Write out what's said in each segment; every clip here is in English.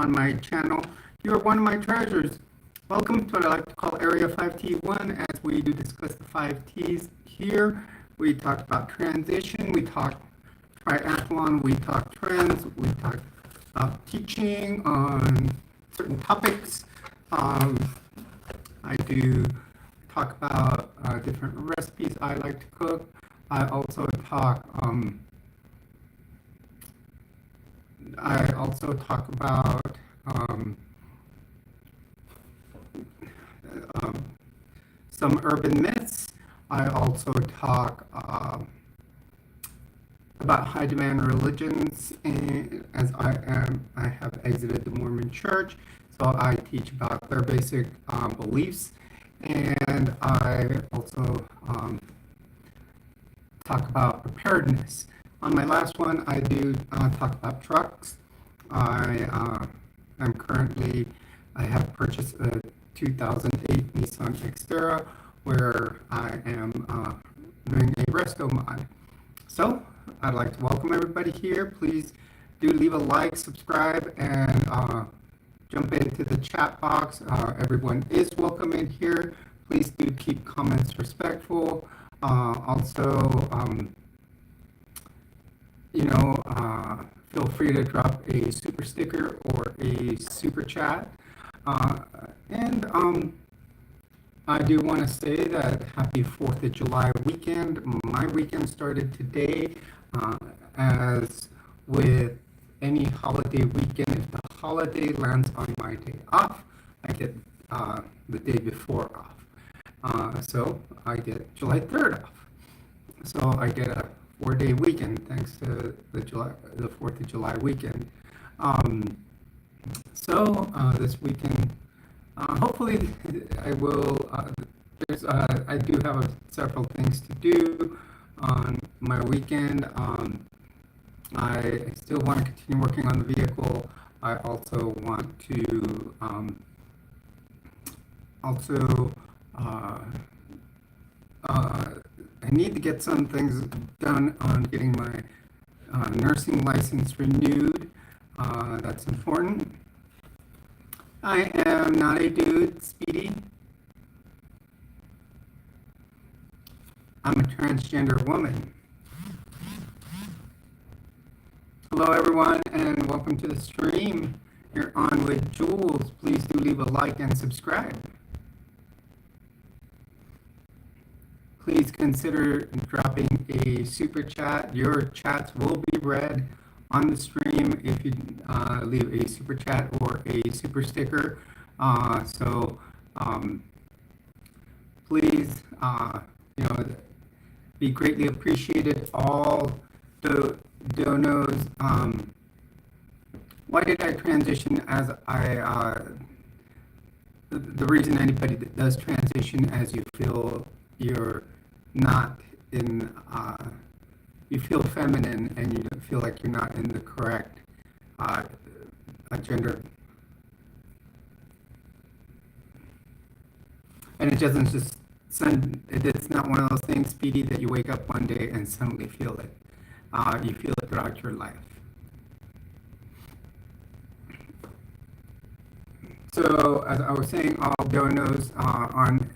on my channel. You're one of my treasures. Welcome to what I like to call Area 5T1, as we do discuss the 5Ts here. We talk about transition, we talk triathlon, we talk trends, we talk about teaching on certain topics. I do talk about different recipes I like to cook. I also talk about some urban myths. I also talk about high demand religions, and as I have exited the Mormon Church, so I teach about their basic beliefs, and I also talk about preparedness. On my last one, I do talk about trucks. I have purchased a 2008 Nissan Xterra, where I am doing a resto mod. So I'd like to welcome everybody here. Please do leave a like, subscribe, and jump into the chat box. Everyone is welcome in here. Please do keep comments respectful. Feel free to drop a super sticker or a super chat. And I do want to say that happy 4th of July weekend. My weekend started today. As with any holiday weekend, if the holiday lands on my day off, I get the day before off. So I get July 3rd off. So I get a 4-day weekend thanks to the 4th of July weekend. This weekend, hopefully I will, I do have several things to do on my weekend. I still want to continue working on the vehicle. I also want to I need to get some things done on getting my nursing license renewed. That's important. I am not a dude, Speedy. I'm a transgender woman. Hello everyone, and welcome to the stream. You're on with Jules. Please do leave a like and subscribe. Please consider dropping a super chat. Your chats will be read on the stream if you leave a super chat or a super sticker. Please, be greatly appreciated. All the donos. Why did I transition? As the reason anybody that does transition, as you feel you're not in, you feel feminine and you don't feel like you're not in the correct gender. And it doesn't just it's not one of those things, Speedy, that you wake up one day and suddenly feel it. You feel it throughout your life. So, as I was saying, all donos on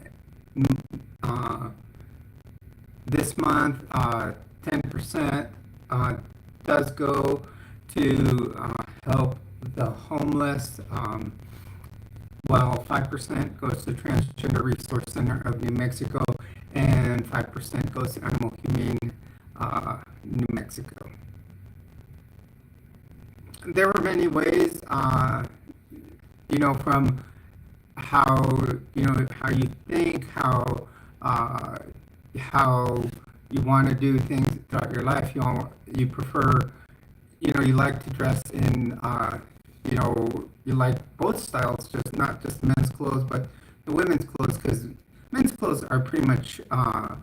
this month, 10% does go to help the homeless, while 5% goes to Transgender Resource Center of New Mexico, and 5% goes to Animal Humane New Mexico. There were many ways, from how you think, how you want to do things throughout your life. You prefer, you like to dress in, you like both styles, not just men's clothes, but the women's clothes, because men's clothes are pretty much, one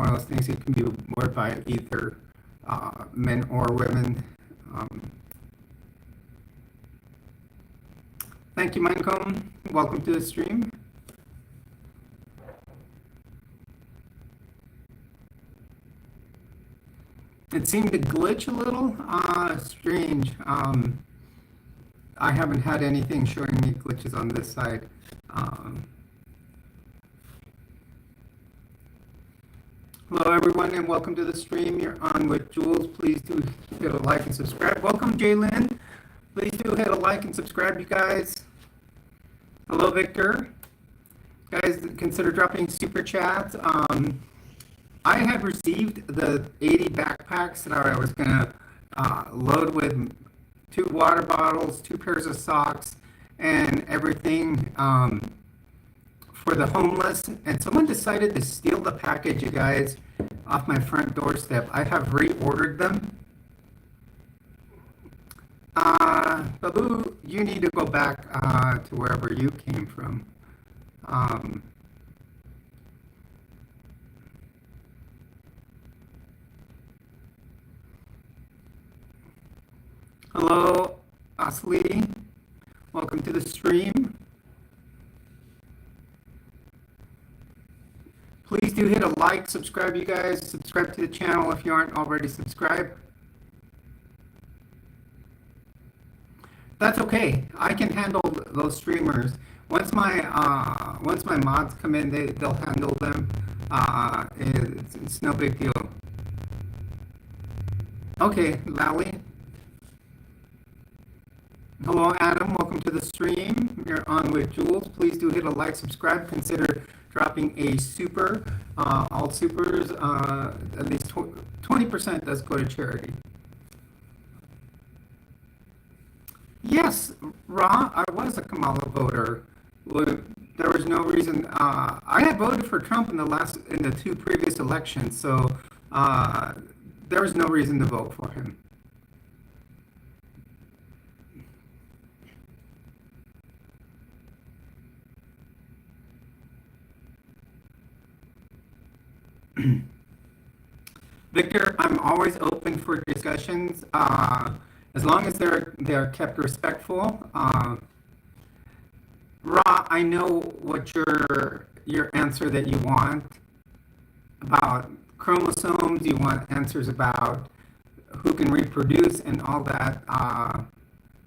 of those things that can be worn by either men or women. Thank you, Minecomb. Welcome to the stream. It seemed to glitch a little. Strange. I haven't had anything showing me glitches on this side. Hello everyone and welcome to the stream. You're on with Jules. Please do hit a like and subscribe. Welcome Jalen. Please do hit a like and subscribe, you guys. Hello Victor. Guys, consider dropping super chats. I had received the 80 backpacks that I was gonna load with 2 water bottles, 2 pairs of socks, and everything for the homeless. And someone decided to steal the package, you guys, off my front doorstep. I have reordered them. Babu, you need to go back to wherever you came from. Hello, Asli. Welcome to the stream. Please do hit a like, subscribe, you guys. Subscribe to the channel if you aren't already subscribed. That's okay. I can handle those streamers. Once my mods come in, they'll handle them. It's no big deal. Okay, Lally. Hello, Adam. Welcome to the stream. You're on with Jules. Please do hit a like, subscribe. Consider dropping a super. All supers, at least 20% does go to charity. Yes, Ra, I was a Kamala voter. There was no reason. I had voted for Trump in the 2 previous elections, so there was no reason to vote for him. Victor, I'm always open for discussions, as long as they're kept respectful. Ra, I know what your answer that you want about chromosomes. You want answers about who can reproduce and all that,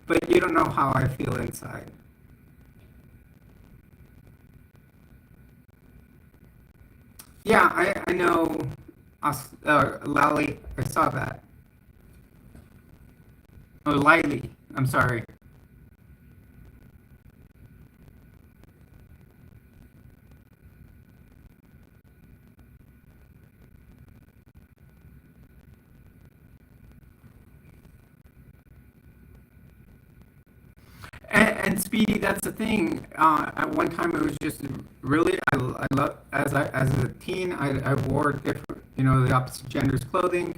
but you don't know how I feel inside. Yeah, I know, Lally, I saw that. Oh, Lily, I'm sorry. And Speedy, that's the thing. At one time, it was just really I love as a teen, I wore different, the opposite gender's clothing.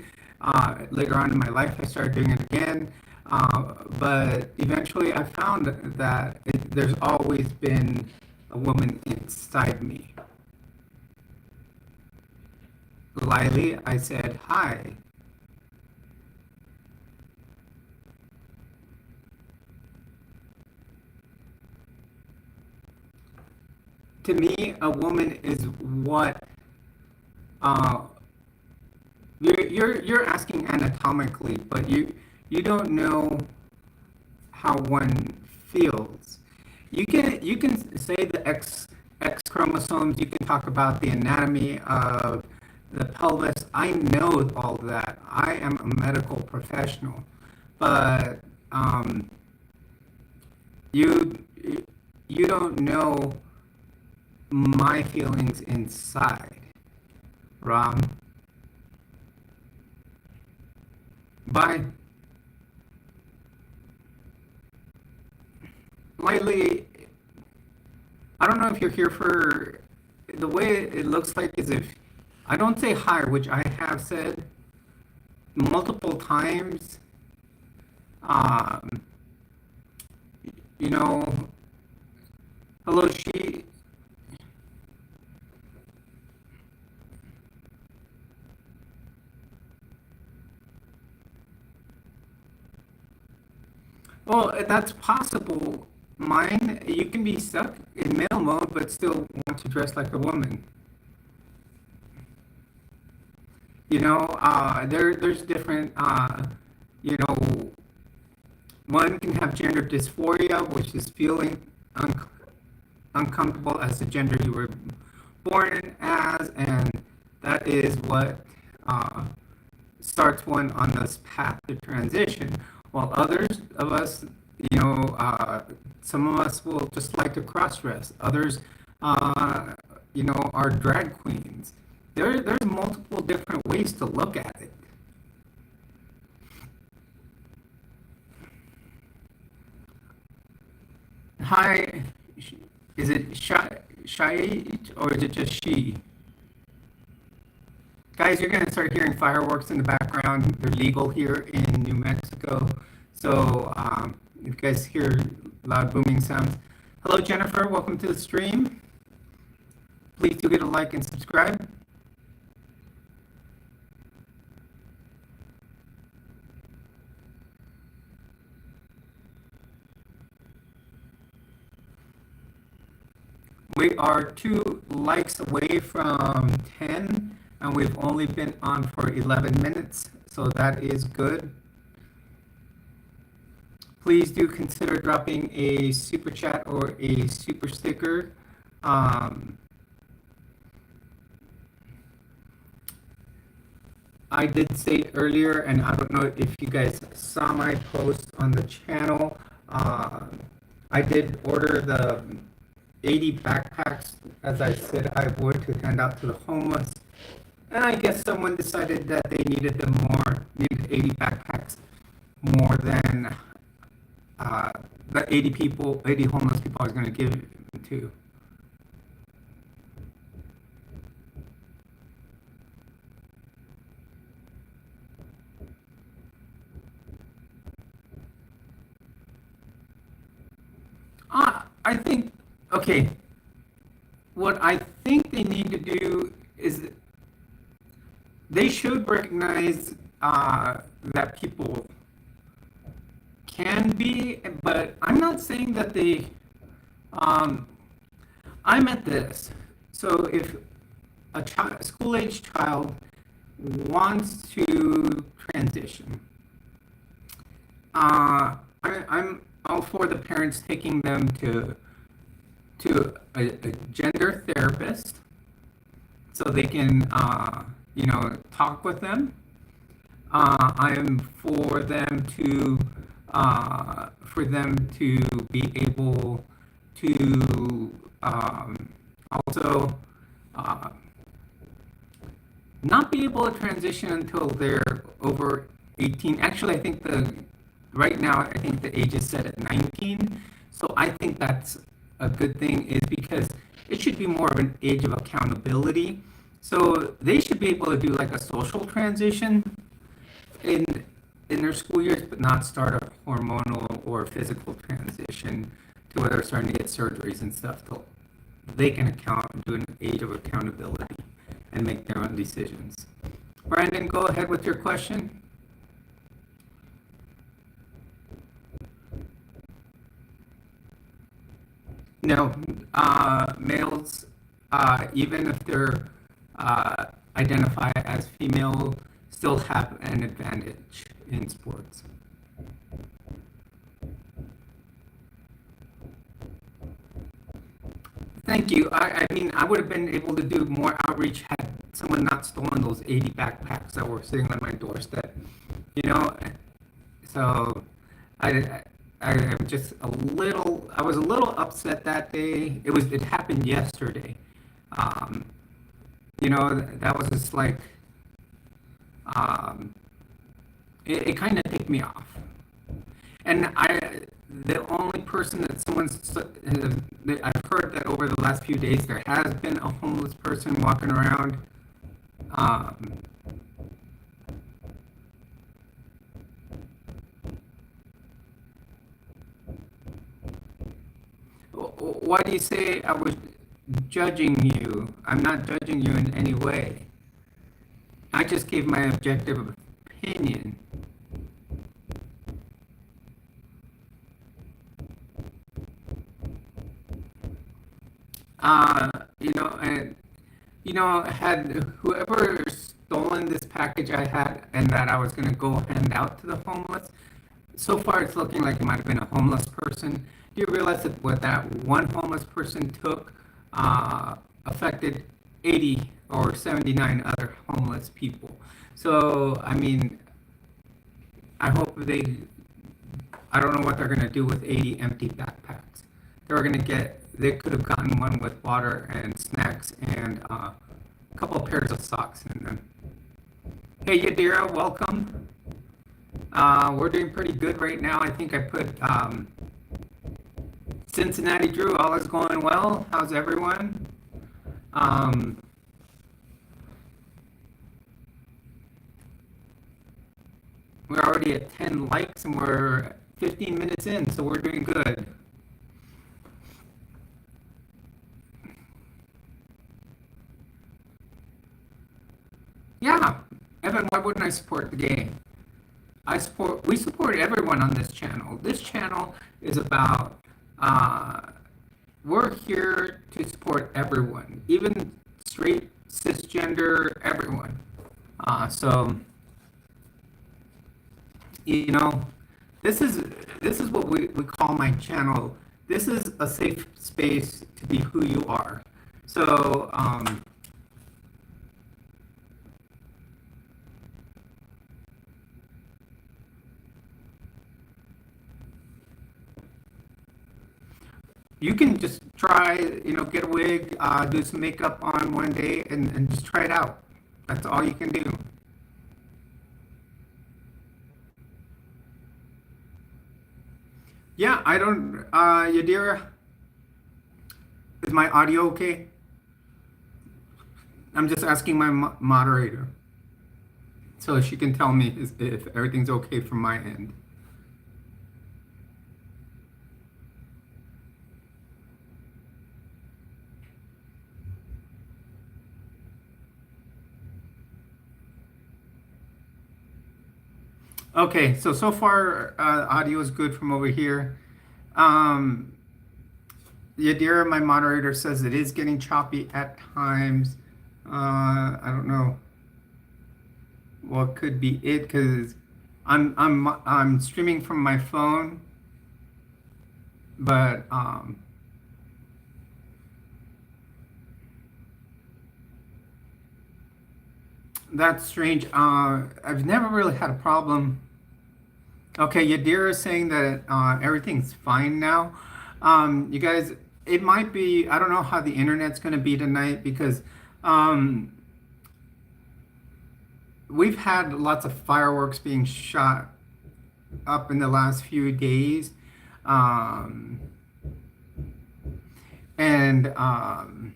Later on in my life, I started doing it again. But eventually, I found that there's always been a woman inside me. Lily, I said hi. To me, a woman is what you're asking anatomically, but you don't know how one feels. You can say the X chromosomes. You can talk about the anatomy of the pelvis. I know all that. I am a medical professional, but you don't know my feelings inside, Ram. Bye. Lately, I don't know if you're here for the way it looks like is if I don't say hi, which I have said multiple times. Hello, she. Well, that's possible. Mine, you can be stuck in male mode, but still want to dress like a woman. There's different, you know, One can have gender dysphoria, which is feeling uncomfortable as the gender you were born as, and that is what starts one on this path to transition. While others of us, some of us will just like to cross dress. Others, are drag queens. There's multiple different ways to look at it. Hi, is it Shai or is it just she? Guys, you're going to start hearing fireworks in the background. They're legal here in New Mexico. So if you guys hear loud booming sounds. Hello, Jennifer. Welcome to the stream. Please do hit a like and subscribe. We are 2 likes away from 10, and we've only been on for 11 minutes, so that is good. Please do consider dropping a super chat or a super sticker. I did state earlier, and I don't know if you guys saw my post on the channel, I did order the 80 backpacks, as I said I would, to hand out to the homeless. And I guess someone decided that they needed 80 backpacks more than the 80 homeless people I was going to give them to. I think, okay, what I think they need to do is they should recognize that people can be, but I'm not saying that they, I'm at this. So if a school-age child wants to transition, I'm all for the parents taking them to a gender therapist so they can talk with them. I'm for them to be able to also not be able to transition until they're over 18. Actually, I think right now the age is set at 19. So I think that's a good thing, is because it should be more of an age of accountability. So they should be able to do like a social transition in their school years, but not start a hormonal or physical transition to where they're starting to get surgeries and stuff. So they can do an age of accountability and make their own decisions. Brandon, go ahead with your question. No, males, even if they're identify as female, still have an advantage in sports. Thank you. I mean, I would have been able to do more outreach had someone not stolen those 80 backpacks that were sitting on my doorstep. So I'm just I was a little upset that day. It happened yesterday. That was just like, it kind of ticked me off. And the only person that I've heard that over the last few days there has been a homeless person walking around. Why do you say I was judging you? I'm not judging you in any way. I just gave my objective opinion. Had whoever stolen this package I had and that I was going to go hand out to the homeless, so far it's looking like it might have been a homeless person. Do you realize that what that one homeless person took affected 80 or 79 other homeless people? So, I mean, I hope I don't know what they're going to do with 80 empty backpacks. They could have gotten one with water and snacks and a couple of pairs of socks in them. Hey, Yadira, welcome. We're doing pretty good right now. I think I put Cincinnati Drew, all is going well. How's everyone? We're already at 10 likes and we're 15 minutes in, so we're doing good. Yeah, Evan, why wouldn't I support the game? We support everyone on this channel. This channel is about, we're here to support everyone, even straight, cisgender, everyone. So, you know, this is what we call my channel. This is a safe space to be who you are. So, you can just try, get a wig, do some makeup on one day and just try it out. That's all you can do. Yeah, I don't, Yadira, is my audio okay? I'm just asking my moderator so she can tell me if everything's okay from my end. Okay, so far audio is good from over here. Yadira, my moderator, says it is getting choppy at times. I don't know what could be it because I'm streaming from my phone, but that's strange. I've never really had a problem. Okay, Yadira is saying that everything's fine now. You guys, it might be, I don't know how the internet's going to be tonight because we've had lots of fireworks being shot up in the last few days. And then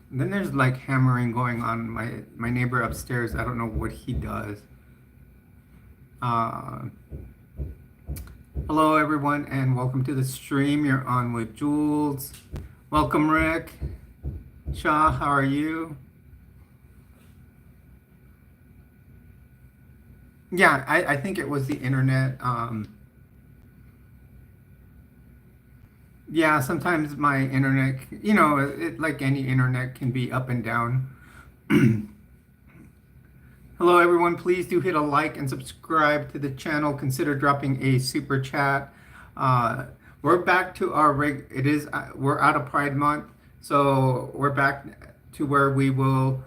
there's like hammering going on. My neighbor upstairs, I don't know what he does. Hello, everyone, and welcome to the stream. You're on with Jules. Welcome, Rick. Shah, how are you? Yeah, I think it was the internet. Yeah, sometimes my internet, like any internet, can be up and down. Hello, everyone. Please do hit a like and subscribe to the channel. Consider dropping a super chat. We're back to our we're out of Pride Month, so we're back to where we will.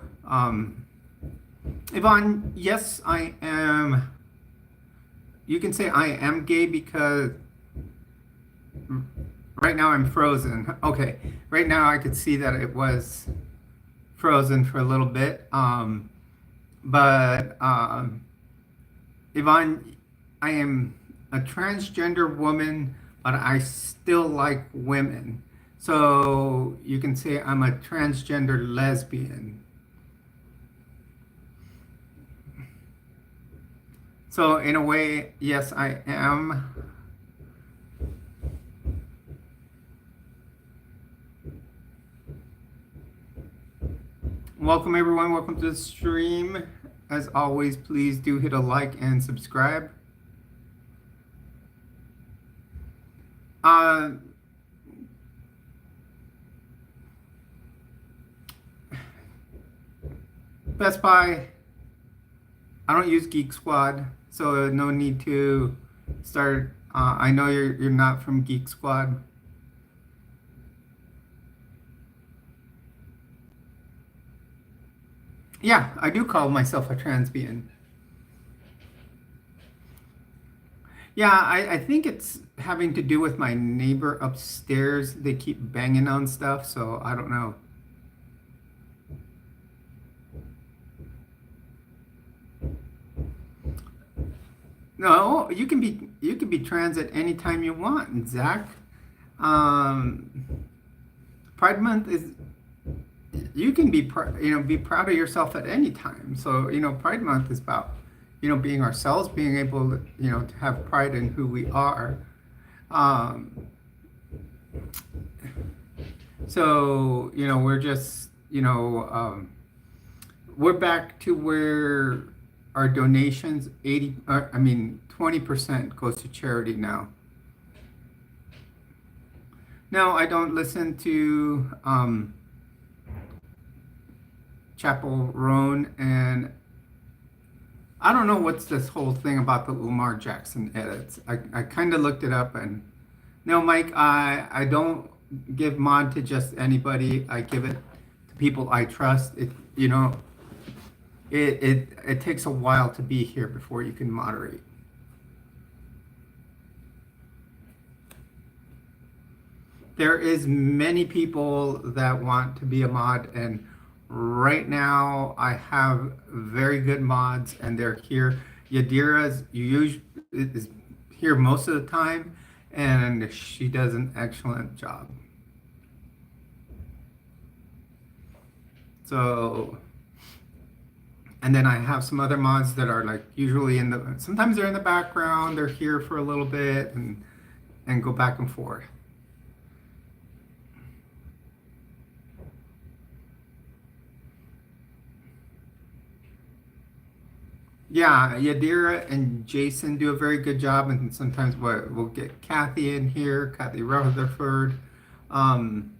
Yvonne, yes, I am. You can say I am gay because right now I'm frozen. Okay, right now I could see that it was frozen for a little bit. But Yvonne, I am a transgender woman, but I still like women. So you can say I'm a transgender lesbian. So in a way, yes, I am. Welcome, everyone. Welcome to the stream. As always, please do hit a like and subscribe. Best Buy. I don't use Geek Squad, so no need to Start. I know you're not from Geek Squad. Yeah, I do call myself a transbian. Yeah, I think it's having to do with my neighbor upstairs. They keep banging on stuff, so I don't know. No, you can be trans at any time you want, Zach. Um, Pride Month is you can be proud of yourself at any time. So Pride Month is about being ourselves, being able to have pride in who we are. Um, so we're just we're back to where our donations 20% goes to charity now. No, I don't listen to Chapel Roan, and I don't know what's this whole thing about the Lamar Jackson edits. I kind of looked it up, and no, Mike, I don't give mod to just anybody. I give it to people I trust. It takes a while to be here before you can moderate. There is many people that want to be a mod, and right now I have very good mods, and they're here. Yadira's is here most of the time, and she does an excellent job. So, and then I have some other mods that are like usually sometimes they're in the background, they're here for a little bit and go back and forth. Yeah, Yadira and Jason do a very good job, and sometimes we'll get Kathy in here, Kathy Rutherford, um,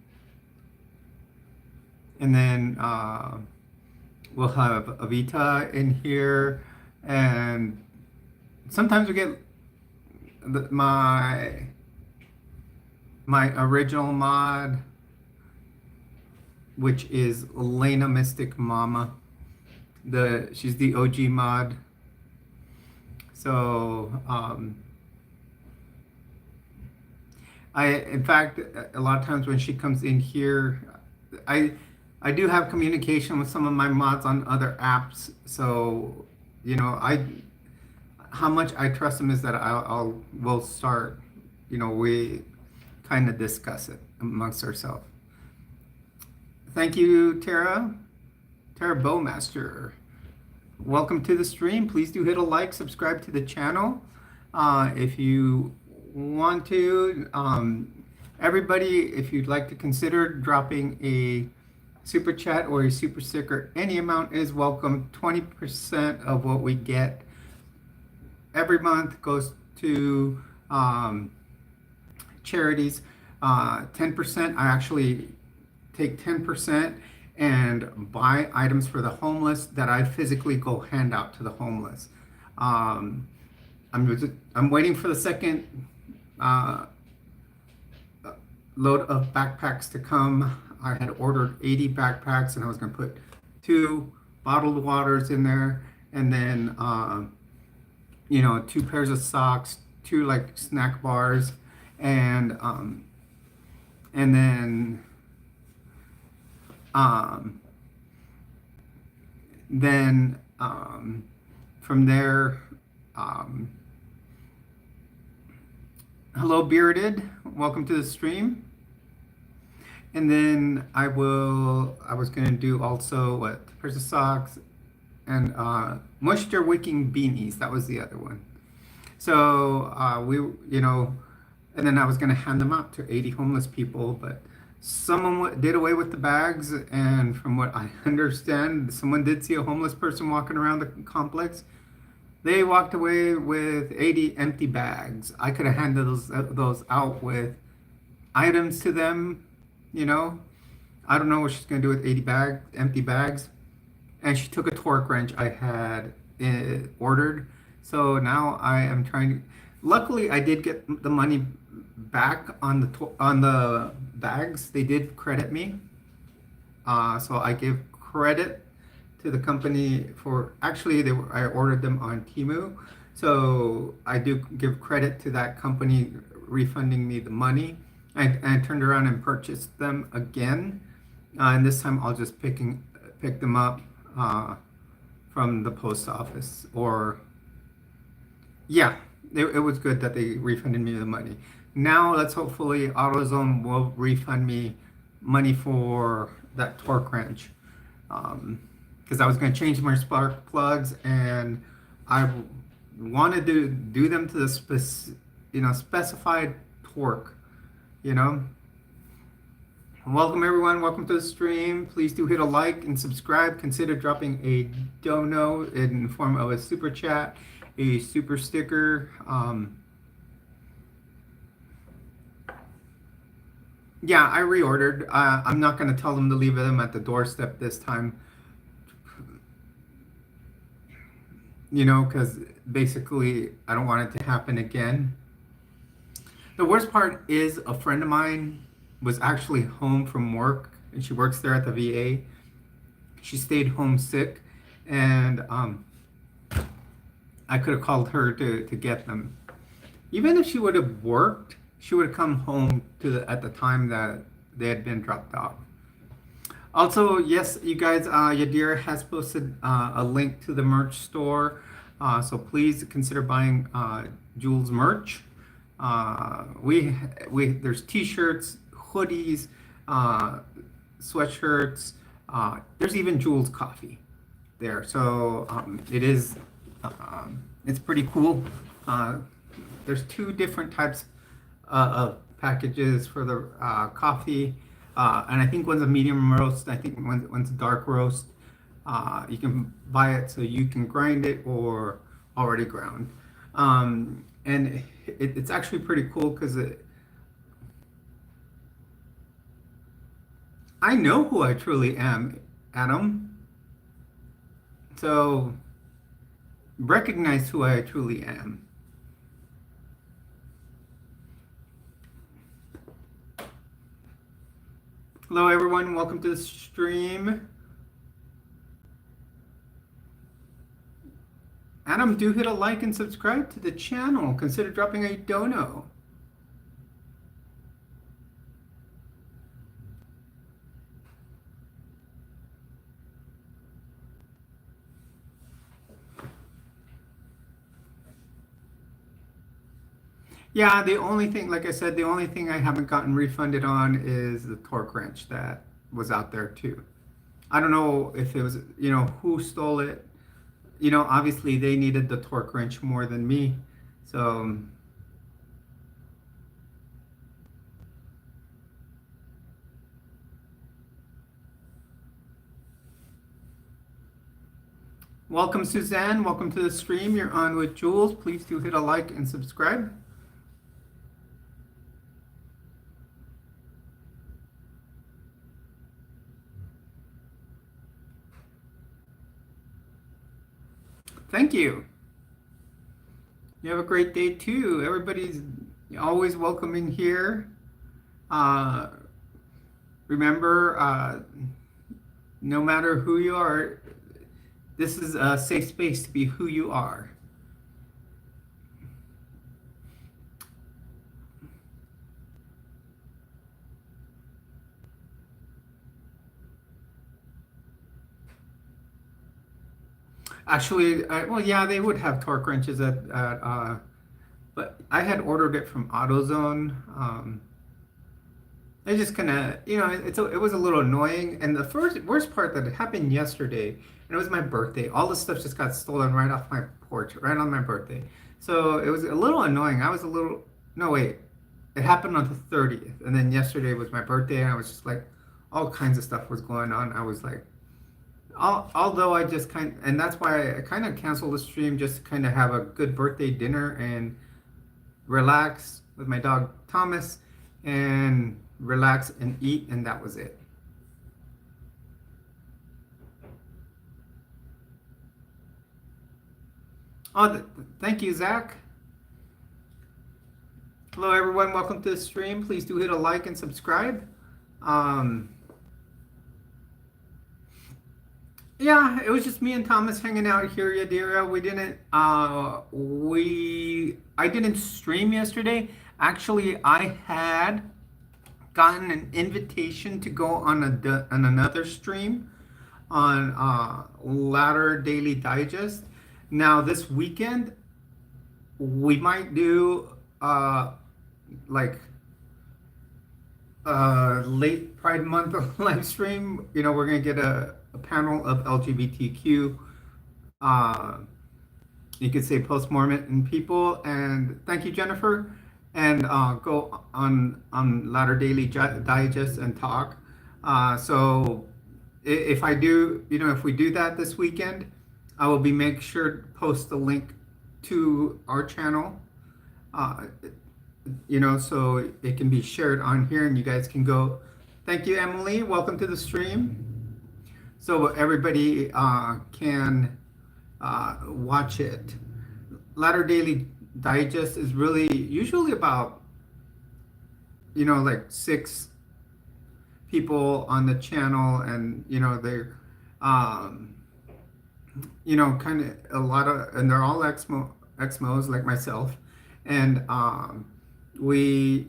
and then we'll have Avita in here, and sometimes we get my original mod, which is Lena Mystic Mama. She's the OG mod. So in fact, a lot of times when she comes in here, I do have communication with some of my mods on other apps. So I how much I trust them is that we'll start. We kind of discuss it amongst ourselves. Thank you, Tara. Tara Bowmaster. Welcome to the stream. Please do hit a like, subscribe to the channel. If you want to, everybody, if you'd like to consider dropping a super chat or a super sticker, any amount is welcome. 20% of what we get every month goes to charities. 10%, I actually take 10% and buy items for the homeless that I physically go hand out to the homeless. I'm waiting for the second load of backpacks to come. I had ordered 80 backpacks, and I was going to put 2 bottled waters in there, and then 2 pairs of socks, 2 like snack bars, and then from there, hello Bearded, welcome to the stream. And then I was going to do also pairs of socks and moisture wicking beanies. That was the other one. So and then I was going to hand them out to 80 homeless people, but someone did away with the bags, and from what I understand, someone did see a homeless person walking around the complex. They walked away with 80 empty bags. I could have handed those out with items to them, I don't know what she's going to do with 80 empty bags. And she took a torque wrench I had ordered. So now I am trying to, Luckily, I did get the money back on on the bags. They did credit me, so I give credit to the company for actually I ordered them on Temu, so I do give credit to that company refunding me the money. I turned around and purchased them again, and this time I'll just pick them up from the post office. Or yeah, it was good that they refunded me the money. Now let's hopefully AutoZone will refund me money for that torque wrench. Because I was going to change my spark plugs, and I wanted to do them to the specified torque. You know. Welcome everyone. Welcome to the stream. Please do hit a like and subscribe. Consider dropping a dono in the form of a super chat, a super sticker. Yeah, I reordered. I'm not going to tell them to leave them at the doorstep this time. You know, because basically I don't want it to happen again. The worst part is a friend of mine was actually home from work, and she works there at the VA. She stayed home sick, and I could have called her to get them. Even if she would have worked, she would have come home at the time that they had been dropped off. Also, yes, you guys, Yadira has posted a link to the merch store, so please consider buying Jules merch. There's t-shirts, hoodies, sweatshirts. There's even Jules coffee there, so it's pretty cool. There's two different types of packages for the coffee. And I think one's a medium roast. I think one's a dark roast. You can buy it so you can grind it or already ground. And it's actually pretty cool because I know who I truly am, Adam. So recognize who I truly am. Hello everyone, welcome to the stream. Adam, do hit a like and subscribe to the channel. Consider dropping a dono. Yeah, the only thing, like I said, the only thing I haven't gotten refunded on is the torque wrench that was out there too. I don't know if it was, who stole it. Obviously they needed the torque wrench more than me. So, welcome Suzanne, welcome to the stream. You're on with Jules. Please do hit a like and subscribe. Thank you. You have a great day too. Everybody's always welcome in here. Remember, no matter who you are, this is a safe space to be who you are. Actually, well, yeah, they would have torque wrenches but I had ordered it from AutoZone. It just kind of, it was a little annoying. And the worst part that it happened yesterday, and it was my birthday. All the stuff just got stolen right off my porch, right on my birthday. So it was a little annoying. No, wait. It happened on the 30th. And then yesterday was my birthday, and I was just like, all kinds of stuff was going on. I was like, although I just and that's why I kind of canceled the stream just to kind of have a good birthday dinner and relax with my dog Thomas and relax and eat, and that was it. Oh, thank you, Zach. Hello, everyone. Welcome to the stream. Please do hit a like and subscribe. Um, yeah, it was just me and Thomas hanging out here, Yadira. I didn't stream yesterday. Actually, I had gotten an invitation to go on on another stream on Ladder Daily Digest. Now, this weekend, we might do like late Pride Month live stream. We're gonna get a panel of LGBTQ. Uh, you could say post-Mormon people. And thank you, Jennifer. And go on Latter Daily Digest and talk. So if I do, if we do that this weekend, I will make sure to post the link to our channel. Uh, so it can be shared on here and you guys can go. Thank you, Emily. Welcome to the stream. So everybody can watch it. Latter Daily Digest is really usually about, like 6 people on the channel, and, they're, kind of a lot of, and they're all ex-Mos like myself. And we,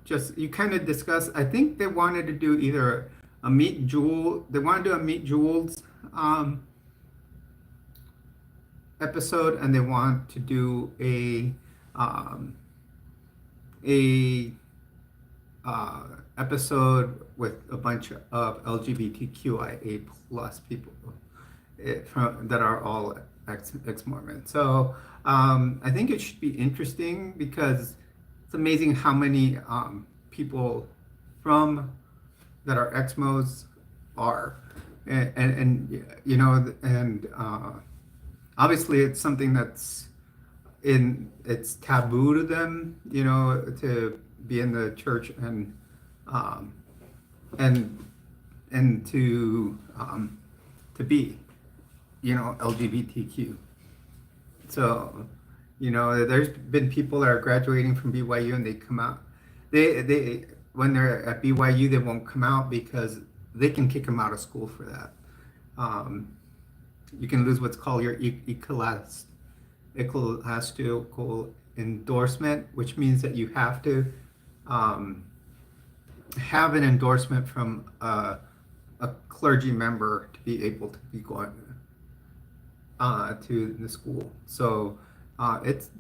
just, you kind of discuss. I think they wanted to do either a Meet Jewel, they want to do a Meet Jules episode, and they want to do a episode with a bunch of LGBTQIA plus people that are all ex-Mormon. So I think it should be interesting because it's amazing how many people from that are ex-Mos are, and obviously it's something that's it's taboo to them, to be in the church and to be, LGBTQ. So, there's been people that are graduating from BYU and they come out. They when they're at BYU, they won't come out because they can kick them out of school for that. You can lose what's called your ecclesiastical endorsement, which means that you have to have an endorsement from a clergy member to be able to be going to the school. So it's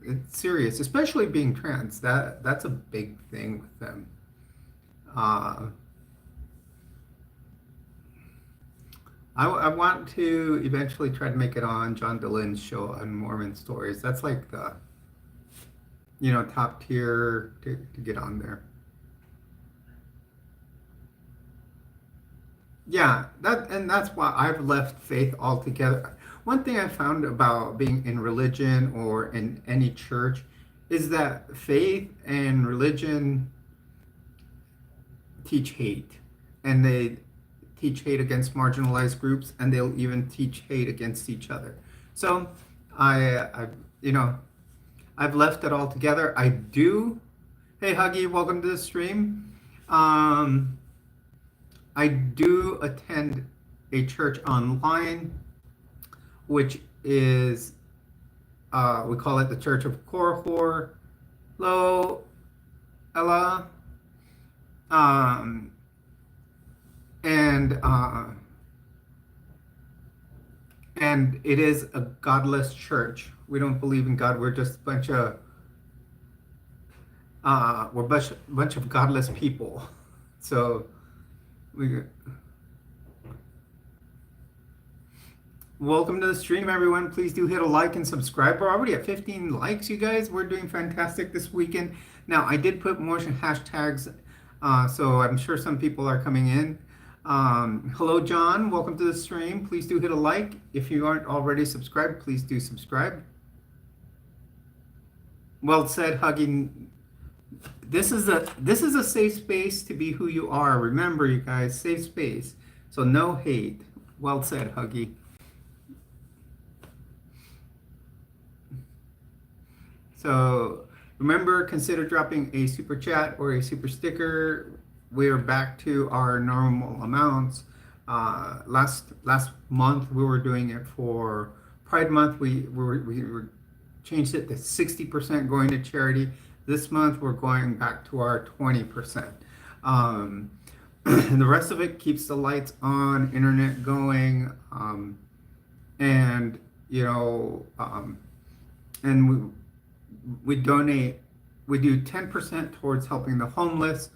it's serious, especially being trans. That's a big thing with them. I want to eventually try to make it on John Delen's show on Mormon stories. That's like the top tier to get on there. Yeah, that's why I've left faith altogether. One thing I found about being in religion or in any church is that faith and religion teach hate, and they teach hate against marginalized groups, and they'll even teach hate against each other. So I've left it all together. I do. Hey, Huggy, welcome to the stream. I do attend a church online, which is, we call it the Church of Korahor. Hello, Ella. And it is a godless church. We don't believe in God. We're just a bunch of godless people. So welcome to the stream, everyone. Please do hit a like and subscribe. We're already at 15 likes, you guys. We're doing fantastic this weekend. Now, I did put more hashtags, so I'm sure some people are coming in. Hello, John. Welcome to the stream. Please do hit a like. If you aren't already subscribed, please do subscribe. Well said, Hugging. This is a safe space to be who you are. Remember, you guys, safe space. So no hate. Well said, Huggy. So Remember, consider dropping a super chat or a super sticker. We're back to our normal amounts. Last month we were doing it for Pride Month. We changed it to 60% going to charity. This month we're going back to our 20%. And the rest of it keeps the lights on, internet going, and you know, and we donate. We do 10% towards helping the homeless,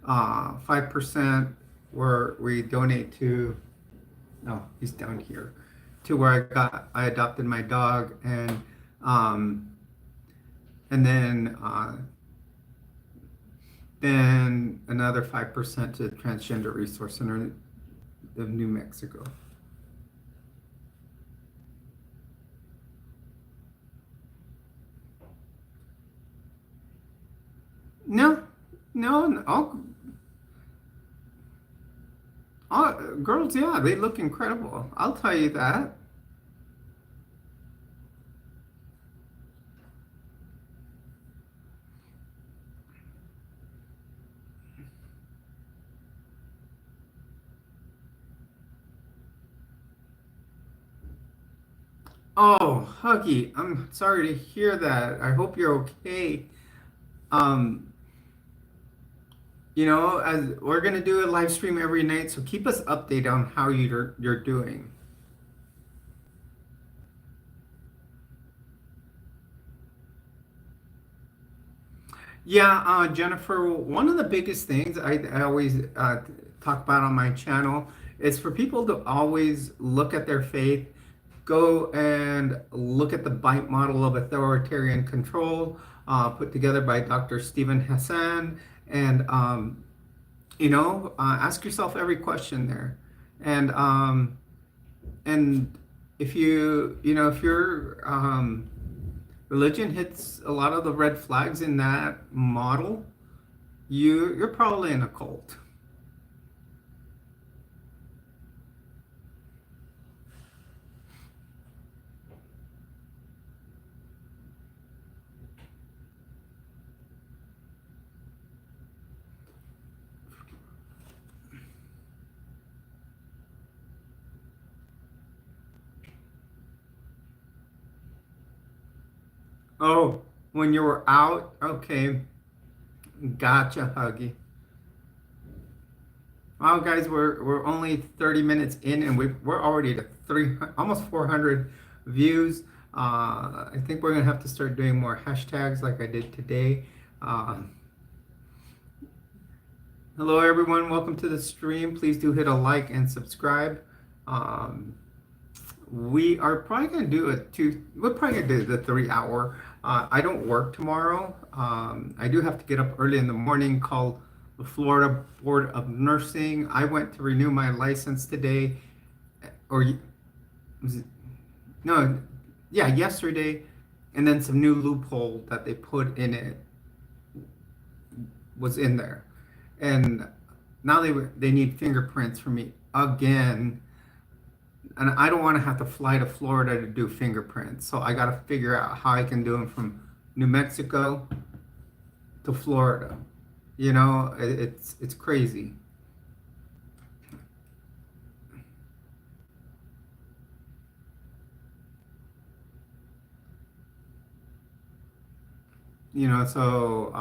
5% where we donate to. No, he's down here, to where I adopted my dog, and then another 5% to Transgender Resource Center of New Mexico. No, no, all girls, yeah, they look incredible. I'll tell you that. Oh, Huggy, I'm sorry to hear that. I hope you're okay. Um, as we're gonna do a live stream every night, so keep us updated on how you're doing. Yeah, Jennifer, one of the biggest things I always talk about on my channel is for people to always look at their faith, go and look at the bite model of authoritarian control put together by Dr. Stephen Hassan, and ask yourself every question there. And if if your religion hits a lot of the red flags in that model, you're probably in a cult. Oh, when you were out, okay, gotcha, Huggy. Wow, guys, we're only 30 minutes in, and we're already at almost 400 views. I think we're gonna have to start doing more hashtags like I did today. Uh, Hello, everyone. Welcome to the stream. Please do hit a like and subscribe. Um, we are probably gonna do we're probably gonna do the 3 hour. I don't work tomorrow. I do have to get up early in the morning, call the Florida Board of Nursing. I went to renew my license today, or was it, no, yeah, yesterday, and then some new loophole that they put in it was in there, and now they need fingerprints for me again, and I don't want to have to fly to Florida to do fingerprints, so I got to figure out how I can do them from New Mexico to Florida. It's crazy. So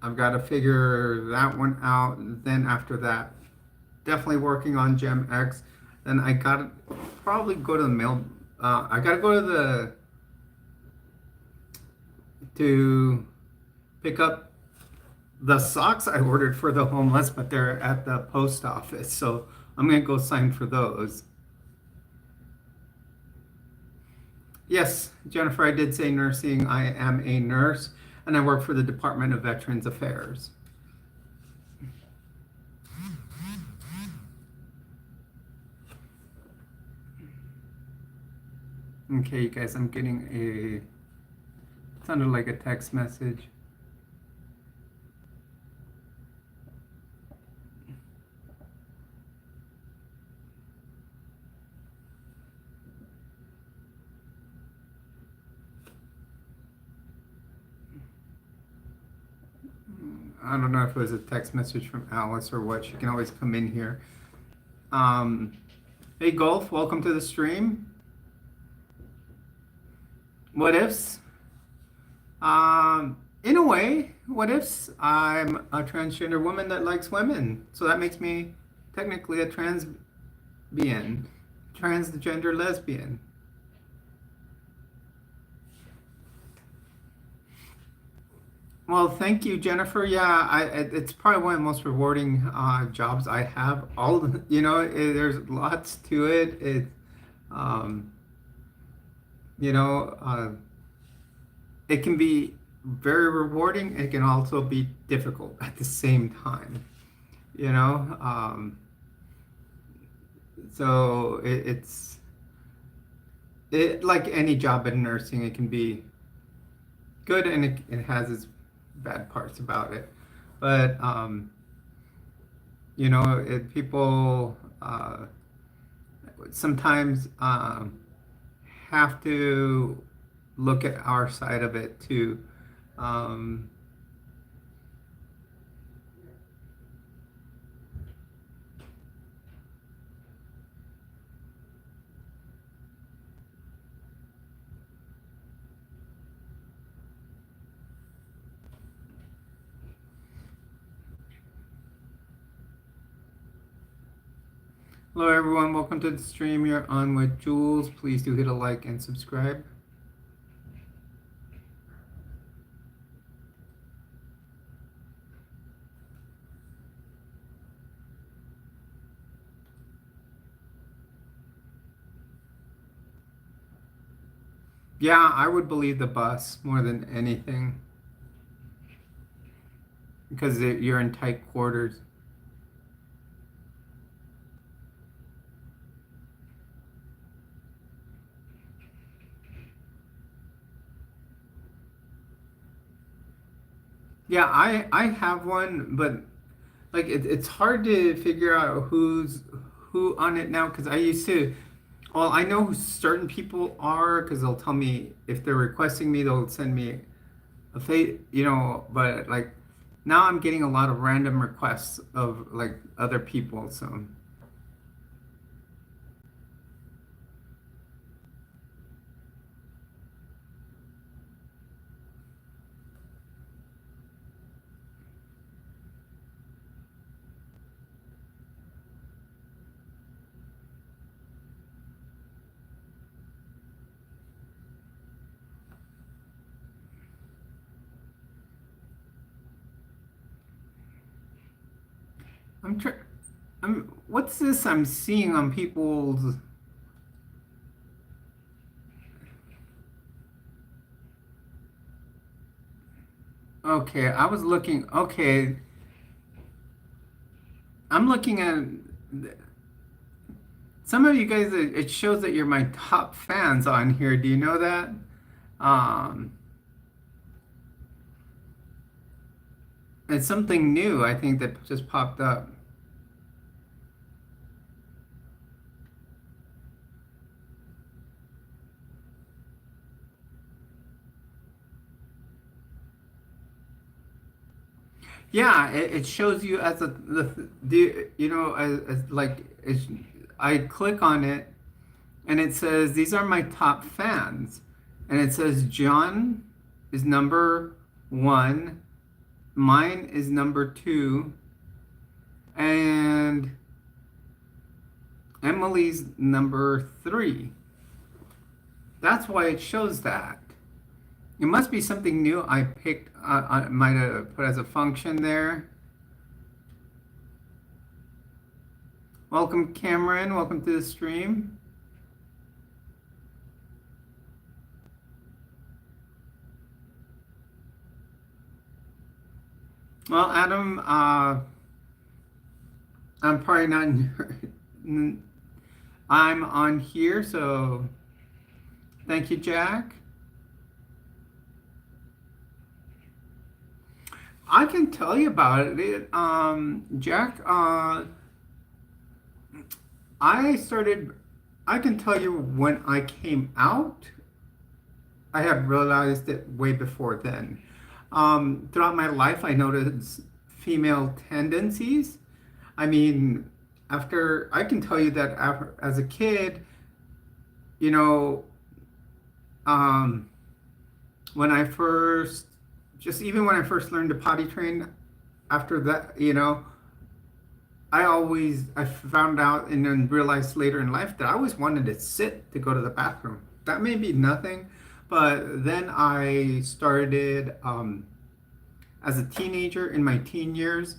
I've got to figure that one out. And then after that, definitely working on Gem X. Then I gotta probably go to the mail. I gotta go to pick up the socks I ordered for the homeless, but they're at the post office, so I'm gonna go sign for those. Yes, Jennifer, I did say nursing. I am a nurse, and I work for the Department of Veterans Affairs. Okay, you guys, I'm getting sounded like a text message. I don't know if it was a text message from Alice or what. She can always come in here. Um, hey, Golf, welcome to the stream. What ifs? In a way, what ifs? I'm a transgender woman that likes women, so that makes me technically a transgender lesbian. Well, thank you, Jennifer. Yeah, it's probably one of the most rewarding jobs I have. There's lots to it. Um, you know, uh, it can be very rewarding. It can also be difficult at the same time. You know, so it's like any job in nursing. It can be good and it has its bad parts about it, but people sometimes have to look at our side of it too. Um, Hello everyone, welcome to the stream. You're on with Jules. Please do hit a like and subscribe. Yeah, I would believe the bus more than anything because you're in tight quarters. Yeah, I have one, but like it's hard to figure out who on it now because I used to. Well, I know who certain people are because they'll tell me if they're requesting me, they'll send me a but like now I'm getting a lot of random requests of like other people, so. I'm trying. What's this I'm seeing on people's? Okay, I was looking. Okay, I'm looking at some of you guys. It shows that you're my top fans on here. Do you know that? Um, it's something new. I think that just popped up. Yeah, it shows you as as like I click on it and it says these are my top fans, and it says John is number one, mine is number two, and Emily's number three. That's why it shows that. It must be something new I picked. I might have put as a function there. Welcome, Cameron. Welcome to the stream. Well, Adam, I'm probably not. I'm on here, so thank you, Jack. I can tell you about it. Jack, I can tell you when I came out, I have realized it way before then. Throughout my life, I noticed female tendencies. I mean, after I can tell you that as a kid, you know, um, when I first, just even when I first learned to potty train, after that, I found out and then realized later in life that I always wanted to sit to go to the bathroom. That may be nothing, but then I started as a teenager in my teen years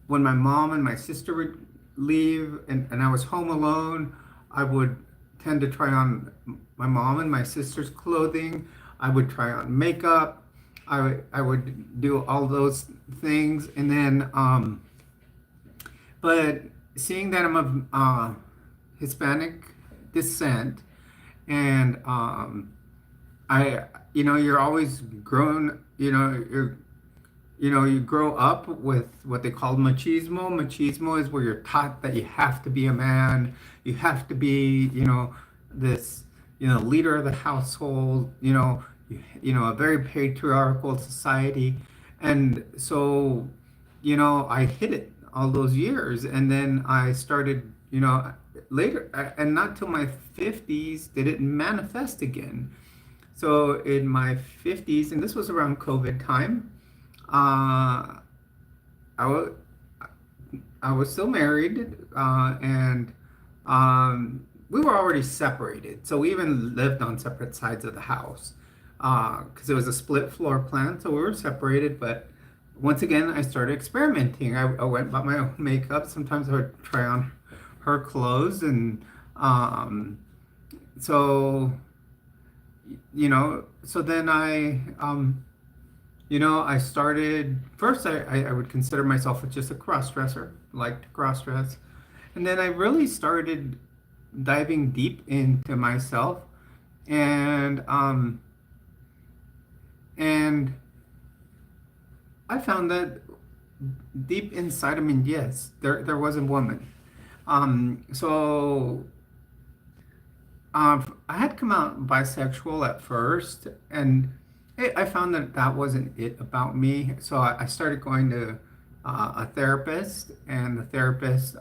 when my mom and my sister would leave and I was home alone. I would tend to try on my mom and my sister's clothing. I would try on makeup. I would do all those things. And then, but seeing that I'm of Hispanic descent and you're always grown, you grow up with what they call machismo. Machismo is where you're taught that you have to be a man, you have to be, this, leader of the household, a very patriarchal society. And so, I hit it all those years. And then I started, later, and not till my 50s did it manifest again. So in my 50s, and this was around COVID time, uh, I was I was still married, and we were already separated. So we even lived on separate sides of the house because it was a split floor plan. So we were separated, but once again, I started experimenting. I went bought my own makeup. Sometimes I would try on her clothes, and um, so so then I started first. I would consider myself just a cross dresser, liked to cross dress, and then I really started diving deep into myself, and and I found that deep inside of me, yes, there was a woman. So I had come out bisexual at first, and I found that that wasn't it about me. So I started going to a therapist, and the therapist,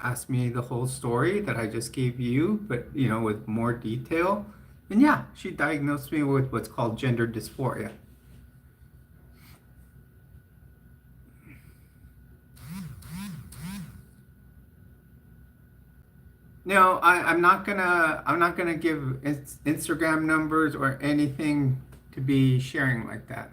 asked me the whole story that I just gave you, but with more detail. And yeah, she diagnosed me with what's called gender dysphoria. No, I'm not gonna give Instagram numbers or anything to be sharing like that.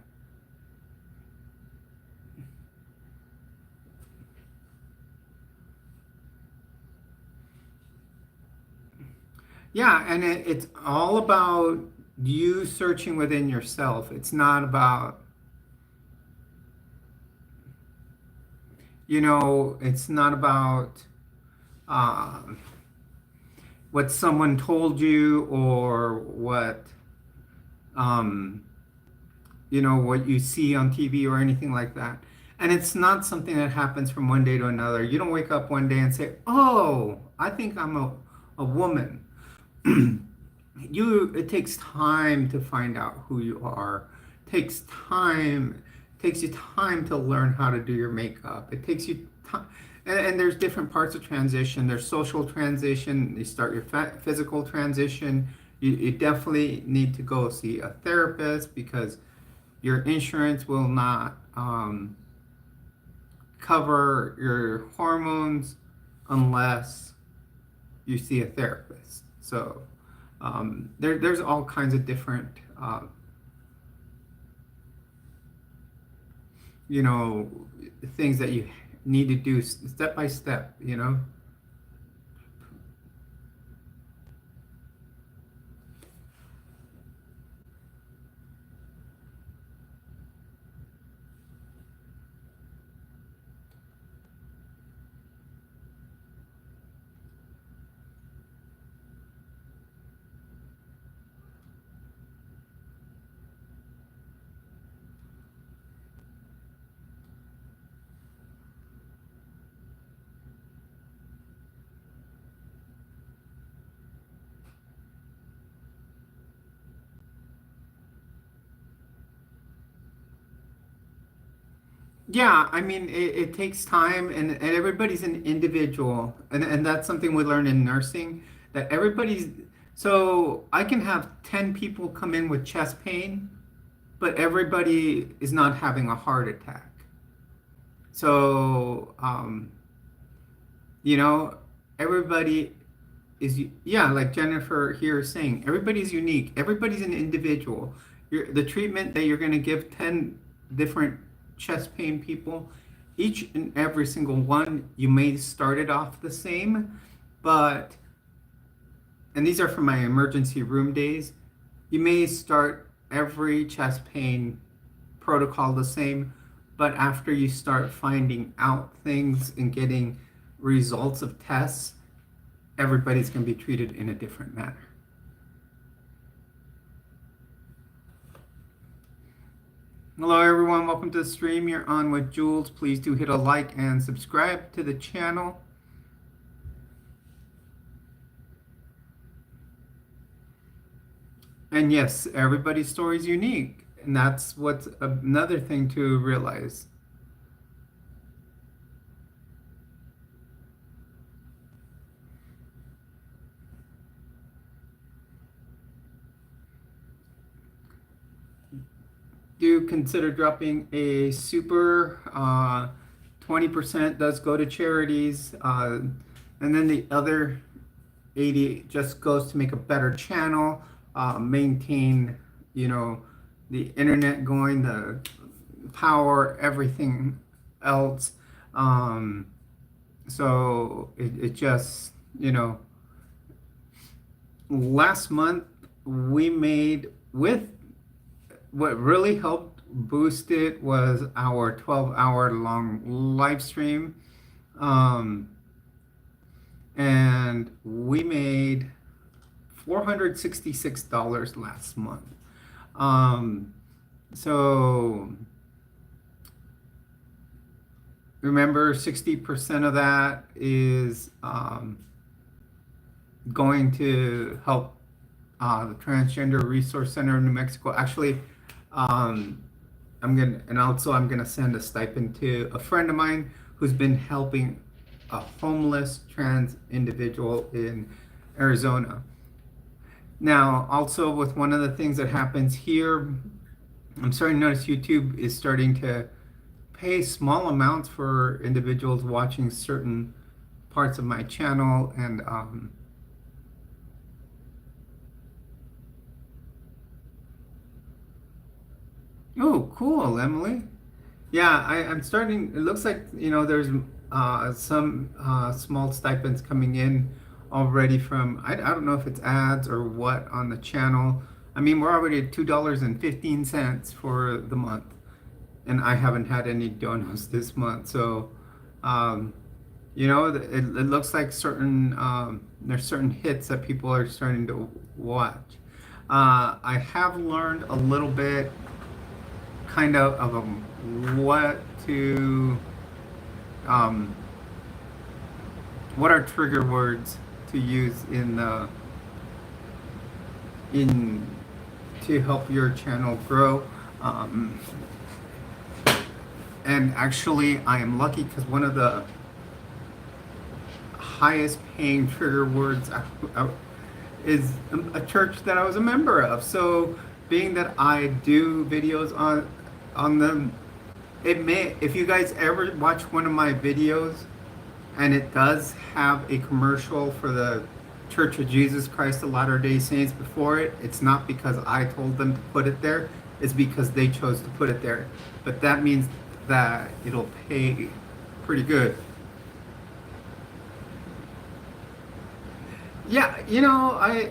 Yeah, and it's all about you searching within yourself. It's not about, it's not about um, what someone told you or um, what you see on TV or anything like that. And it's not something that happens from one day to another. You don't wake up one day and say, "Oh, I think I'm a woman." It takes time to find out who you are. It takes you time to learn how to do your makeup. It takes you time, and there's different parts of transition. There's social transition. You start your physical transition. You definitely need to go see a therapist because your insurance will not cover your hormones unless you see a therapist. So there's all kinds of different, you know, things that you need to do step by step. Yeah, I mean, it takes time, and everybody's an individual, and that's something we learn in nursing, that everybody's, so I can have 10 people come in with chest pain, but everybody is not having a heart attack. So, you know, everybody is, yeah, like Jennifer here is saying, everybody's unique, everybody's an individual. The treatment that you're going to give 10 different chest pain people, each and every single one, you may start it off the same, but, and these are from my emergency room days, you may start every chest pain protocol the same, but after you start finding out things and getting results of tests, everybody's going to be treated in a different manner. Hello everyone, welcome to the stream. You're on with Jules. Please do hit a like and subscribe to the channel. And yes, everybody's story is unique, and that's what's another thing to realize. Do consider dropping a super 20% does go to charities, and then the other 80 just goes to make a better channel, maintain, you know, the internet going, the power, everything else. So it just, you know, last month we made, with what really helped boost it was our 12-hour long live stream. And we made $466 last month. So remember, 60% of that is going to help the Transgender Resource Center of New Mexico. Actually, I'm gonna send a stipend to a friend of mine who's been helping a homeless trans individual in Arizona. Now, also with one of the things that happens here, I'm starting to notice YouTube is starting to pay small amounts for individuals watching certain parts of my channel, and oh, cool, Emily. Yeah, I'm starting. It looks like, you know, there's some small stipends coming in already from, I don't know if it's ads or what on the channel. I mean, we're already at $2.15 for the month, and I haven't had any donos this month. So, you know, it looks like there's certain hits that people are starting to watch. I have learned a little bit kind of what to what are trigger words to use in to help your channel grow. And actually, I am lucky because one of the highest paying trigger words is a church that I was a member of. So being that I do videos on them, it may, if you guys ever watch one of my videos and it does have a commercial for the Church of Jesus Christ of Latter-day Saints before it, it's not because I told them to put it there, it's because they chose to put it there. But that means that it'll pay pretty good. Yeah, you know, I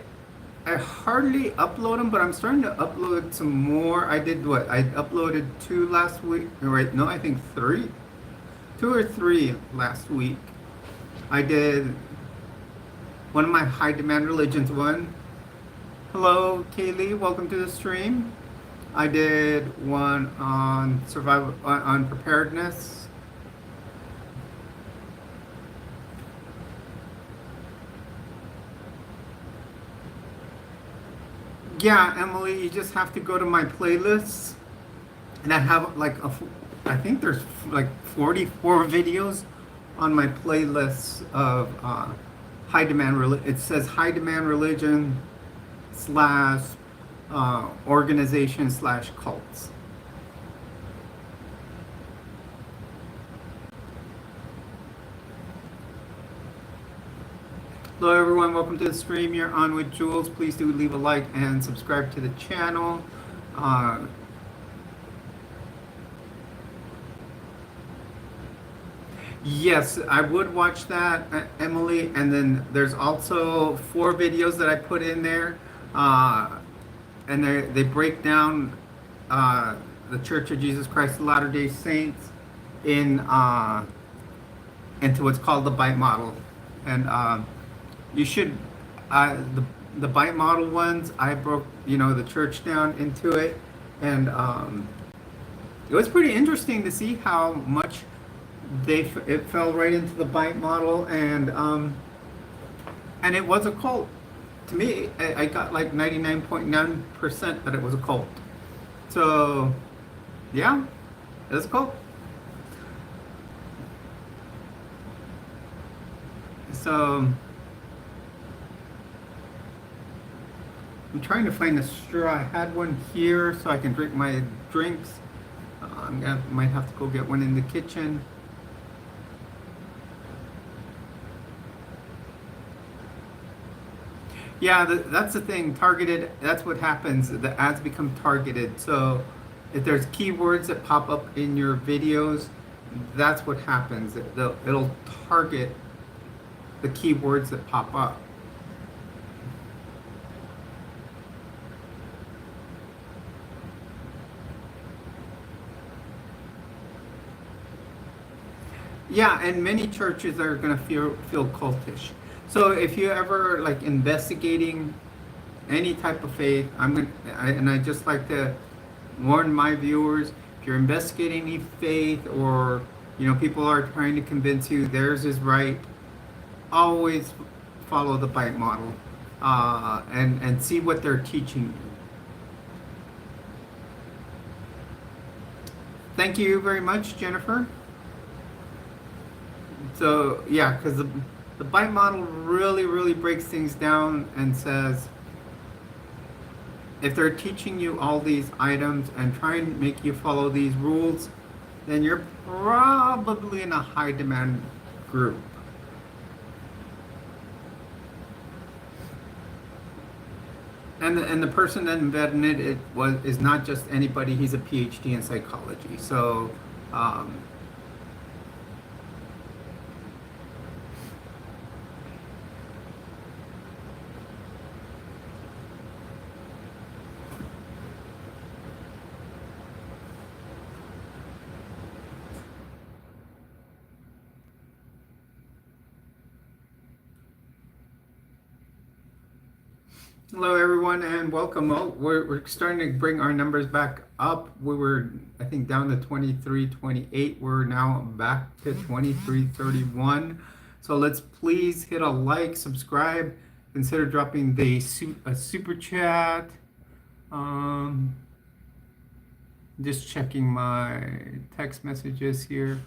hardly upload them, but I'm starting to upload some more. I did what? I uploaded 2 last week. Right? No, I think 3. 2 or 3 last week. I did one of my high demand religions one. Hello, Kaylee. Welcome to the stream. I did one on survival, on preparedness. Yeah, Emily, you just have to go to my playlists, and I have like I think there's like 44 videos on my playlist of high demand. It says high demand religion slash organization slash cults. Hello everyone, welcome to the stream. You're on with Jules. Please do leave a like and subscribe to the channel. Yes, I would watch that, Emily. And then there's also 4 videos that I put in there, and they break down the Church of Jesus Christ of Latter-day Saints in into what's called the bite model, and you should the bite model ones. I broke the church down into it, and it was pretty interesting to see how much it fell right into the bite model, and it was a cult. To me, I got like 99.9% that it was a cult. So, yeah, it was a cult. So, I'm trying to find a straw. I had one here so I can drink my drinks. Might have to go get one in the kitchen. Yeah, that's the thing. Targeted, that's what happens. The ads become targeted. So if there's keywords that pop up in your videos, that's what happens. It'll target the keywords that pop up. Yeah, and many churches are going to feel cultish. So if you ever like investigating any type of faith, I just like to warn my viewers: if you're investigating any faith, or people are trying to convince you theirs is right, always follow the bite model, and see what they're teaching you. Thank you very much, Jennifer. So yeah, because the bite model really breaks things down and says, if they're teaching you all these items and trying to make you follow these rules, then you're probably in a high demand group. And the person that invented it is not just anybody. He's a PhD in psychology. So hello, everyone, and welcome. We're starting to bring our numbers back up. We were, I think, down to 2328. We're now back to 2331. So let's please hit a like, subscribe, consider dropping a super chat. Just checking my text messages here.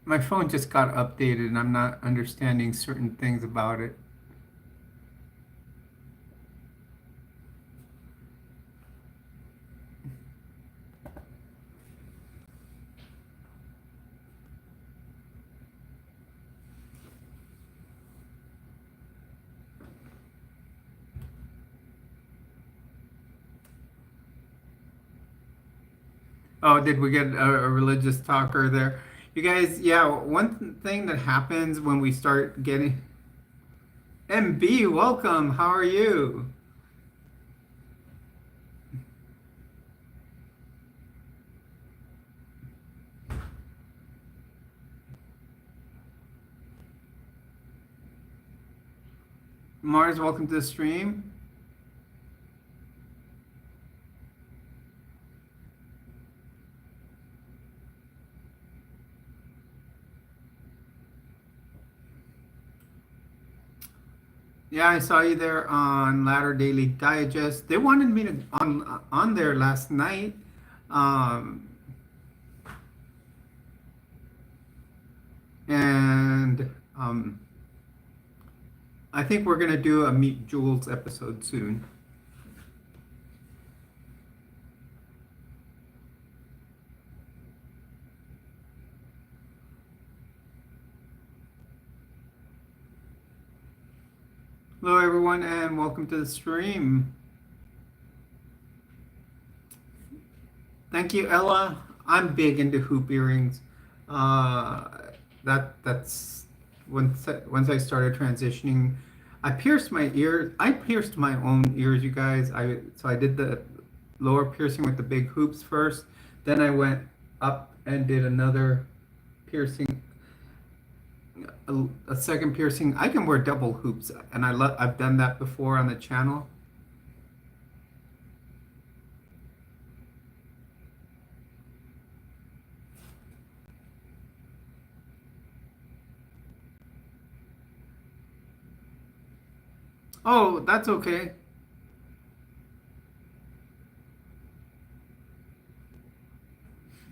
My phone just got updated and I'm not understanding certain things about it. Oh, did we get a religious talker there? You guys, yeah, one thing that happens when we start getting... MB, welcome. How are you? Mars, welcome to the stream. Yeah, I saw you there on Ladder Daily Digest. They wanted me to on there last night. Um, and I think we're gonna do a Meet Jules episode soon. Hello, everyone, and welcome to the stream. Thank you, Ella. I'm big into hoop earrings. Uh, that's once I started transitioning, I pierced my ears. I pierced my own ears, you guys. I did the lower piercing with the big hoops first. Then I went up and did another piercing, a second piercing. I can wear double hoops, and I've done that before on the channel. Oh, that's okay.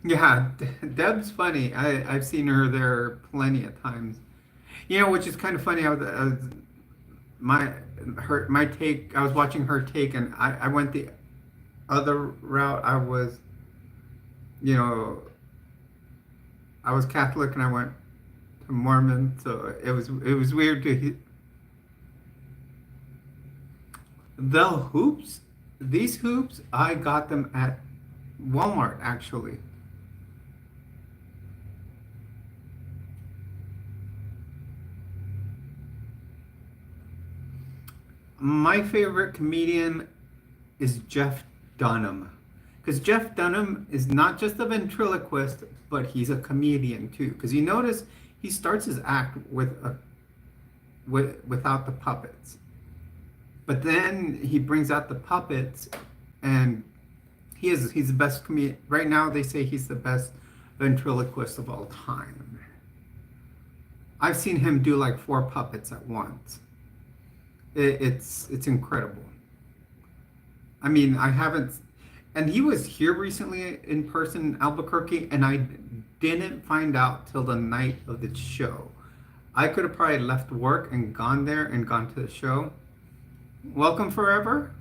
Yeah, Deb's funny. I've seen her there plenty of times. You know, which is kind of funny. My my take. I was watching her take, and I went the other route. You know, I was Catholic, and I went to Mormon. So it was weird to the hoops. These hoops, I got them at Walmart actually. My favorite comedian is Jeff Dunham. Because Jeff Dunham is not just a ventriloquist, but he's a comedian too. Because you notice he starts his act without the puppets. But then he brings out the puppets, and he's the best comedian. Right now they say he's the best ventriloquist of all time. I've seen him do like 4 puppets at once. It's incredible. I mean, I haven't, and he was here recently in person in Albuquerque, and I didn't find out till the night of the show. I could have probably left work and gone there and gone to the show. Welcome forever.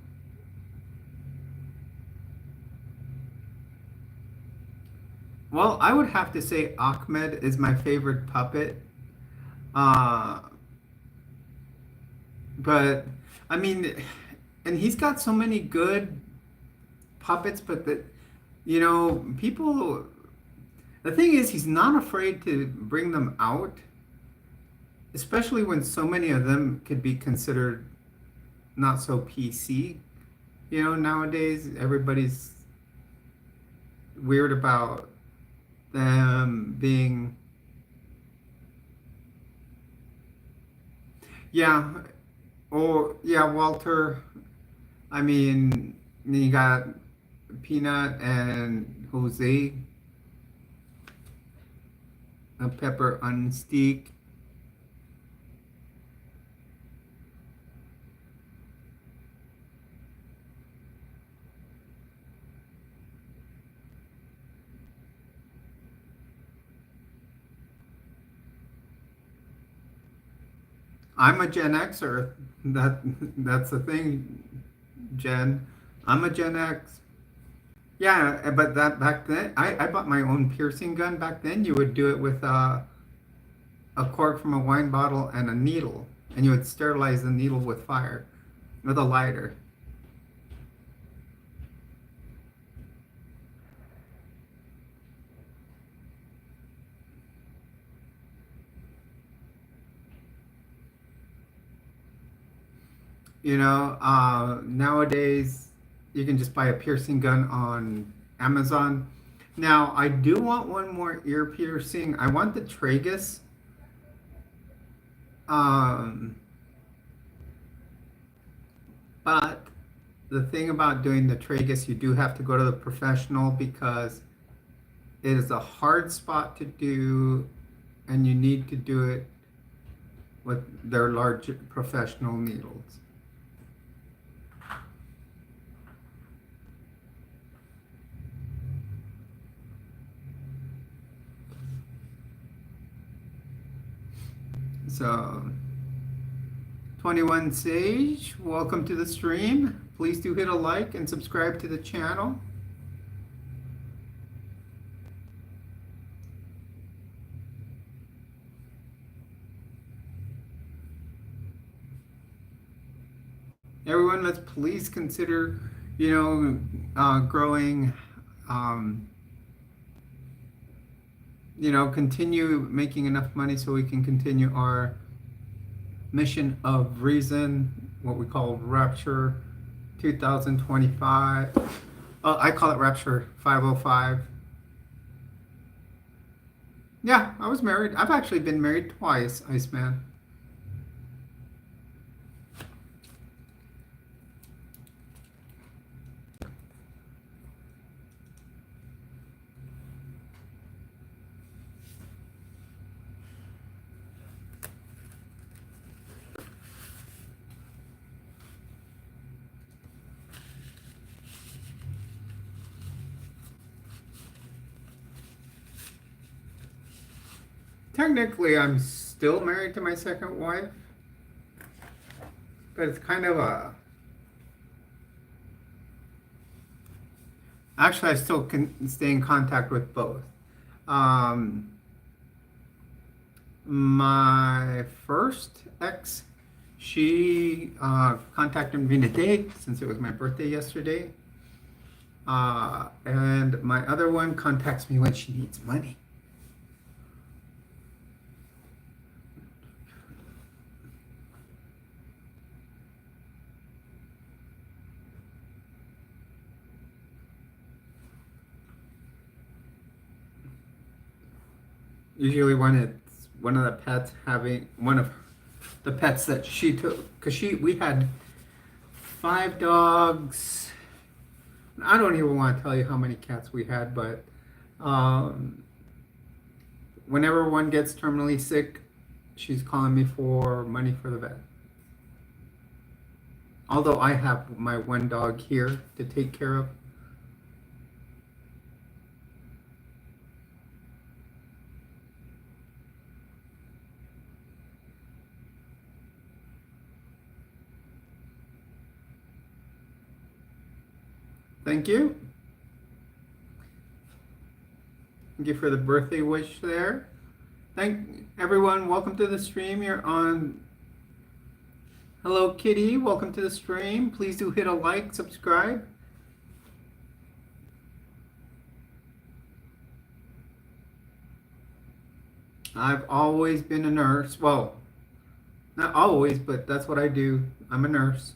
Well, I would have to say Ahmed is my favorite puppet. Uh, but I mean, and he's got so many good puppets, but people. The thing is, he's not afraid to bring them out, especially when so many of them could be considered not so PC. Nowadays everybody's weird about them being. Yeah, or yeah, Walter. I mean, you got Peanut and Jose, a pepper on steak. I'm a Gen Xer. That's the thing, Jen. I'm a Gen X. Yeah, but that back then, I bought my own piercing gun back then. You would do it with a cork from a wine bottle and a needle, and you would sterilize the needle with fire, with a lighter. Nowadays you can just buy a piercing gun on Amazon. Now, I do want one more ear piercing. I want the tragus. Um, but the thing about doing the tragus, you do have to go to the professional because it is a hard spot to do, and you need to do it with their large professional needles. So, 21 Sage, welcome to the stream. Please do hit a like and subscribe to the channel. Everyone, let's please consider, growing, continue making enough money so we can continue our mission of reason, what we call Rapture 2025. I call it Rapture 505. Yeah, I was married. I've actually been married twice, Iceman. Technically, I'm still married to my second wife, but it's kind of a... Actually, I still can stay in contact with both. My first ex, she contacted me today since it was my birthday yesterday. And my other one contacts me when she needs money. Usually when it's one of the pets having one of the pets that she took, because we had 5 dogs. I don't even want to tell you how many cats we had, but whenever one gets terminally sick, she's calling me for money for the vet. Although I have my one dog here to take care of. Thank you. Thank you for the birthday wish there. Thank everyone. Welcome to the stream. You're on. Hello, Kitty. Welcome to the stream. Please do hit a like, subscribe. I've always been a nurse. Well, not always, but that's what I do. I'm a nurse.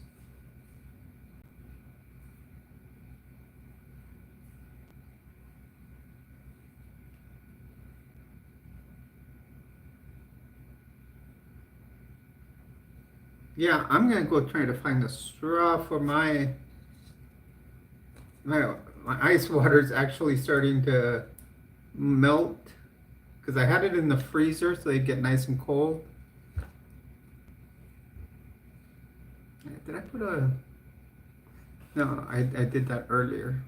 Yeah, I'm gonna go try to find a straw for my ice water is actually starting to melt because I had it in the freezer so they get nice and cold. Did I put a... No, I did that earlier.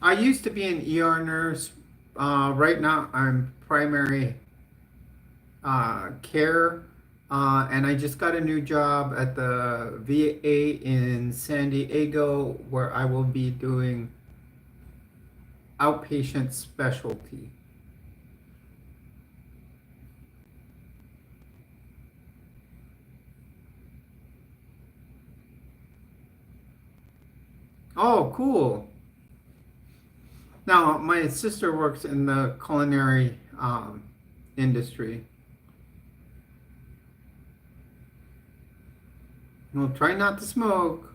I used to be an ER nurse. Right now, I'm primary care, and I just got a new job at the VA in San Diego where I will be doing outpatient specialty. Oh, cool. Now, my sister works in the culinary industry. Well, try not to smoke.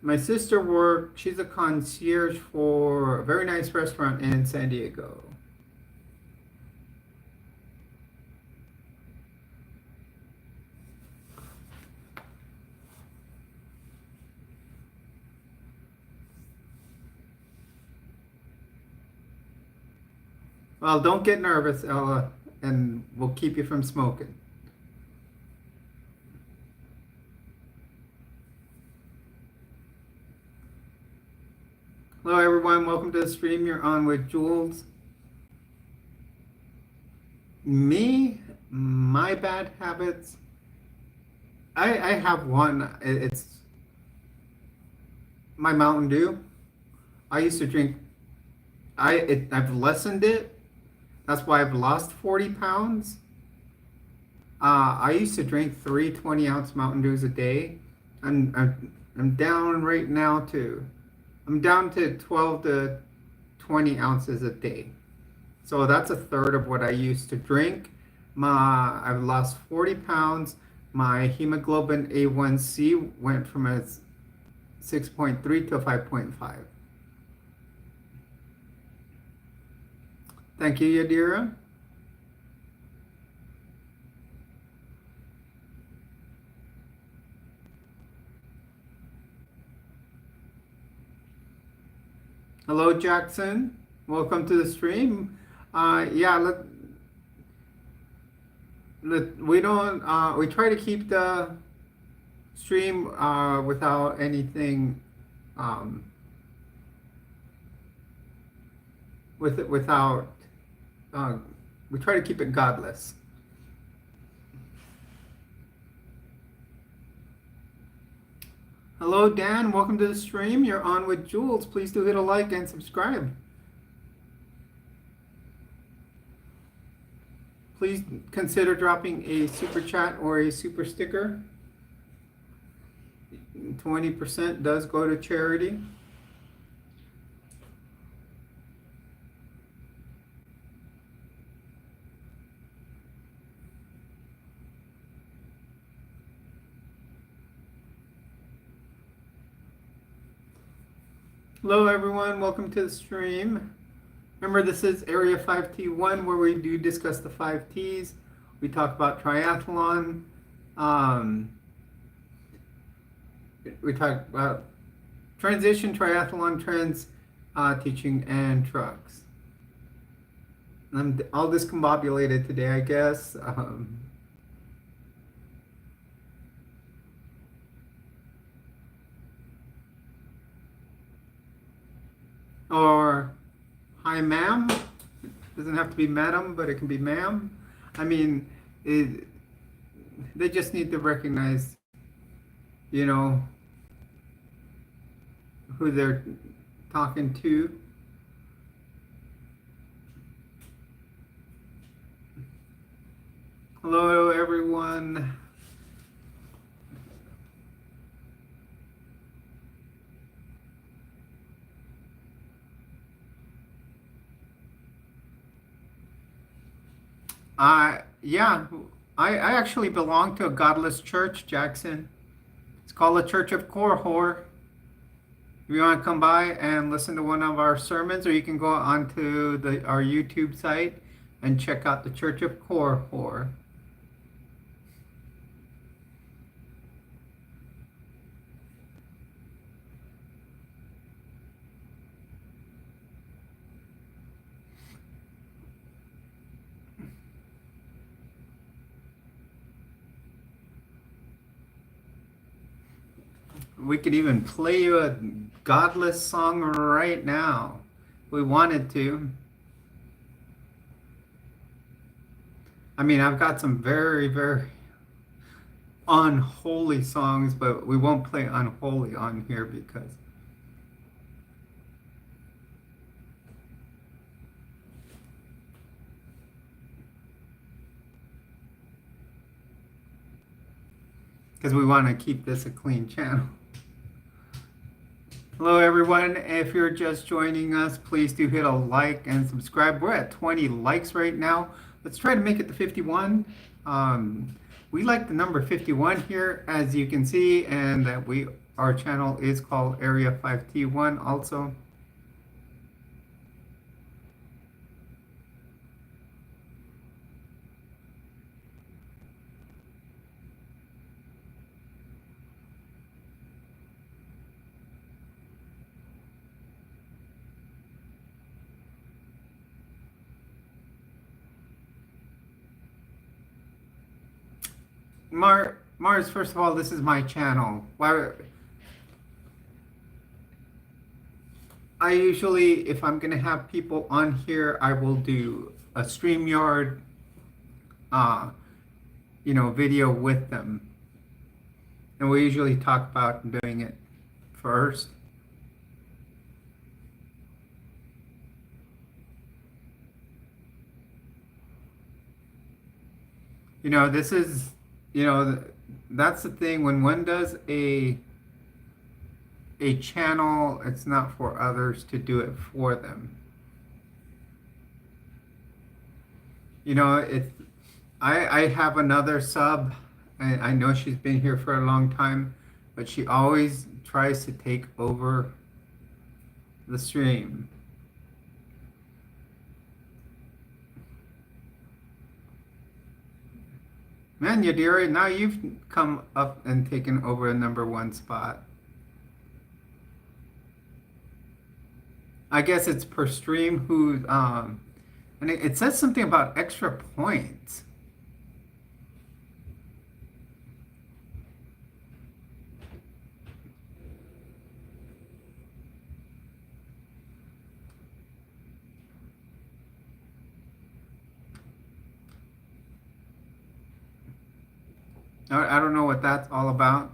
My sister she's a concierge for a very nice restaurant in San Diego. Well, don't get nervous, Ella, and we'll keep you from smoking. Hello, everyone. Welcome to the stream. You're on with Jules. Me, my bad habits. I have one. It's my Mountain Dew. I used to drink. I've lessened it. That's why I've lost 40 pounds. I used to drink 3 20-ounce Mountain Dews a day. I'm down right now to I'm down to 12 to 20 ounces a day. So that's a third of what I used to drink. I've lost 40 pounds. My hemoglobin A1C went from a 6.3 to a 5.5. Thank you, Yadira. Hello, Jackson. Welcome to the stream. Yeah, we don't we try to keep the stream without anything without we try to keep it godless. Hello, Dan. Welcome to the stream. You're on with Jules. Please do hit a like and subscribe. Please consider dropping a super chat or a super sticker. 20% does go to charity. Hello, everyone. Welcome to the stream. Remember, this is Area 5T1 where we do discuss the 5 Ts. We talk about triathlon. We talk about transition, triathlon trends, teaching, and trucks. I'm all discombobulated today, I guess. Or, hi, ma'am. Doesn't have to be madam, but it can be ma'am. I mean, they just need to recognize, you know, who they're talking to. Hello, everyone. Yeah, I actually belong to a godless church, Jackson. It's called the Church of Korhor. If you want to come by and listen to one of our sermons, or you can go onto our YouTube site and check out the Church of Korhor. We could even play you a godless song right now if we wanted to. I mean, I've got some very, very unholy songs, but we won't play unholy on here because we want to keep this a clean channel. Hello, everyone. If you're just joining us, please do hit a like and subscribe. We're at 20 likes right now. Let's try to make it to 51. We like the number 51 here, as you can see, and that our channel is called Area 5T1 also. Mars, first of all, this is my channel. Why? I usually, if I'm gonna have people on here, I will do a StreamYard, uh, video with them, and we usually talk about doing it first. This is, you know, that's the thing when one does a channel, it's not for others to do it for them. It's I have another sub. I know she's been here for a long time, but she always tries to take over the stream. Man, Yadira, now you've come up and taken over a #1 spot. I guess it's per stream who, and it says something about extra points. I don't know what that's all about.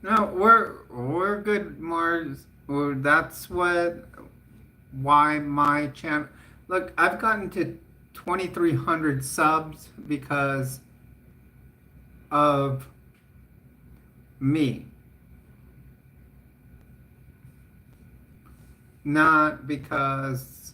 No, we're good, Mars. That's why my channel. Look, I've gotten to 2,300 subs because of me, not because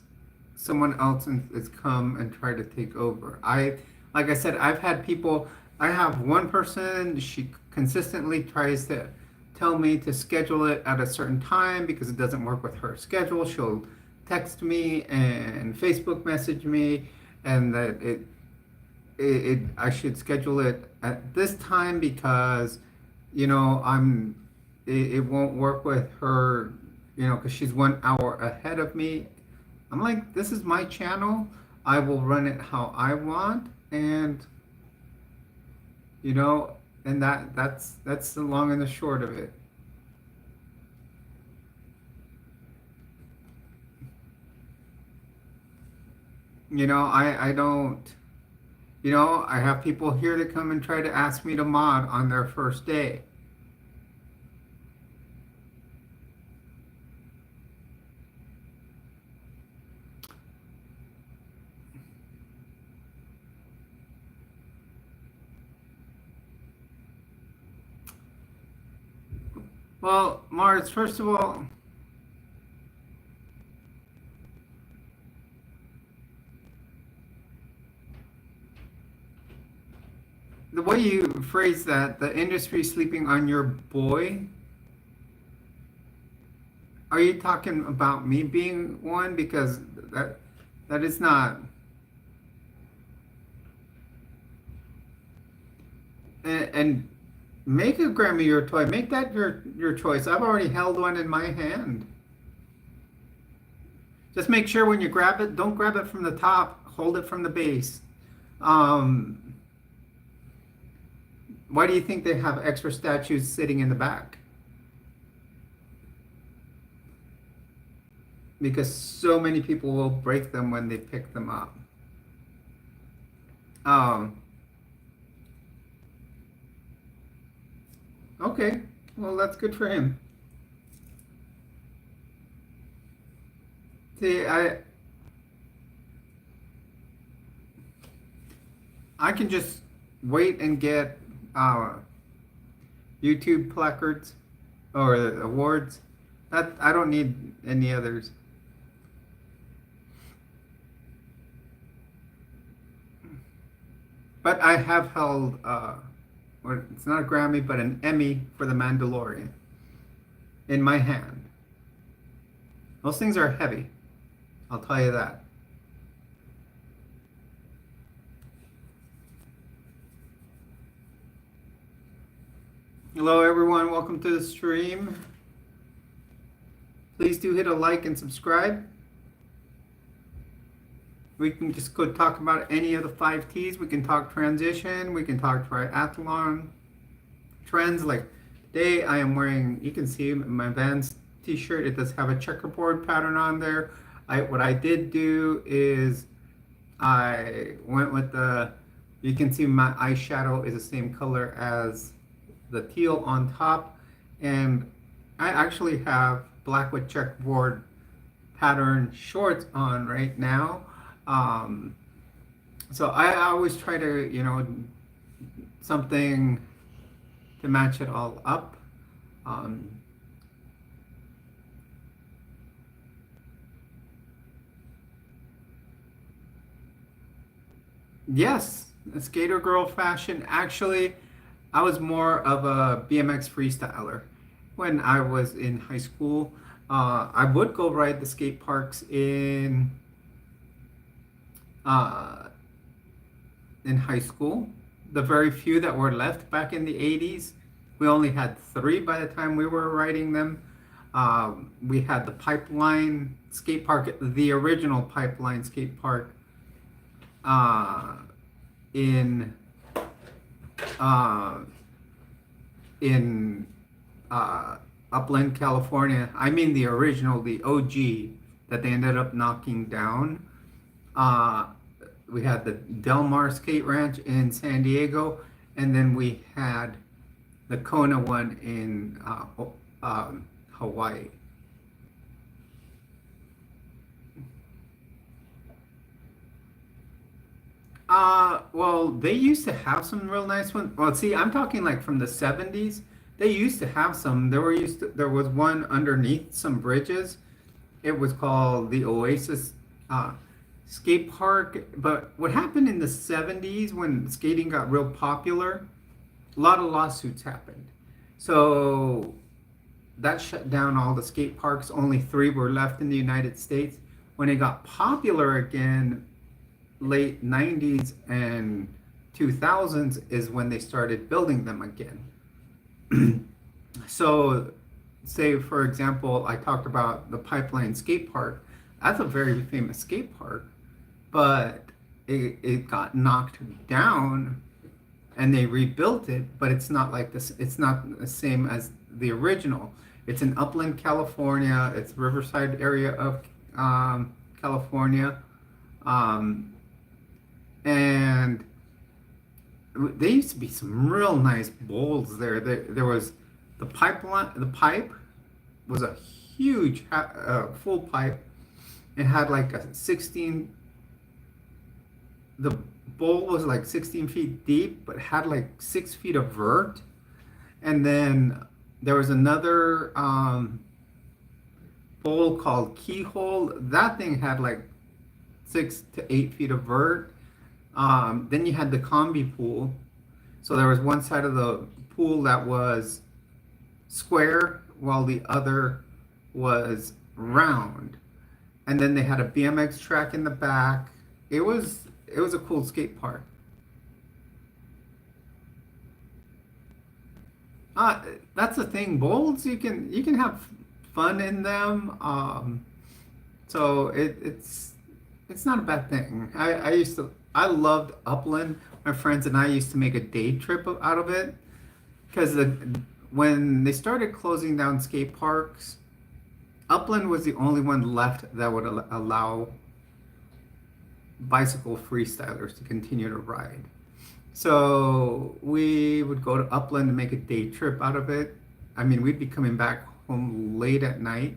someone else has come and tried to take over. Like I said, I've had people. I have one person. She consistently tries to tell me to schedule it at a certain time because it doesn't work with her schedule. She'll text me and Facebook message me, and that I should schedule it at this time because it won't work with her, because she's 1 hour ahead of me. I'm like, this is my channel. I will run it how I want, and and that's the long and the short of it. I don't. I have people here that come and try to ask me to mod on their first day. Well, Mars, first of all, the way you phrase that, the industry sleeping on your boy, are you talking about me being one? Because that is not. And make a Grammy your toy. Make that your choice. I've already held one in my hand. Just make sure when you grab it, don't grab it from the top. Hold it from the base. Why do you think they have extra statues sitting in the back? Because so many people will break them when they pick them up. Okay, well, that's good for him. See, I can just wait and get YouTube placards or awards. That I don't need any others. But I have held, it's not a Grammy, but an Emmy for The Mandalorian in my hand. Those things are heavy, I'll tell you that. Hello, everyone. Welcome to the stream. Please do hit a like and subscribe. We can just go talk about any of the 5Ts. We can talk transition. We can talk triathlon trends. Like today, I am wearing, you can see my Vans t-shirt. It does have a checkerboard pattern on there. What I did do is I went with you can see my eyeshadow is the same color as the teal on top, and I actually have black with checkerboard pattern shorts on right now. So I always try to, something to match it all up. Yes, skater girl fashion. Actually, I was more of a BMX freestyler when I was in high school. I would go ride the skate parks uh, in high school. The very few that were left back in the 80s, we only had three by the time we were riding them. We had the Pipeline skate park, the original Pipeline skate park uh, in uh, in Upland, California. I mean the original, the OG that they ended up knocking down. Uh, we had the Del Mar Skate Ranch in San Diego, and then we had the Kona one in Hawaii. Well, they used to have some real nice ones. Well, see, I'm talking like from the 70s. They used to have some. There was one underneath some bridges. It was called the Oasis uh, Skate Park. But what happened in the 70s when skating got real popular, a lot of lawsuits happened. So that shut down all the skate parks. Only three were left in the United States. When it got popular again, late 90s and 2000s is when they started building them again. So, say for example, I talked about the Pipeline Skate Park. That's a very famous skate park, but it got knocked down and they rebuilt it, but it's not like this. It's not the same as the original. It's in Upland, California. It's Riverside area of California. Um, and there used to be some real nice bowls there. There was the pipeline. The pipe was a huge full pipe. It had like a 16. The bowl was like 16 feet deep, but had like 6 feet of vert. And then there was another bowl called Keyhole. That thing had like 6 to 8 feet of vert. Then you had the combi pool. So there was one side of the pool that was square while the other was round. And then they had a BMX track in the back. It was a cool skate park. That's the thing. Bowls you can have fun in them. So it's not a bad thing. I loved Upland. My friends and I used to make a day trip out of it because when they started closing down skate parks, Upland was the only one left that would allow bicycle freestylers to continue to ride. So we would go to Upland and make a day trip out of it. I mean, we'd be coming back home late at night.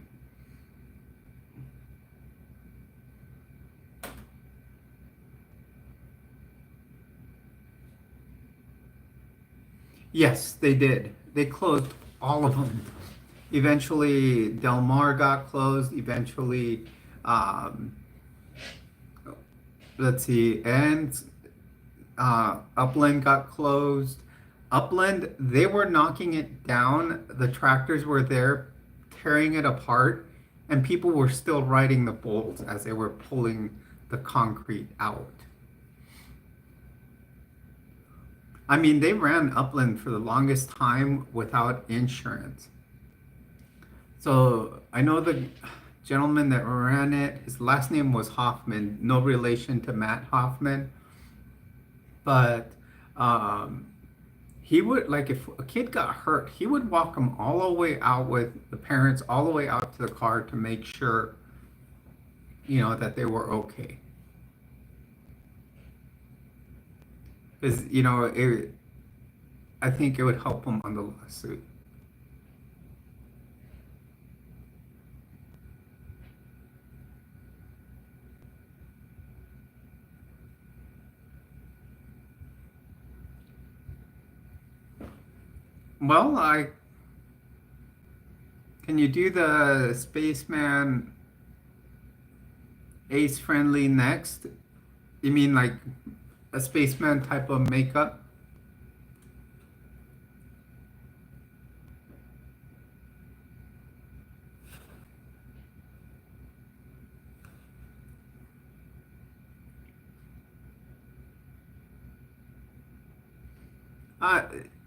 Yes, they did. They closed all of them. Eventually, Del Mar got closed. Eventually, um, let's see, and Upland got closed. Upland, they were knocking it down. The tractors were there tearing it apart, and people were still riding the bolts as they were pulling the concrete out. I mean, they ran Upland for the longest time without insurance. So I know the gentleman that ran it, his last name was Hoffman, no relation to Matt Hoffman, but um, he would, like, if a kid got hurt, he would walk them all the way out with the parents, all the way out to the car to make sure, that they were okay. Because, I think it would help them on the lawsuit. Well, can you do the spaceman ace friendly next? You mean like a spaceman type of makeup? Uh,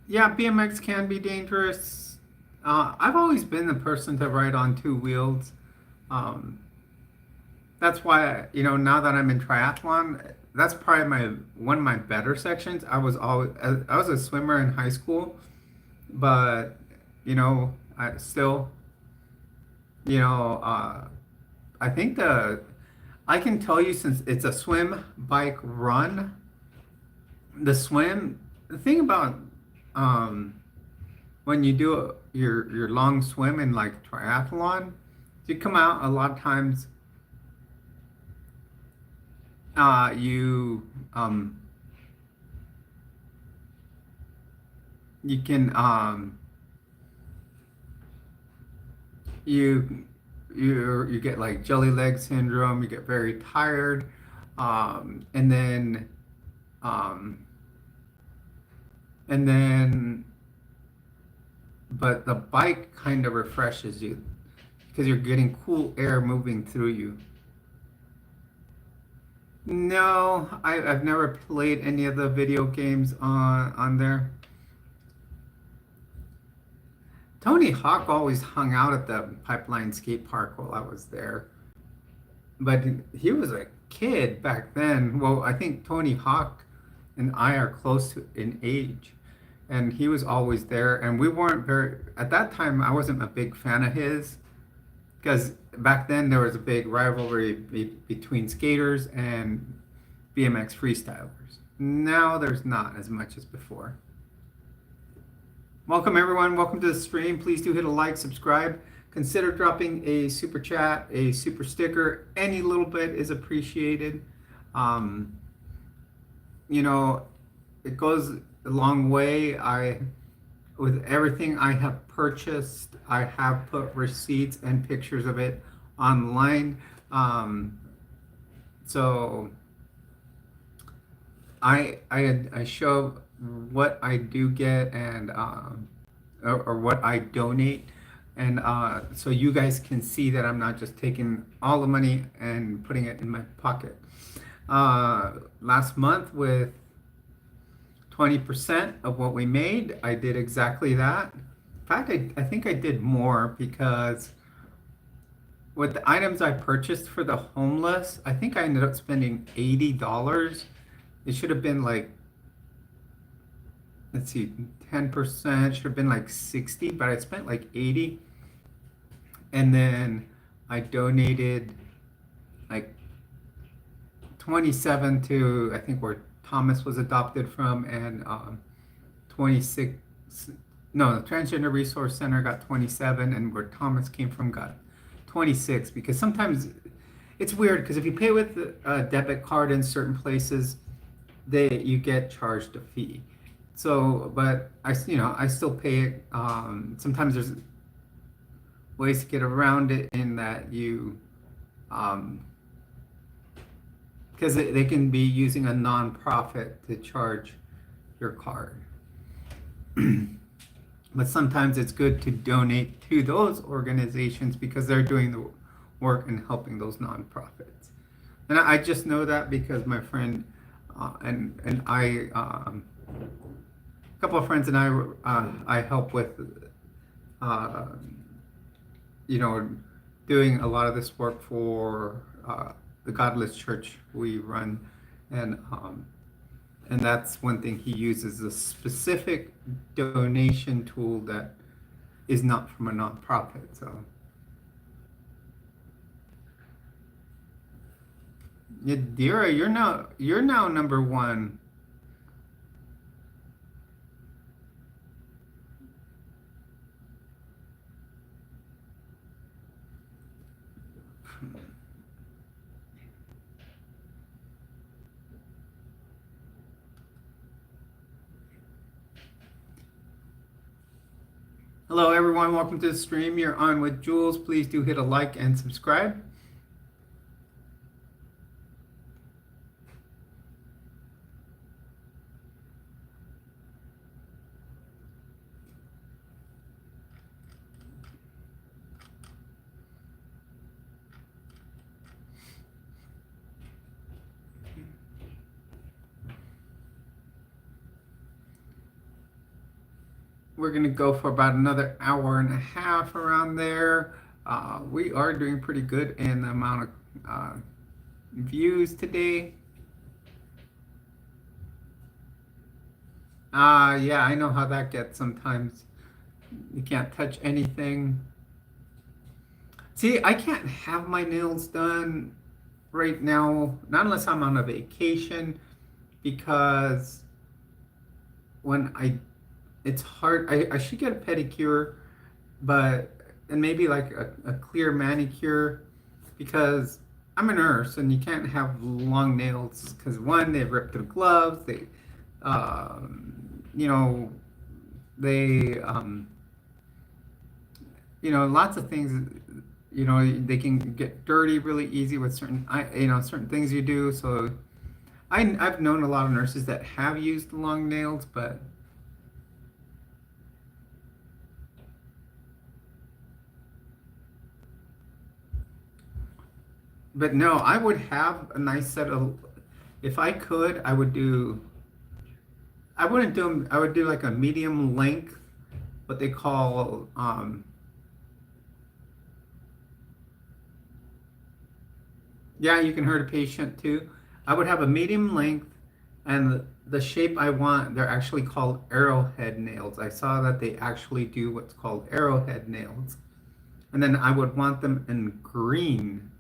yeah, BMX can be dangerous. I've always been the person to ride on two wheels. Um, that's why, now that I'm in triathlon, that's probably one of my better sections. I was a swimmer in high school, but I still, you know, uh, I think I can tell you, since it's a swim, bike, run, the thing about um, when you do your long swim in like triathlon, you come out a lot of times, you you can you you get like jelly leg syndrome, you get very tired, and then um, and then but the bike kind of refreshes you because you're getting cool air moving through you. No, I've never played any of the video games on there. Tony Hawk always hung out at the Pipeline Skate Park while I was there. But he was a kid back then. Well, I think Tony Hawk and I are close in age. And he was always there. And we weren't at that time, I wasn't a big fan of his. Because back then there was a big rivalry between skaters and BMX freestylers. Now there's not as much as before. Welcome everyone, welcome to the stream. Please do hit a like, subscribe. Consider dropping a super chat, a super sticker. Any little bit is appreciated. Um, it goes a long way. With everything I have purchased, I have put receipts and pictures of it online. So I show what I do get and or what I donate, and so you guys can see that I'm not just taking all the money and putting it in my pocket. Last month, with 20% of what we made, I did exactly that. In fact, I think I did more, because with the items I purchased for the homeless, I think I ended up spending $80. It should have been like, let's see, 10% should have been like 60, but I spent like 80. And then I donated like 27 to, I think, where Thomas was adopted from, and 26, no, the Transgender Resource Center got 27, and where Thomas came from got 26, because sometimes it's weird, because if you pay with a debit card in certain places, you get charged a fee. So, but I still pay it. Sometimes there's ways to get around it, in that you, because they can be using a nonprofit to charge your card. But sometimes it's good to donate to those organizations, because they're doing the work and helping those nonprofits. And I just know that because my friend and I couple of friends and I help with, uh, you know, doing a lot of this work for the Godless Church we run, and and that's one thing he uses, a specific donation tool that is not from a nonprofit. So, Yadira, you're now number one. Hello, everyone. Welcome to the stream. You're on with Jules. Please do hit a like and subscribe. We're going to go for about another hour and a half around there. We are doing pretty good in the amount of views today. Yeah, I know how that gets sometimes. You can't touch anything. See, I can't have my nails done right now, not unless I'm on a vacation, because it's hard. I should get a pedicure, and maybe like a clear manicure, because I'm a nurse and you can't have long nails because one, they rip through gloves, you know, they, lots of things, they can get dirty really easy with certain things you do. So I've known a lot of nurses that have used long nails, but no, I would have a nice set of, if I could, I wouldn't do them, I would do like a medium length, what they call, yeah, you can hurt a patient too. I would have a medium length, and the shape I want, they're actually called arrowhead nails. I saw that they actually do what's called arrowhead nails. And then I would want them in green.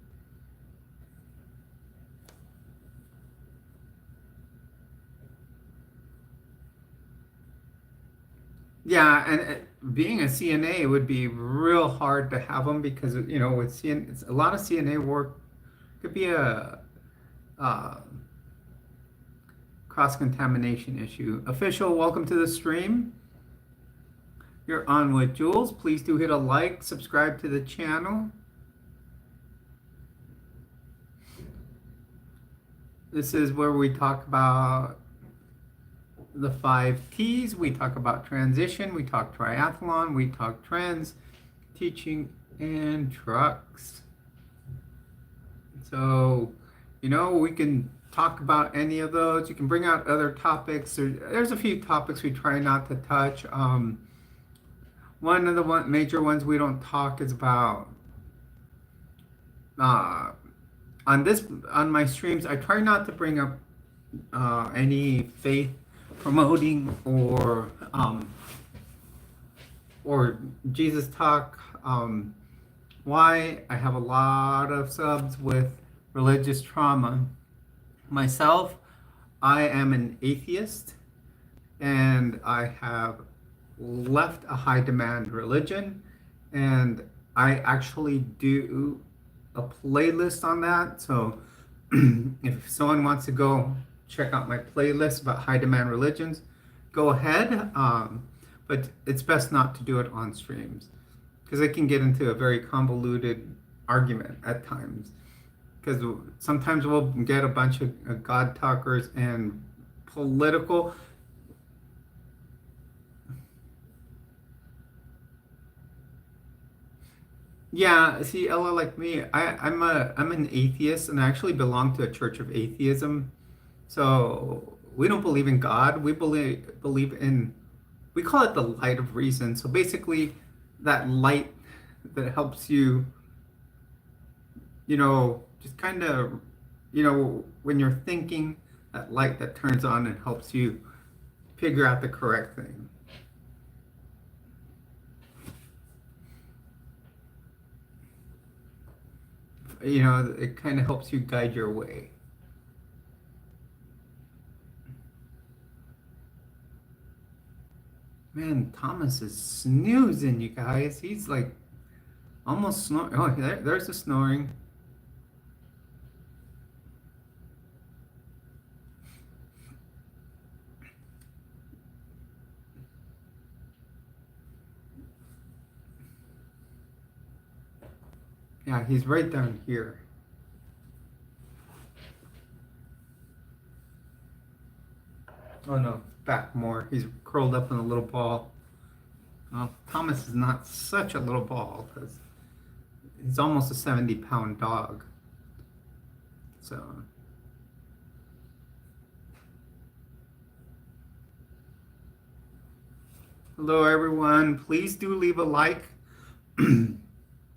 Yeah, and being a CNA, it would be real hard to have them because, with it's a lot of CNA work could be a cross-contamination issue. Official, welcome to the stream. You're on with Jules. Please do hit a like, subscribe to the channel. This is where we talk about the 5 T's. We talk about transition, we talk triathlon, we talk trends, teaching, and trucks. So, we can talk about any of those. You can bring out other topics. There's a few topics we try not to touch. One of the major ones we don't talk is about, on my streams, I try not to bring up any faith promoting or Jesus talk. Why? I have a lot of subs with religious trauma. Myself, I am an atheist, and I have left a high demand religion, and I actually do a playlist on that. So if someone wants to go check out my playlist about high demand religions, go ahead. But it's best not to do it on streams because it can get into a very convoluted argument at times. Because sometimes we'll get a bunch of God talkers and political. Yeah, see, Ella, like me, I'm an atheist, and I actually belong to a church of atheism. So we don't believe in God. We believe in we call it the light of reason. So basically, that light that helps you, just kind of, when you're thinking, that light that turns on and helps you figure out the correct thing. It kind of helps you guide your way. Man, Thomas is snoozing, you guys. He's like almost snoring. Oh, there's the snoring. Yeah, he's right down here. Oh no, back more. He's curled up in a little ball. Well, Thomas is not such a little ball because he's almost a 70-pound dog. So, hello everyone. Please do leave a like.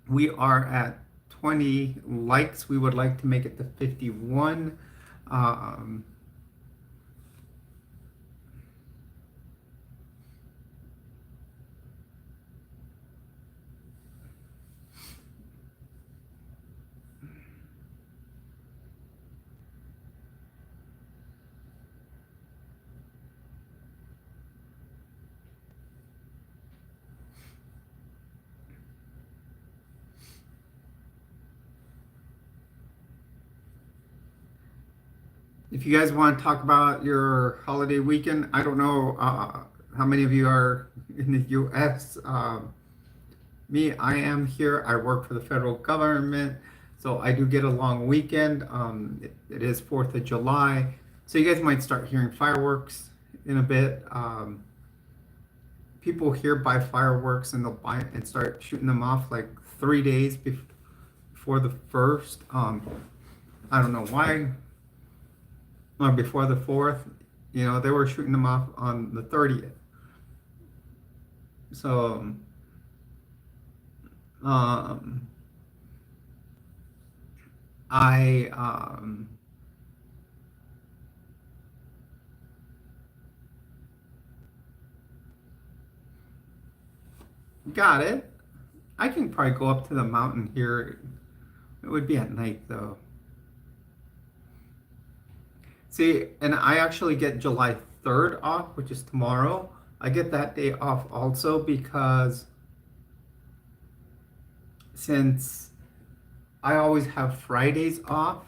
We are at 20 likes. We would like to make it to 51. If you guys want to talk about your holiday weekend, I don't know how many of you are in the U.S. Me, I am here. I work for the federal government, so I do get a long weekend. It is 4th of July, so you guys might start hearing fireworks in a bit. People here buy fireworks and they'll buy it and start shooting them off like 3 days before the first. I don't know why. Or before the 4th, they were shooting them off on the 30th. So, I got it. I can probably go up to the mountain here. It would be at night though. See, and I actually get July 3rd off, which is tomorrow. I get that day off also because since I always have Fridays off,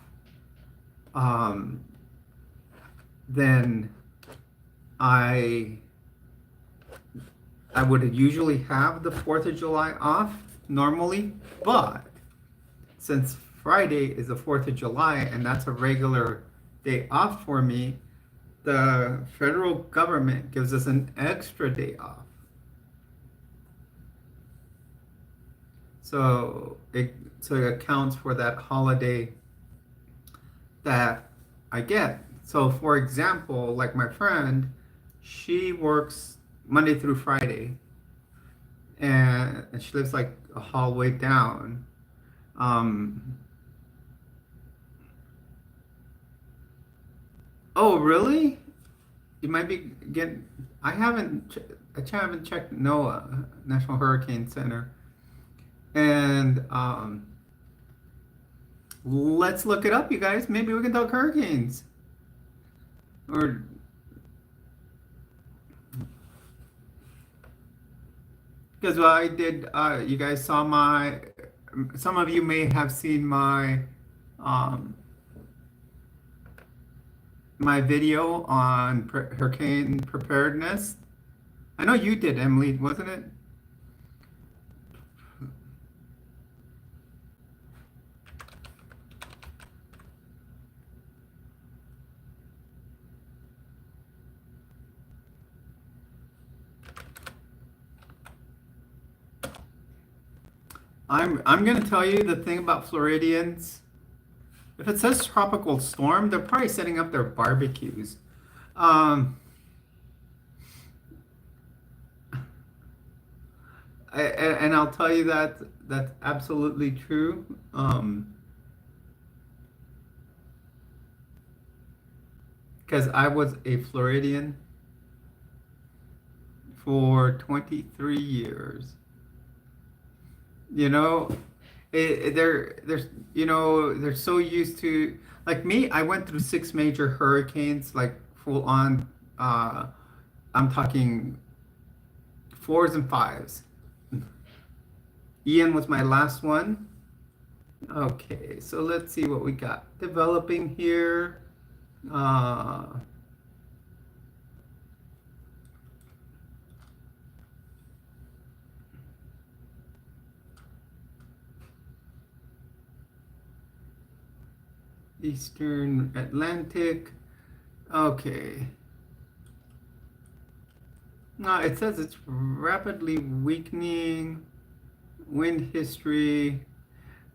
then I would usually have the 4th of July off normally, but since Friday is the 4th of July and that's a regular day off for me, the federal government gives us an extra day off. So it accounts for that holiday that I get. So for example, like my friend, she works Monday through Friday and she lives like a hallway down. Oh, really? You might be getting. I haven't checked NOAA, National Hurricane Center, and let's look it up, you guys. Maybe we can talk hurricanes, or because I did. You guys saw my. Some of you may have seen my. My video on hurricane preparedness. I know you did, Emily, wasn't it? I'm gonna tell you the thing about Floridians. If it says tropical storm, they're probably setting up their barbecues. And I'll tell you that that's absolutely true. Because I was a Floridian for 23 years. You know, they're so used to, like me, I went through six major hurricanes, like full on, I'm talking fours and fives. Ian was my last one. Okay, so let's see what we got developing here. Uh, Eastern Atlantic. Okay. It says it's rapidly weakening. Wind history.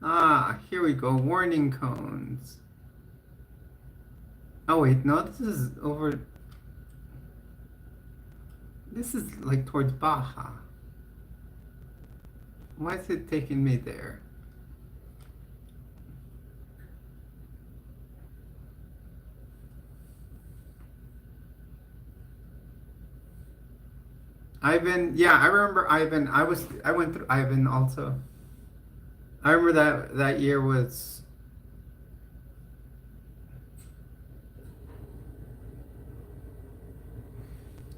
Here we go. Warning cones. Oh wait, no, this is over. This is like towards Baja. Why is it taking me there? Ivan, yeah, I remember Ivan. I went through Ivan also. I remember that year was,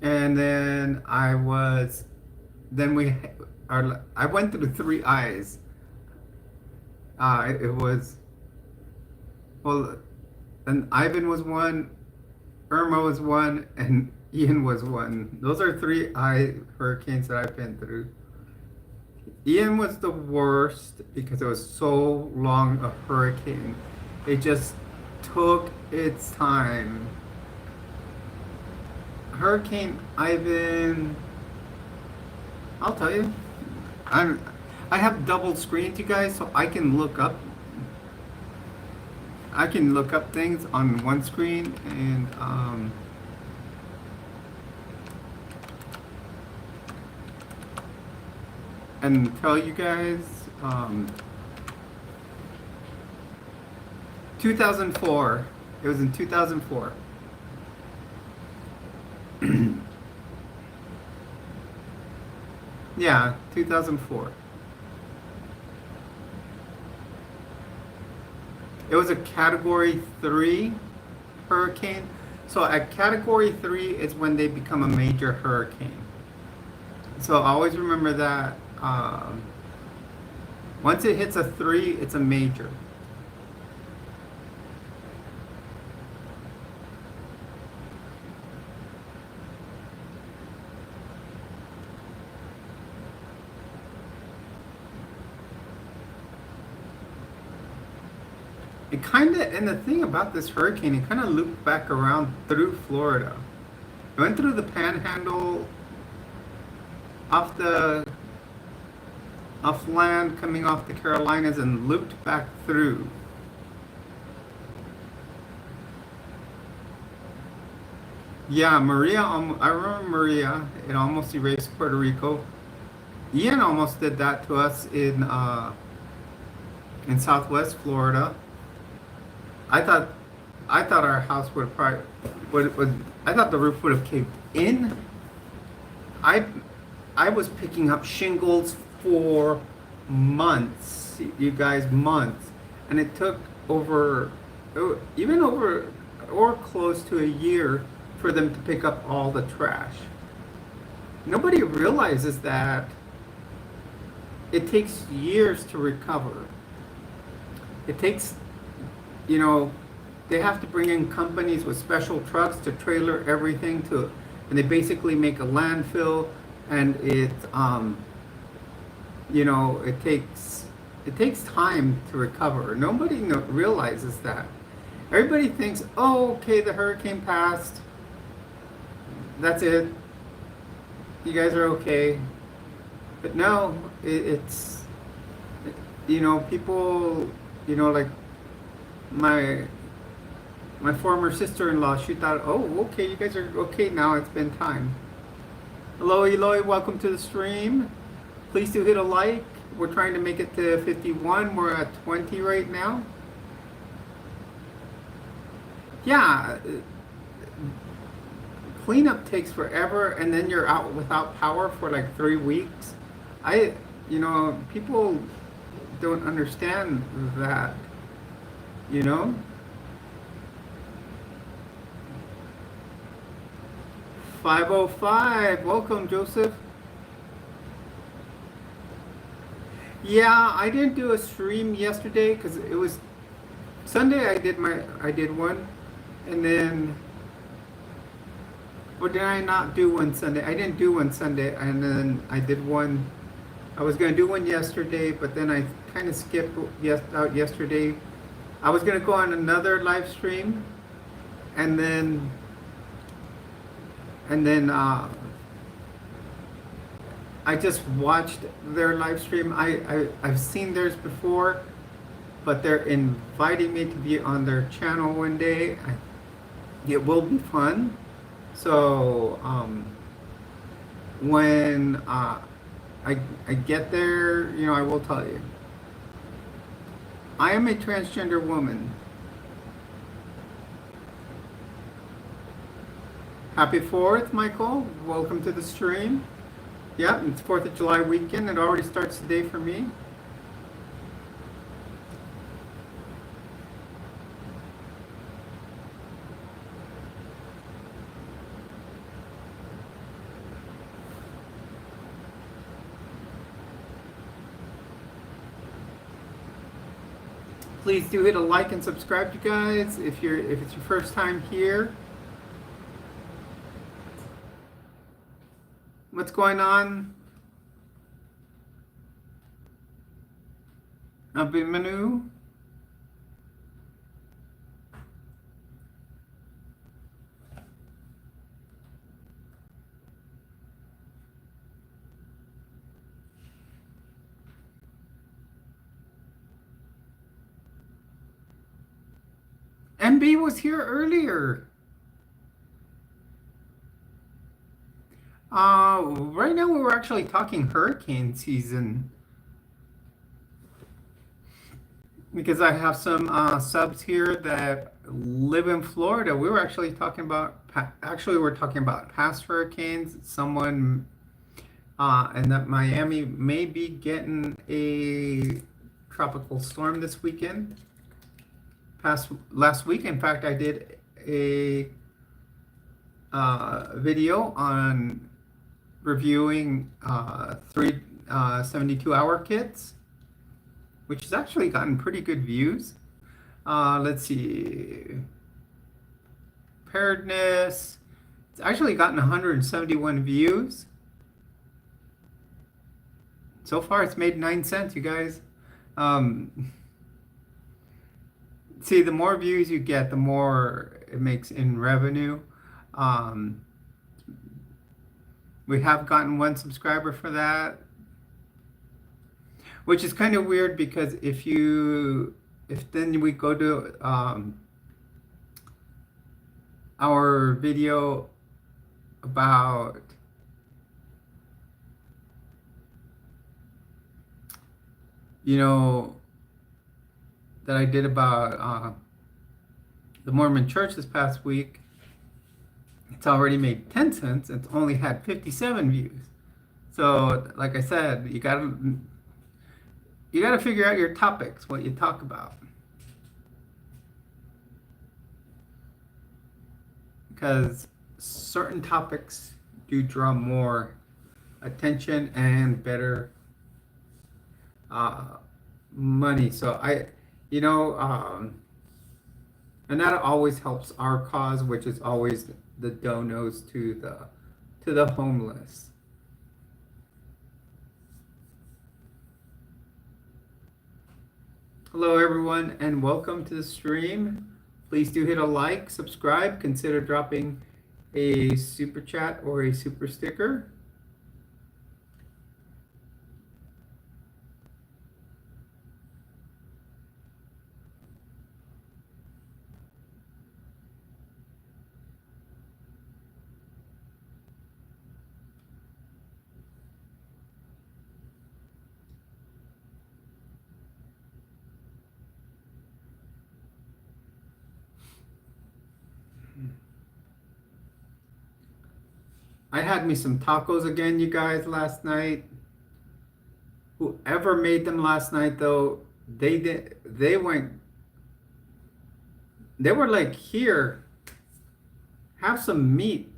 and then then I went through three eyes. It was, well, and Ivan was one, Irma was one, and Ian was one. Those are three eye hurricanes that I've been through. Ian was the worst because it was so long a hurricane. It just took its time. Hurricane Ivan, I'll tell you, I'm I have double screened you guys so I can look up things on one screen and tell you guys 2004. It was in 2004. Yeah, 2004. It was a category 3 hurricane. So at category 3 is when they become a major hurricane. So always remember that once it hits a 3, it's a major. It kind of, and the thing about this hurricane, it kind of looped back around through Florida. It went through the Panhandle, off the off land, coming off the Carolinas, and looped back through. Yeah, Maria. I remember Maria. It almost erased Puerto Rico. Ian almost did that to us in Southwest Florida. I thought I thought our house would probably would I thought the roof would have caved in. I I was picking up shingles for months, you guys, months, and it took over even over or close to a year for them to pick up all the trash. Nobody realizes that it takes years to recover. It takes, you know, they have to bring in companies with special trucks to trailer everything to, and they basically make a landfill, and it takes time to recover. Nobody realizes that. Everybody thinks, oh, okay, the hurricane passed. That's it. You guys are okay. But no, it's, people, like my my former sister-in-law, she thought, oh, okay, you guys are okay now. It's been time. Hello, Eloy. Welcome to the stream. Please do hit a like. We're trying to make it to 51. We're at 20 right now. Yeah, cleanup takes forever, and then you're out without power for like 3 weeks. People don't understand that, you know? 505, welcome, Joseph. Yeah, I didn't do a stream yesterday because it was Sunday. I did one, and then, or did I not do one Sunday? I didn't do one Sunday, and then I did one. I was gonna do one yesterday, but then I kind of skipped out yesterday. I was gonna go on another live stream, and then I just watched their live stream. I've seen theirs before, but they're inviting me to be on their channel one day. It will be fun. So when I get there, I will tell you. I am a transgender woman. Happy 4th, Michael. Welcome to the stream. Yeah, it's 4th of July weekend. It already starts today for me. Please do hit a like and subscribe, you guys, if it's your first time here. What's going on? Abimanu? MB was here earlier. Right now we were actually talking hurricane season because I have some subs here that live in Florida. We were actually talking about we're talking about past hurricanes. Someone and that Miami may be getting a tropical storm this weekend. Last week, in fact, I did a video on reviewing 3 72-hour kits, which has actually gotten pretty good views. Let's see. Preparedness. It's actually gotten 171 views. So far, it's made 9 cents, you guys. See, the more views you get, the more it makes in revenue. We have gotten 1 subscriber for that, which is kind of weird because if then we go to our video about that I did about the Mormon Church this past week, it's already made 10 cents. It's only had 57 views. So, like I said, you gotta figure out your topics, what you talk about, because certain topics do draw more attention and better money. So and that always helps our cause, which is always the donos to the homeless. Hello everyone, and welcome to the stream. Please do hit a like, subscribe, consider dropping a super chat or a super sticker. I had me some tacos again, you guys, last night. Whoever made them last night, though, they were like, here, have some meat.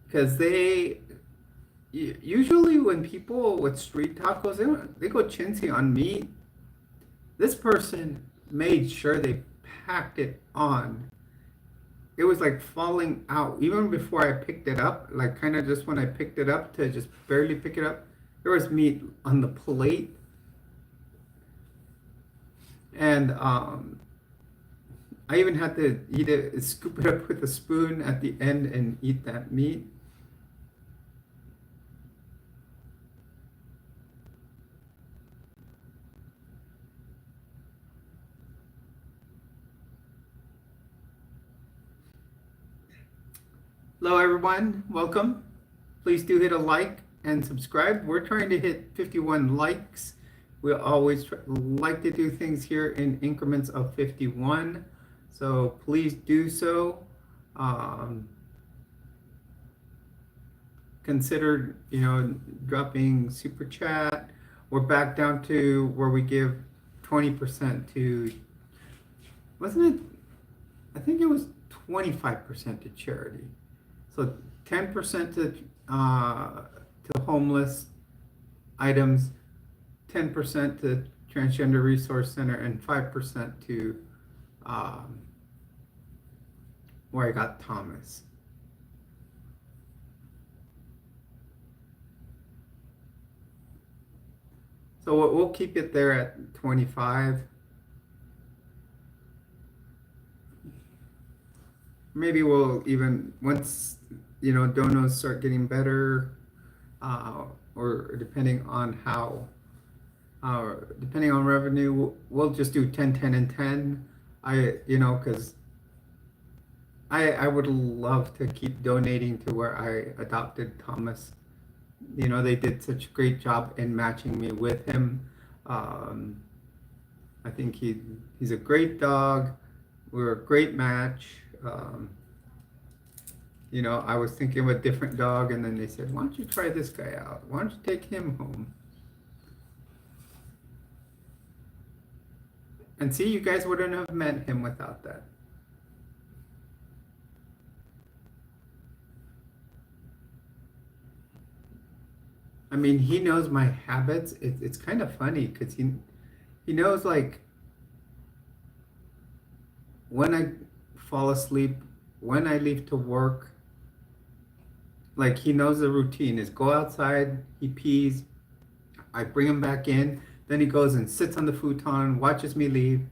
Because usually when people with street tacos, they go chintzy on meat. This person made sure they packed it on. It was like falling out even before I picked it up, like kind of just when I picked it up to just barely pick it up, there was meat on the plate. And I even had to eat it, scoop it up with a spoon at the end and eat that meat. Hello everyone, welcome. Please do hit a like and subscribe. We're trying to hit 51 likes. We always like to do things here in increments of 51. So please do so. Consider, dropping super chat. We're back down to where we give 20% to, wasn't it? I think it was 25% to charity. So 10% to homeless items, 10% to Transgender Resource Center, and 5% to where I got Thomas. So we'll keep it there at 25. Maybe we'll even, once donos start getting better, or depending on how, depending on revenue, we'll just do 10, 10, and 10. Because I would love to keep donating to where I adopted Thomas. They did such a great job in matching me with him. I think he's a great dog. We're a great match. I was thinking of a different dog, and then they said, why don't you try this guy out? Why don't you take him home? And see, you guys wouldn't have met him without that. I mean, he knows my habits. It's kind of funny because he knows, like, when I fall asleep, when I leave to work. Like, he knows the routine is go outside, he pees, I bring him back in, then he goes and sits on the futon, watches me leave.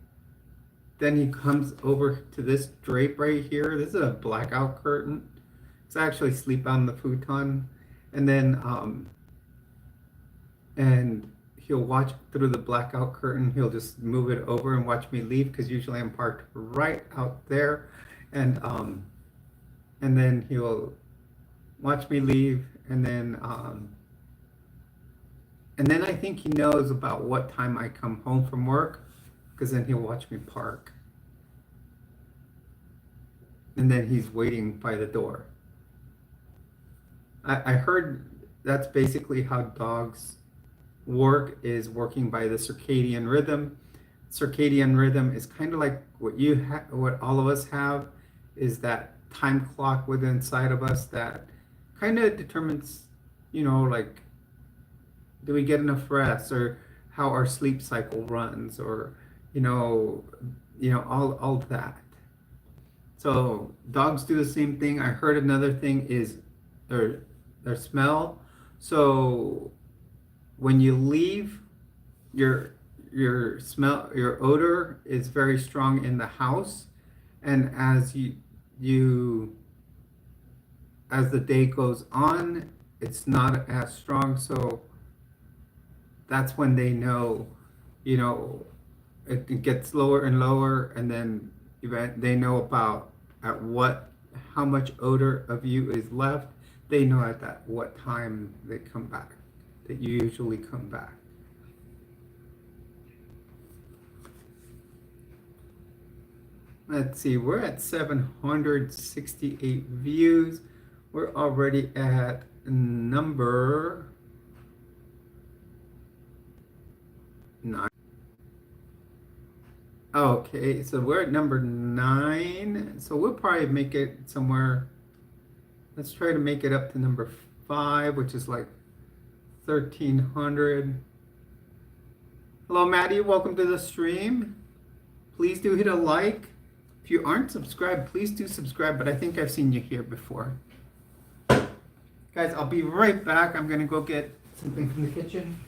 Then he comes over to this drape right here. This is a blackout curtain. It's actually sleep on the futon. And then and he'll watch through the blackout curtain. He'll just move it over and watch me leave, because usually I'm parked right out there. And then he'll watch me leave, and then I think he knows about what time I come home from work, because then he'll watch me park. And then he's waiting by the door. I heard that's basically how dogs work, is working by the circadian rhythm. Circadian rhythm is kind of like what all of us have, is that time clock within inside of us that kind of determines, like, do we get enough rest, or how our sleep cycle runs, or all that. So dogs do the same thing. I heard another thing is their smell. So when you leave, your smell, your odor is very strong in the house, and as as the day goes on, it's not as strong. So that's when they know, it gets lower and lower, and then they know about how much odor of you is left. They know at what time they come back, that you usually come back. Let's see, we're at 768 views. We're already at number 9. Okay, so we're at number 9. So we'll probably make it somewhere. Let's try to make it up to number 5, which is like 1300. Hello, Maddie. Welcome to the stream. Please do hit a like. If you aren't subscribed, please do subscribe, but I think I've seen you here before. Guys, I'll be right back. I'm going to go get something from the kitchen.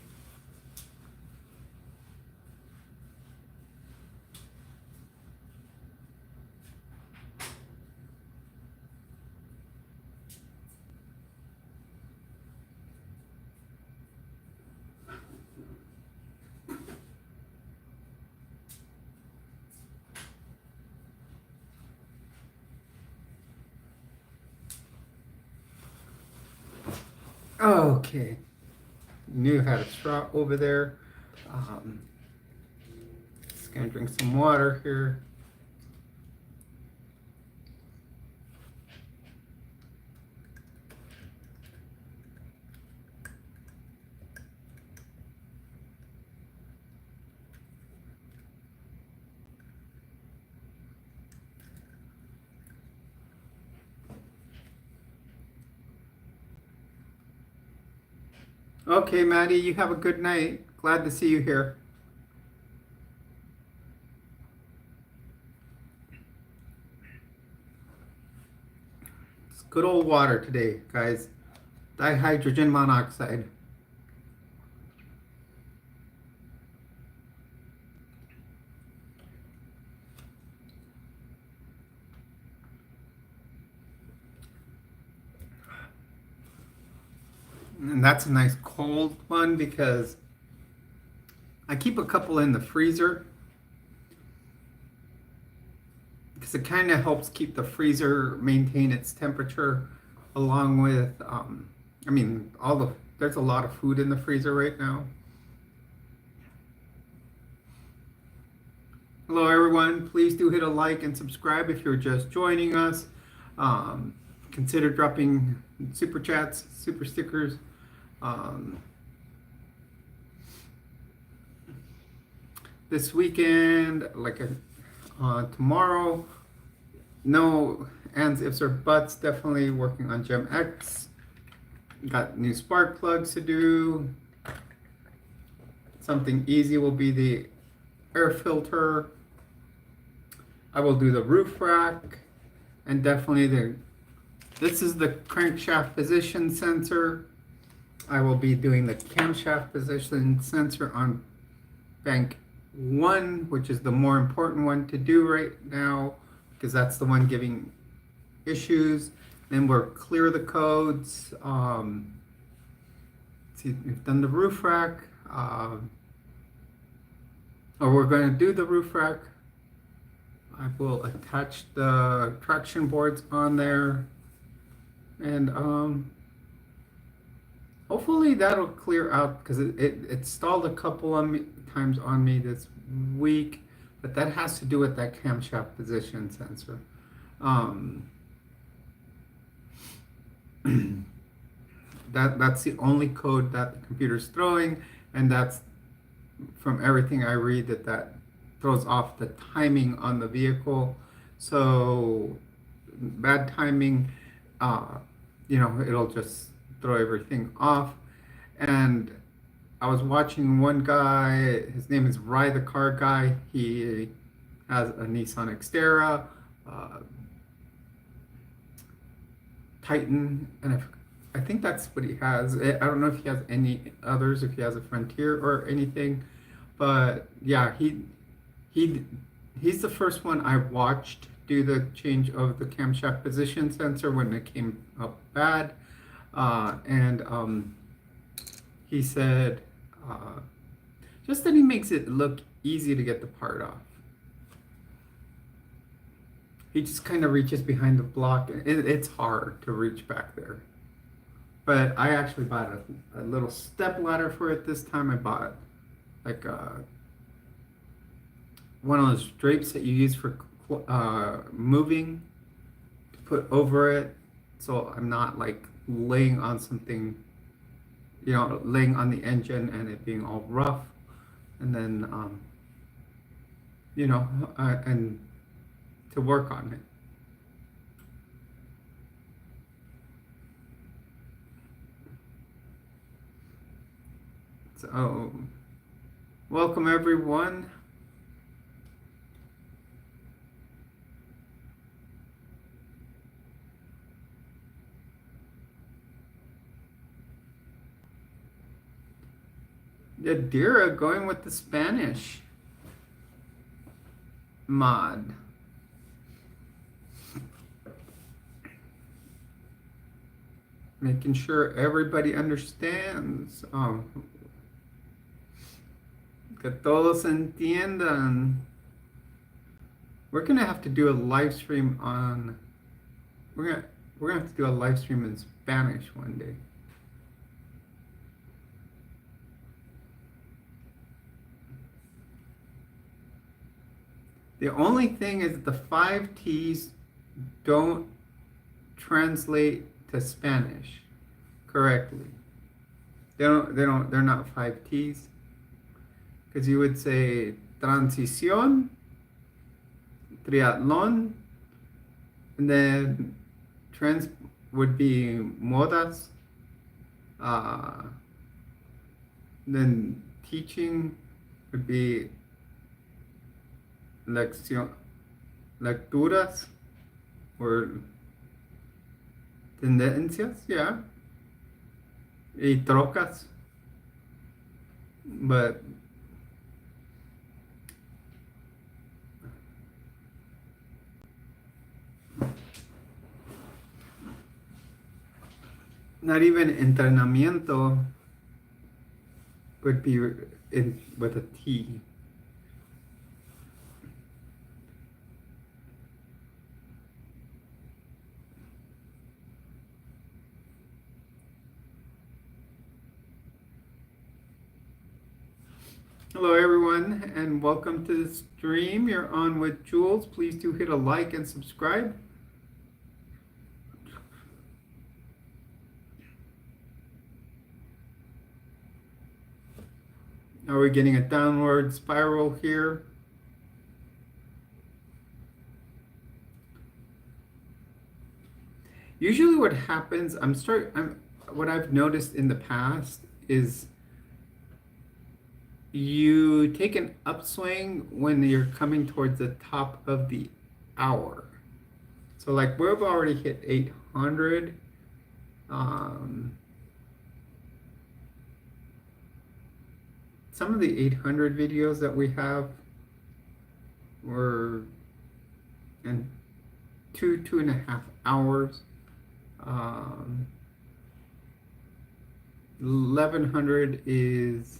Okay. Knew I had a straw over there. Just gonna drink some water here. Okay, Maddie, you have a good night. Glad to see you here. It's good old water today, guys. Dihydrogen monoxide. And that's a nice cold one because I keep a couple in the freezer because it kind of helps keep the freezer maintain its temperature along with, I mean, there's a lot of food in the freezer right now. Hello, everyone. Please do hit a like and subscribe if you're just joining us. Consider dropping super chats, super stickers. This weekend, like tomorrow, no ands, ifs, or buts. Definitely working on Gem X. Got new spark plugs to do. Something easy will be the air filter. I will do the roof rack, and definitely this is the crankshaft position sensor. I will be doing the camshaft position sensor on bank 1, which is the more important one to do right now because that's the one giving issues. Then we'll clear the codes. See, we've done the roof rack, or we're going to do the roof rack. I will attach the traction boards on there, and hopefully that'll clear out because it stalled a couple of times on me this week, but that has to do with that camshaft position sensor. That's the only code that the computer's throwing, and that's from everything I read that throws off the timing on the vehicle. So bad timing, it'll just throw everything off. And I was watching one guy, his name is Rye the Car Guy. He has a Nissan Xterra, Titan, and I think that's what he has. I don't know if he has any others, if he has a Frontier or anything, but yeah, he's the first one I watched do the change of the camshaft position sensor when it came up bad, and he said just that he makes it look easy to get the part off. He just kind of reaches behind the block. It's hard to reach back there. But I actually bought a little step ladder for it this time. I bought like one of those drapes that you use for moving to put over it so I'm not like laying on something, laying on the engine and it being all rough, and then and to work on it. So, welcome everyone. Yadira going with the Spanish mod. Making sure everybody understands. Que todos entiendan. We're gonna have to do a live stream on. We're gonna have to do a live stream in Spanish one day. The only thing is the 5Ts don't translate to Spanish correctly. They're not 5Ts. Because you would say transición, triathlon, and then trans would be modas, then teaching would be lecturas or tendencias, yeah, y trocas, but not even entrenamiento would be with a T. Hello everyone and welcome to the stream. You're on with Jules. Please do hit a like and subscribe. Are we getting a downward spiral here? Usually what happens, what I've noticed in the past is you take an upswing when you're coming towards the top of the hour. So like we've already hit 800. Some of the 800 videos that we have were in 2.5 hours. 1100 is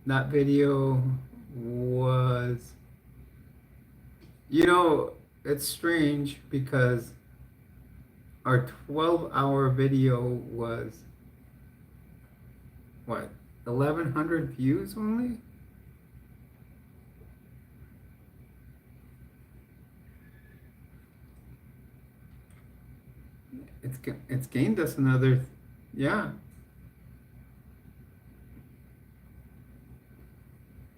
that video was, it's strange because our 12-hour video was what, 1100 views only? It's gained us another, yeah.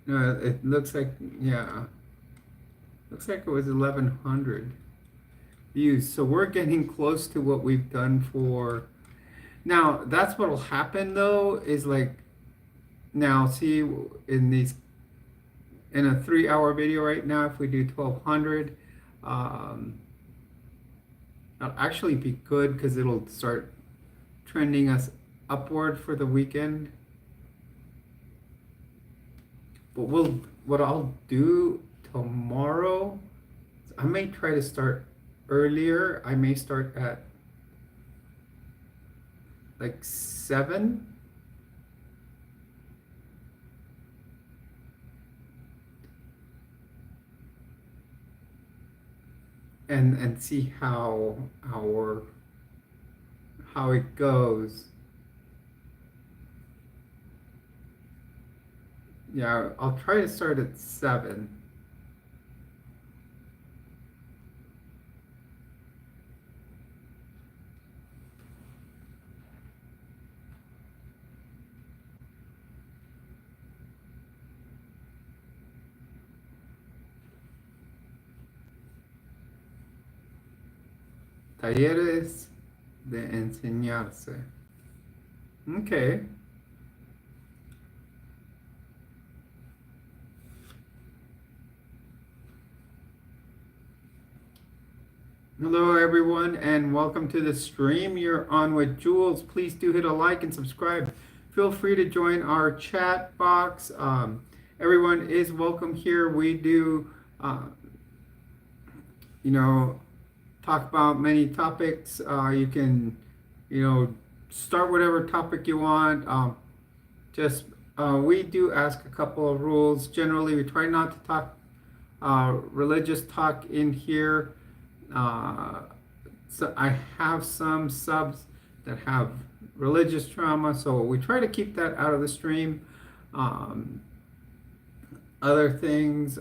No, it looks like, yeah. Looks like it was 1100 views. So we're getting close to what we've done for. Now, that's what'll happen though, is like, now see in a 3-hour video right now, if we do 1200, that'll actually be good because it'll start trending us upward for the weekend. But what I'll do tomorrow, I may try to start earlier. I may start at like 7. And see how it goes. Yeah, I'll try to start at 7. Talleres de enseñarse. Okay. Hello everyone and welcome to the stream. You're on with Jules. Please do hit a like and subscribe. Feel free to join our chat box. Everyone is welcome here. We do, talk about many topics. You can, start whatever topic you want. We do ask a couple of rules. Generally, we try not to talk religious talk in here. So I have some subs that have religious trauma, so we try to keep that out of the stream. Other things,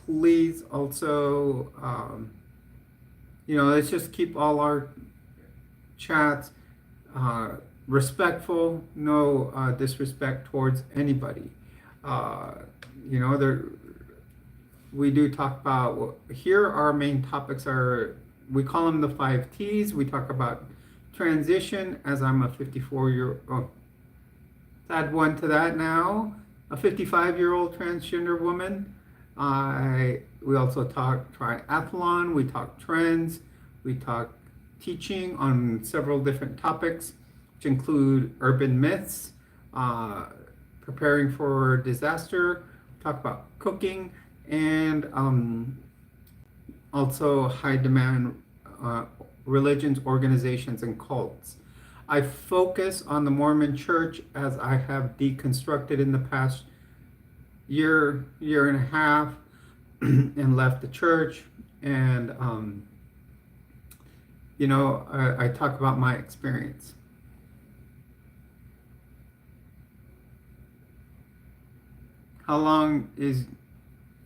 please also, let's just keep all our chats respectful, no disrespect towards anybody. We do talk about, here our main topics are, we call them the 5 T's. We talk about transition, as I'm a 54-year-old, add one to that now, a 55-year-old transgender woman. We also talk triathlon, we talk trends, we talk teaching on several different topics, which include urban myths, preparing for disaster, talk about cooking, and also high demand religions, organizations, and cults. I focus on the Mormon Church as I have deconstructed in the past year and a half and left the church. And, I talk about my experience. How long is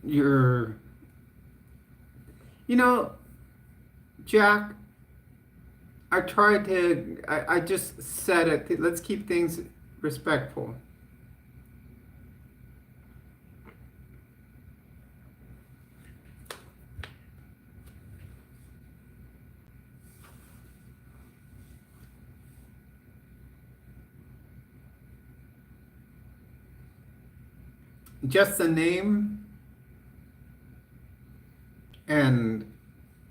your, Jack, I tried to, I just said it, let's keep things respectful. Just the name, and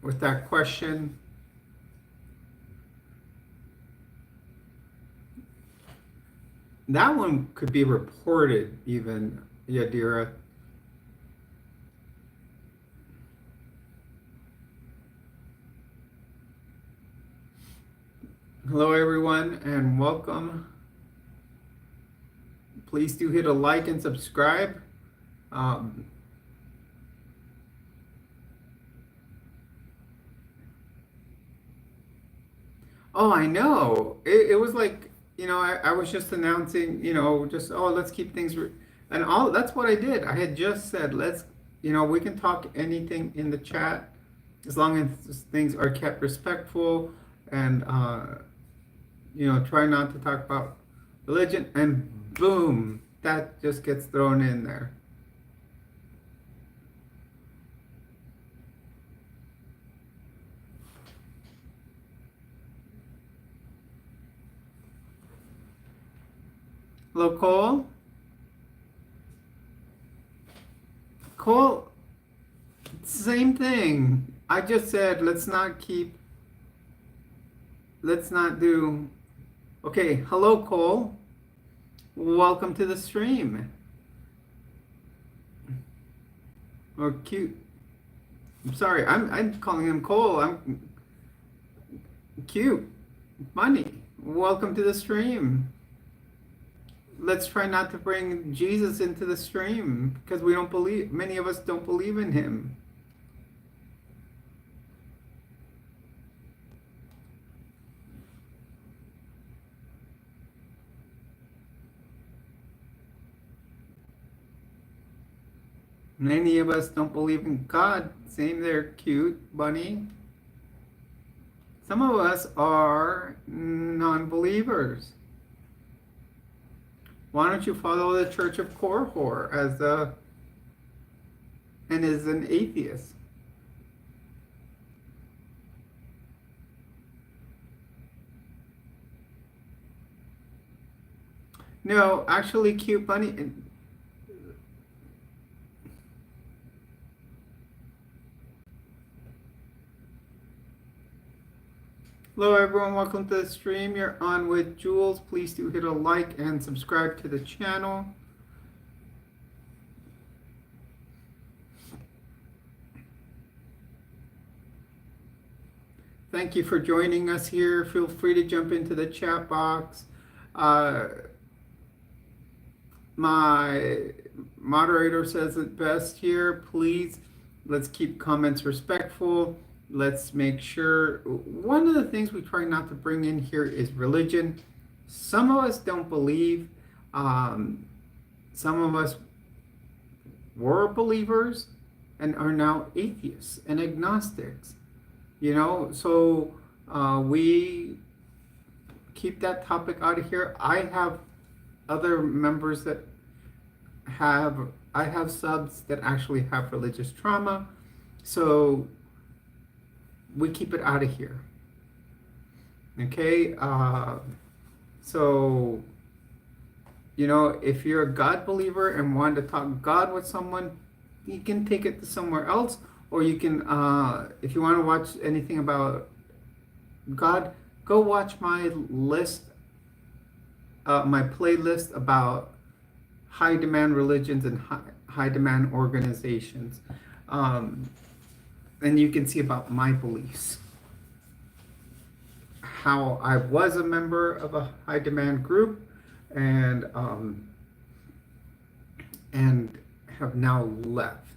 with that question, that one could be reported even, Yadira. Hello everyone and welcome. Please do hit a like and subscribe. Oh, I know. It was like, I was just announcing, let's keep things, and all, that's what I did. I had just said, we can talk anything in the chat as long as things are kept respectful and, try not to talk about religion, and boom, that just gets thrown in there. Hello, Cole. Cole, same thing. I just said, let's not do. Okay, hello, Cole. Welcome to the stream. Or cute. I'm sorry, I'm calling him Cole. I'm cute. Money. Welcome to the stream. Let's try not to bring Jesus into the stream because many of us don't believe in him. Many of us don't believe in God. Same there, cute bunny. Some of us are non-believers. Why don't you follow the Church of Korhor as an atheist? No, actually, Cute Bunny. Hello, everyone. Welcome to the stream. You're on with Jules. Please do hit a like and subscribe to the channel. Thank you for joining us here. Feel free to jump into the chat box. My moderator says it best here. Please, let's keep comments respectful. Let's make sure. One of the things we try not to bring in here is religion. Some of us don't believe. Some of us were believers and are now atheists and agnostics. So we keep that topic out of here. I have other members that I have subs that actually have religious trauma, so we keep it out of here. Okay, so if you're a God believer and want to talk God with someone, you can take it to somewhere else, or you can, if you want to watch anything about God, go watch my list, my playlist about high demand religions and high demand organizations. And you can see about my beliefs, how I was a member of a high demand group and have now left.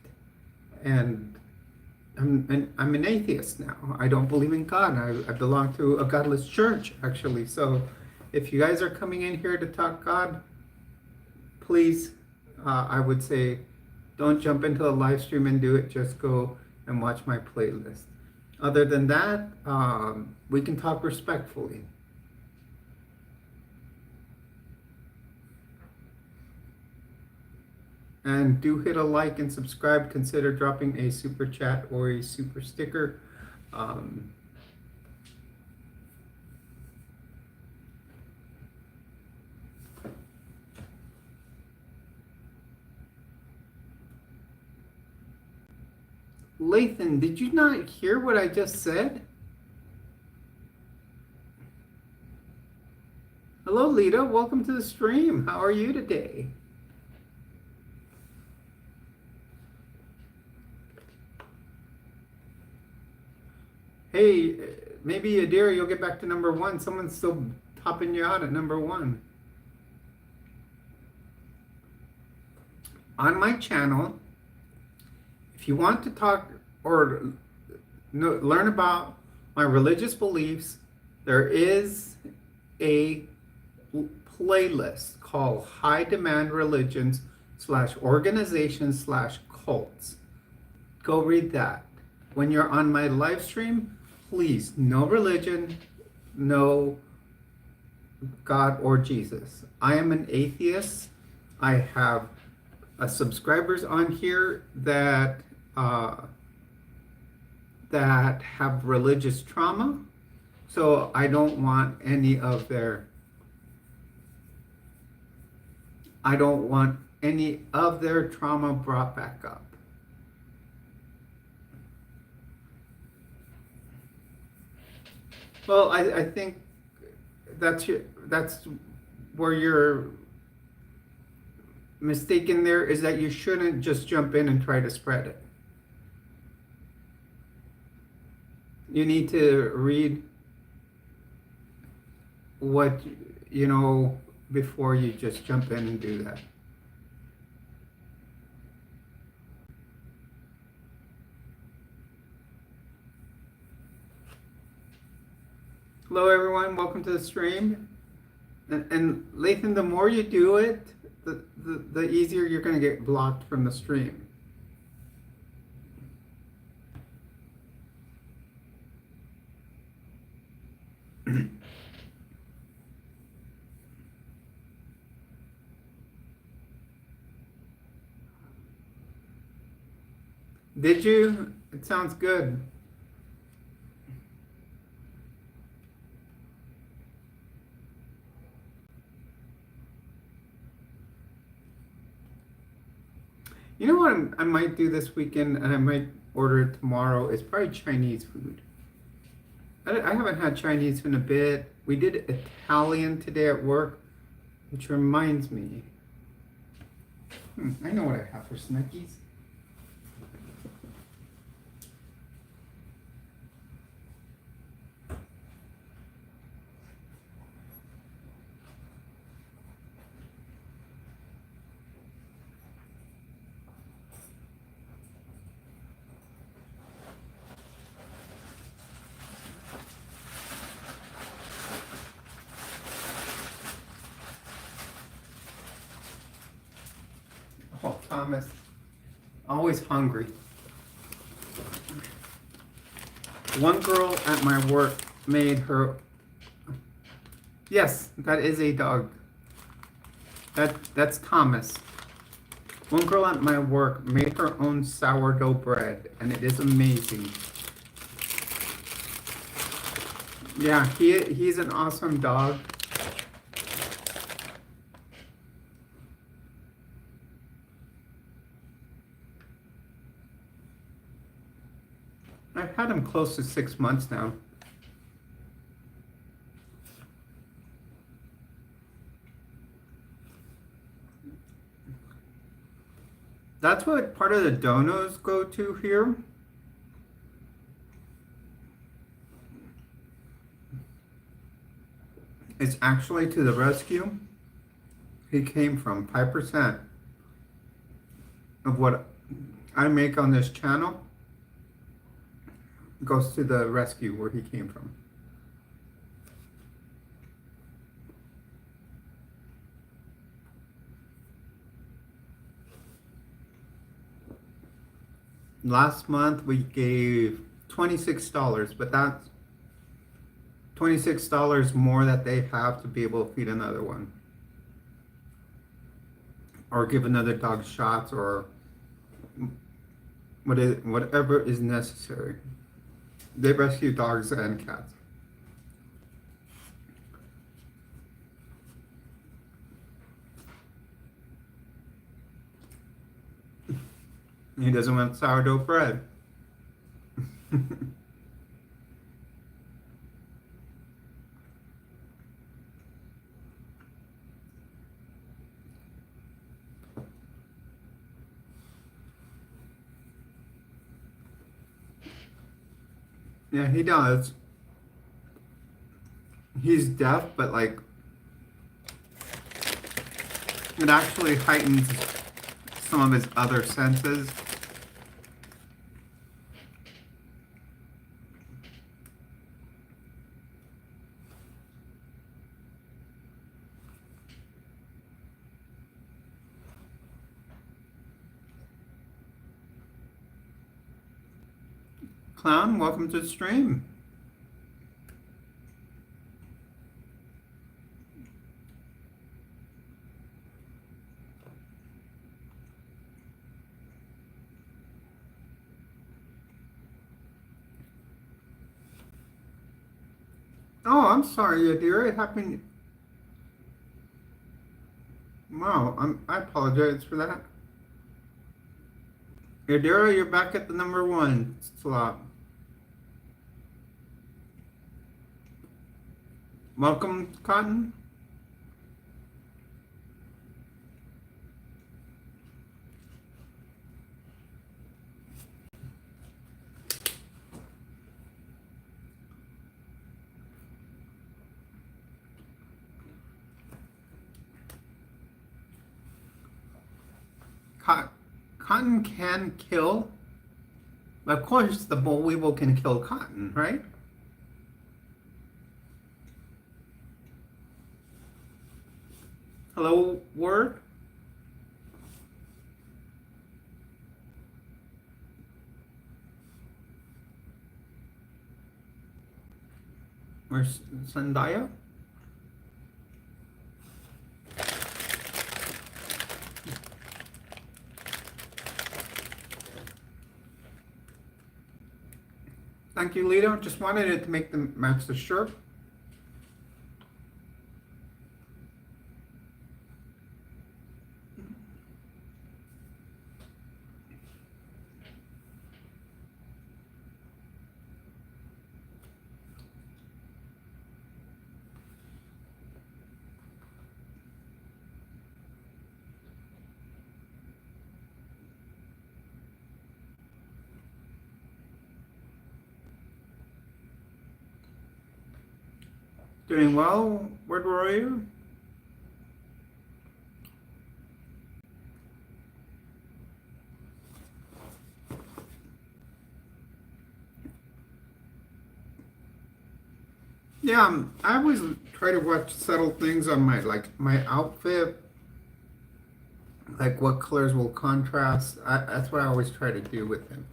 And I'm an atheist now. I don't believe in God. I belong to a godless church, actually. So if you guys are coming in here to talk God, please, I would say, don't jump into the live stream and do it. Just go and watch my playlist. Other than that, we can talk respectfully. And do hit a like and subscribe. Consider dropping a super chat or a super sticker. Lathan, did you not hear what I just said? Hello, Lita. Welcome to the stream. How are you today? Hey, maybe Adira, you'll get back to number one. Someone's still topping you out at number one. On my channel, if you want to talk or learn about my religious beliefs, there is a playlist called High Demand Religions / Organizations / Cults. Go read that. When you're on my live stream, please, no religion, no God or Jesus. I am an atheist. I have subscribers on here that have religious trauma, so I don't want any of their trauma brought back up. Well, I think that's where you're mistaken there, is that you shouldn't just jump in and try to spread it. You need to read what you know before you just jump in and do that. Hello everyone, welcome to the stream. And Lathan, the more you do it, the easier you're going to get blocked from the stream. Did you? It sounds good. You know what I might do this weekend, and I might order it tomorrow, is probably Chinese food. I haven't had Chinese in a bit. We did Italian today at work, which reminds me. I know what I have for snackies. Oh, Thomas, always hungry. One girl at my work made her. Yes, that is a dog. That's Thomas. One girl at my work made her own sourdough bread, and it is amazing. Yeah, he's an awesome dog. I've had him close to 6 months now. That's what part of the donos go to here. It's actually to the rescue. He came from 5% of what I make on this channel goes to the rescue where he came from. Last month we gave $26, but that's $26 more that they have to be able to feed another one. Or give another dog shots or whatever is necessary. They rescue dogs and cats. He doesn't want sourdough bread. Yeah, he does. He's deaf, but like it actually heightens some of his other senses. Clown, welcome to the stream. Oh, I'm sorry, Yadira. It happened. Wow, I apologize for that. Yadira, you're back at the #1 slot. Welcome, Cotton. Cotton can kill. Of course, the boll weevil can kill cotton, right? Hello, Word? Where's Sandaya? Thank you, Lito. Just wanted it to make them match the shirt. Doing well. Where were you? Yeah, I always try to watch subtle things on my outfit, like what colors will contrast. That's what I always try to do with him.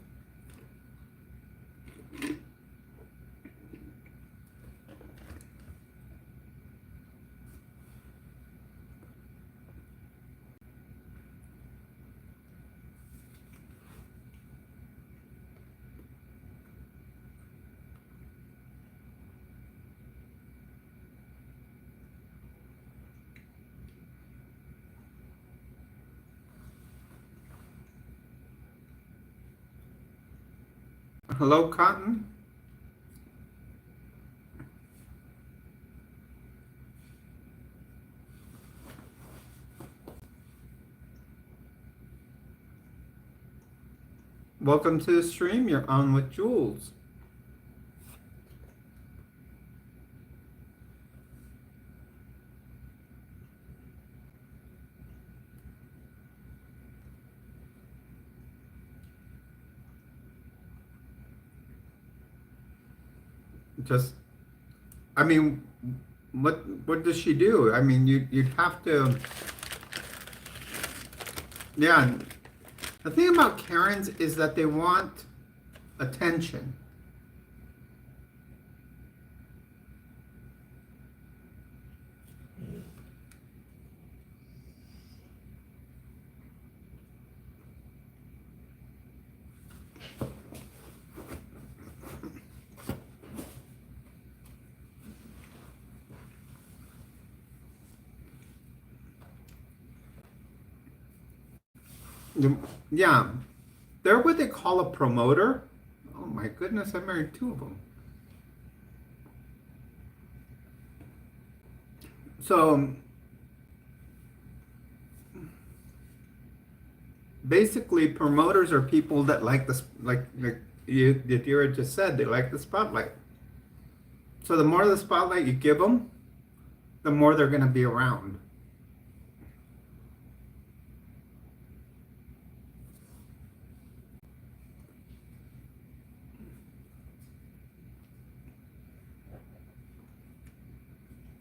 Hello, Cotton. Welcome to the stream. You're on with Jules. Just, I mean, what does she do? I mean, you'd have to, yeah. The thing about Karens is that they want attention. Yeah, they're what they call a promoter. Oh my goodness, I married two of them. So basically, promoters are people that like this, like Yadira just said, they like the spotlight. So the more the spotlight you give them, the more they're going to be around.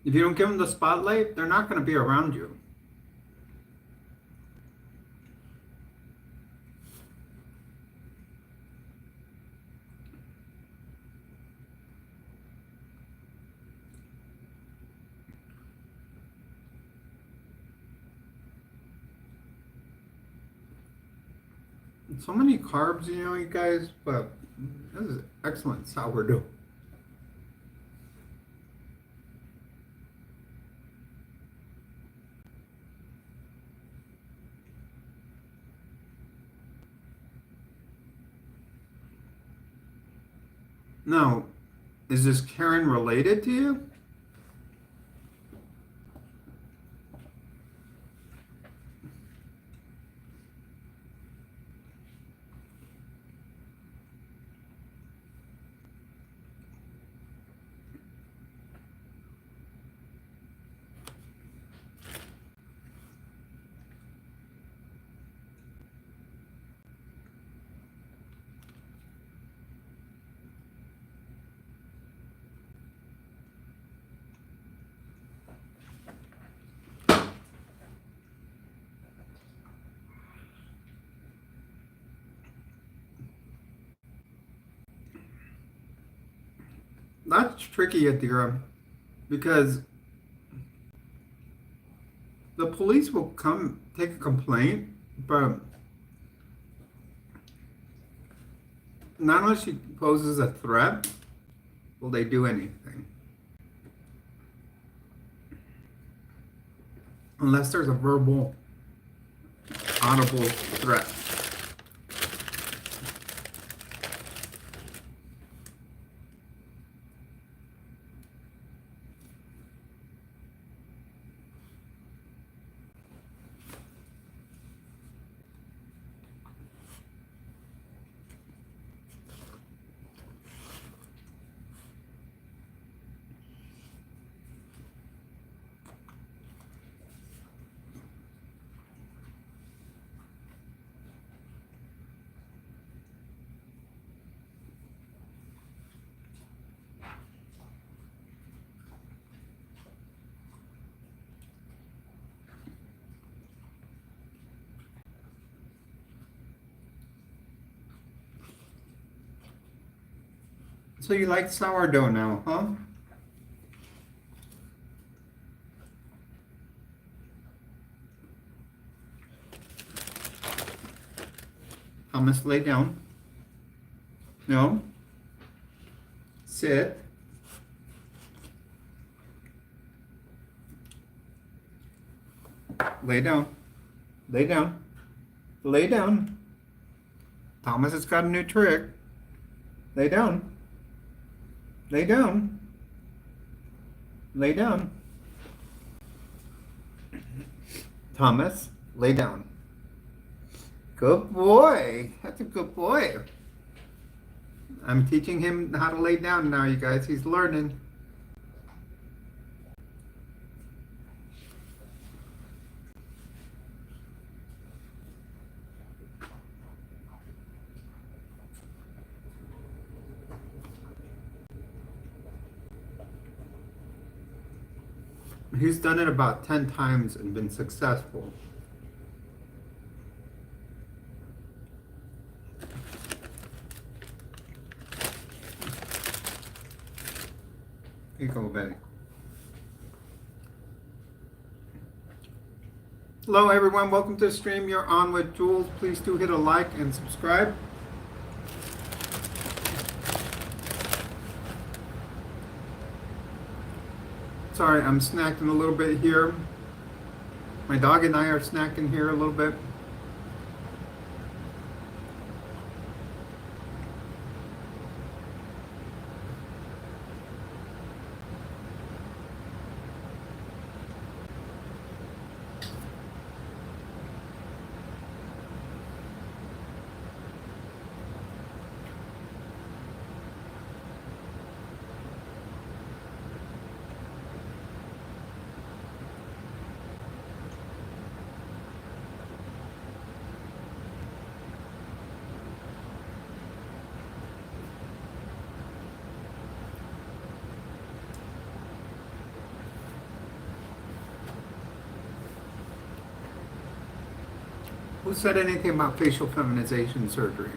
If you don't give them the spotlight, they're not going to be around you. So many carbs, you guys, but this is excellent sourdough. Now, is this Karen related to you? That's tricky, Adira, because the police will come take a complaint, but not unless she poses a threat, will they do anything. Unless there's a verbal, audible threat. So you like sourdough now, huh? Thomas, lay down. No. Sit. Lay down. Lay down. Lay down. Thomas has got a new trick. Lay down. Lay down. Lay down. Thomas, lay down. Good boy. That's a good boy. I'm teaching him how to lay down now, you guys. He's learning. He's done it about 10 times and been successful. Here you go, Betty. Hello, everyone. Welcome to the stream. You're on with Jules. Please do hit a like and subscribe. Sorry, I'm snacking a little bit here. My dog and I are snacking here a little bit. Who said anything about facial feminization surgery?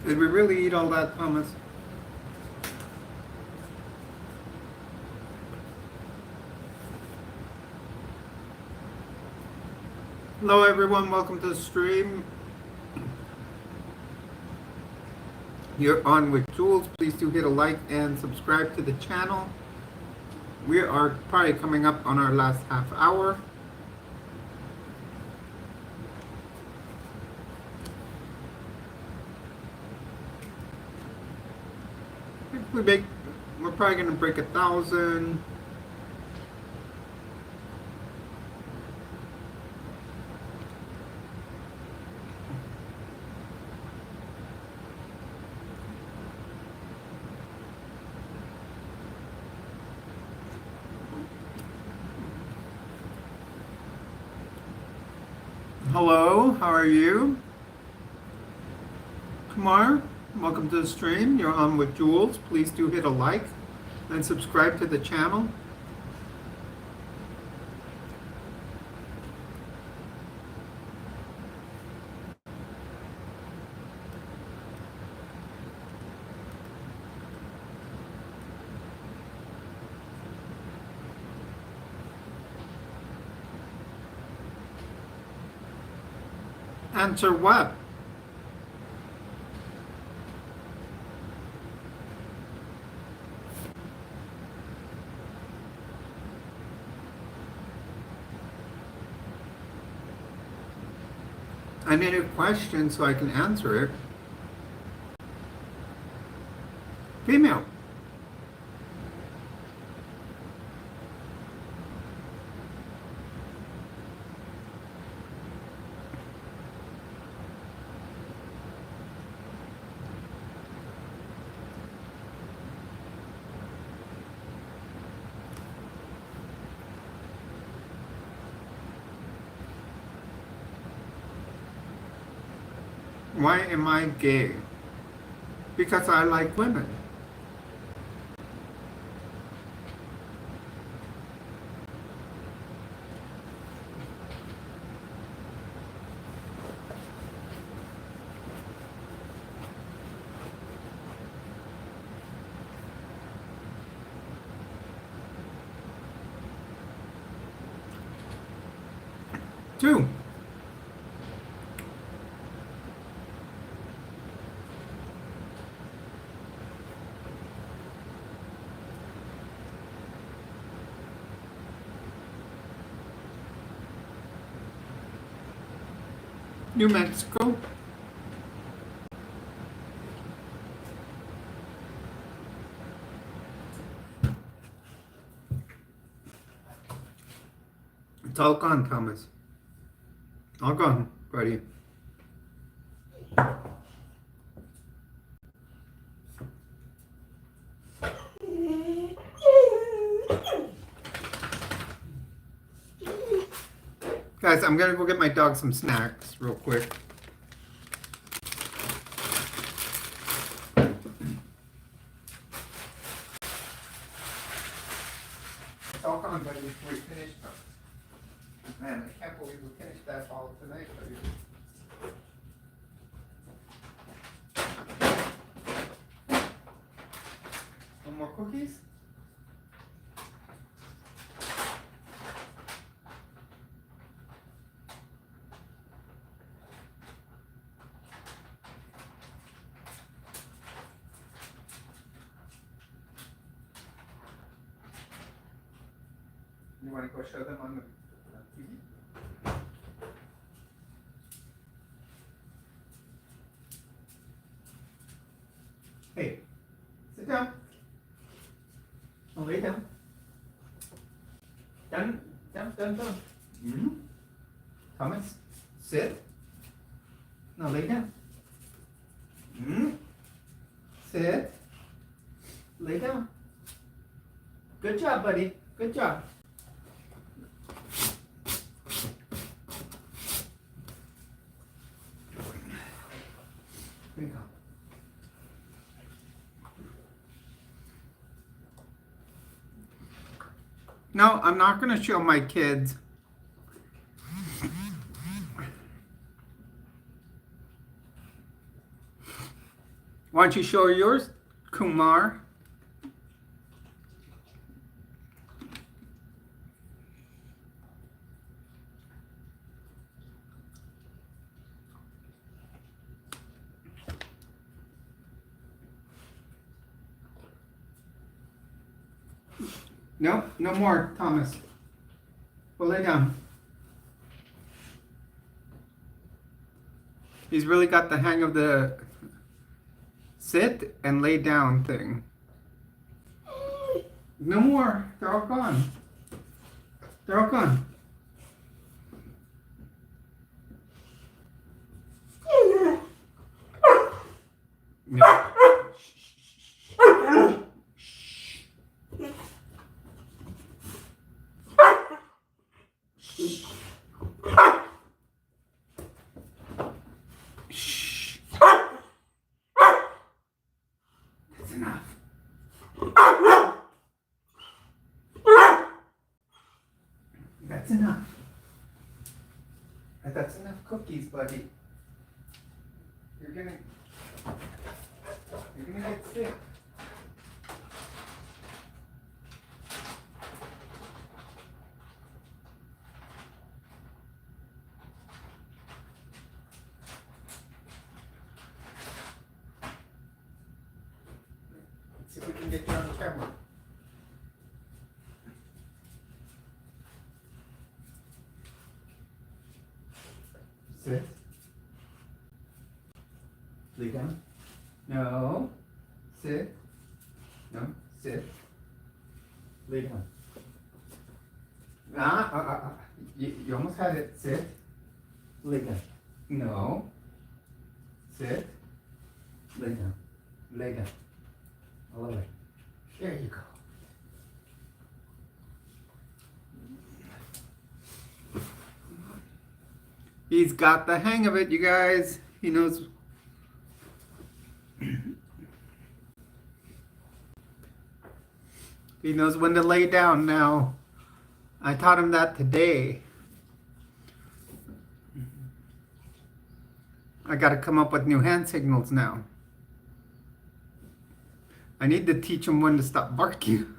Did we really eat all that, Thomas? Hello, everyone. Welcome to the stream. You're on with Jules. Please do hit a like and subscribe to the channel. We are probably coming up on our last half hour. We're probably going to break 1,000. Hello, how are you? Kumar, welcome to the stream. You're on with Jules. Please do hit a like and subscribe to the channel. Answer what? I need a question so I can answer it. Female. Why am I gay? Because I like women. Two. New Mexico. It's all gone, Thomas. All gone, buddy. Guys, I'm gonna go get my dog some snacks real quick. It's all gone, buddy. We finished them. Man, I can't believe we finished that all tonight, buddy. No more cookies? You want to go show them on the TV? Hey, sit down. Oh, lay down. Down. Mm-hmm. Thomas, sit. Now lay down. Mm-hmm. Sit. Lay down. Good job, buddy. Good job. Here you go. No, I'm not going to show my kids. Why don't you show yours, Kumar? No, no more, Thomas. Well, lay down. He's really got the hang of the sit and lay down thing. No more. They're all gone. They're all gone. No. That's enough. That's enough cookies, buddy. You're gonna get sick. Let's see if we can get you on camera. Sit. Lay down. No. Sit. No. Sit. Lay down. You almost had it. Sit. Lay down. No. Sit. Lay down. Lay down. All the way. There you go. He's got the hang of it, you guys. He knows He knows when to lay down now. I taught him that today. I got to come up with new hand signals now. I need to teach him when to stop barking.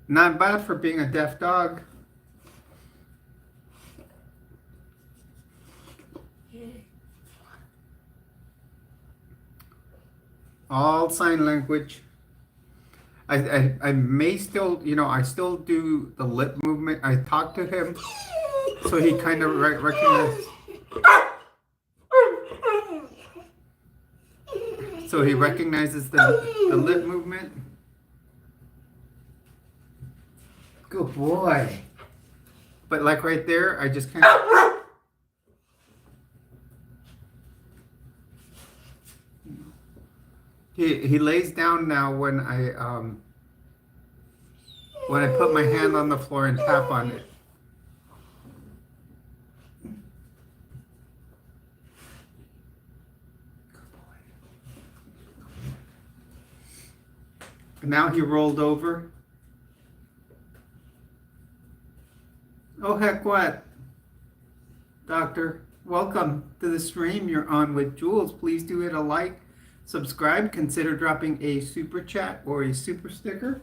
Not bad for being a deaf dog. All sign language. I may still, I still do the lip movement. I talk to him, so he kind of recognizes. So he recognizes the lip movement. Good boy. But like right there, I just kind of. He lays down now when I put my hand on the floor and tap on it. And now he rolled over. Oh heck what? Doctor, welcome to the stream. You're on with Jules. Please do hit a like. Subscribe, consider dropping a super chat or a super sticker.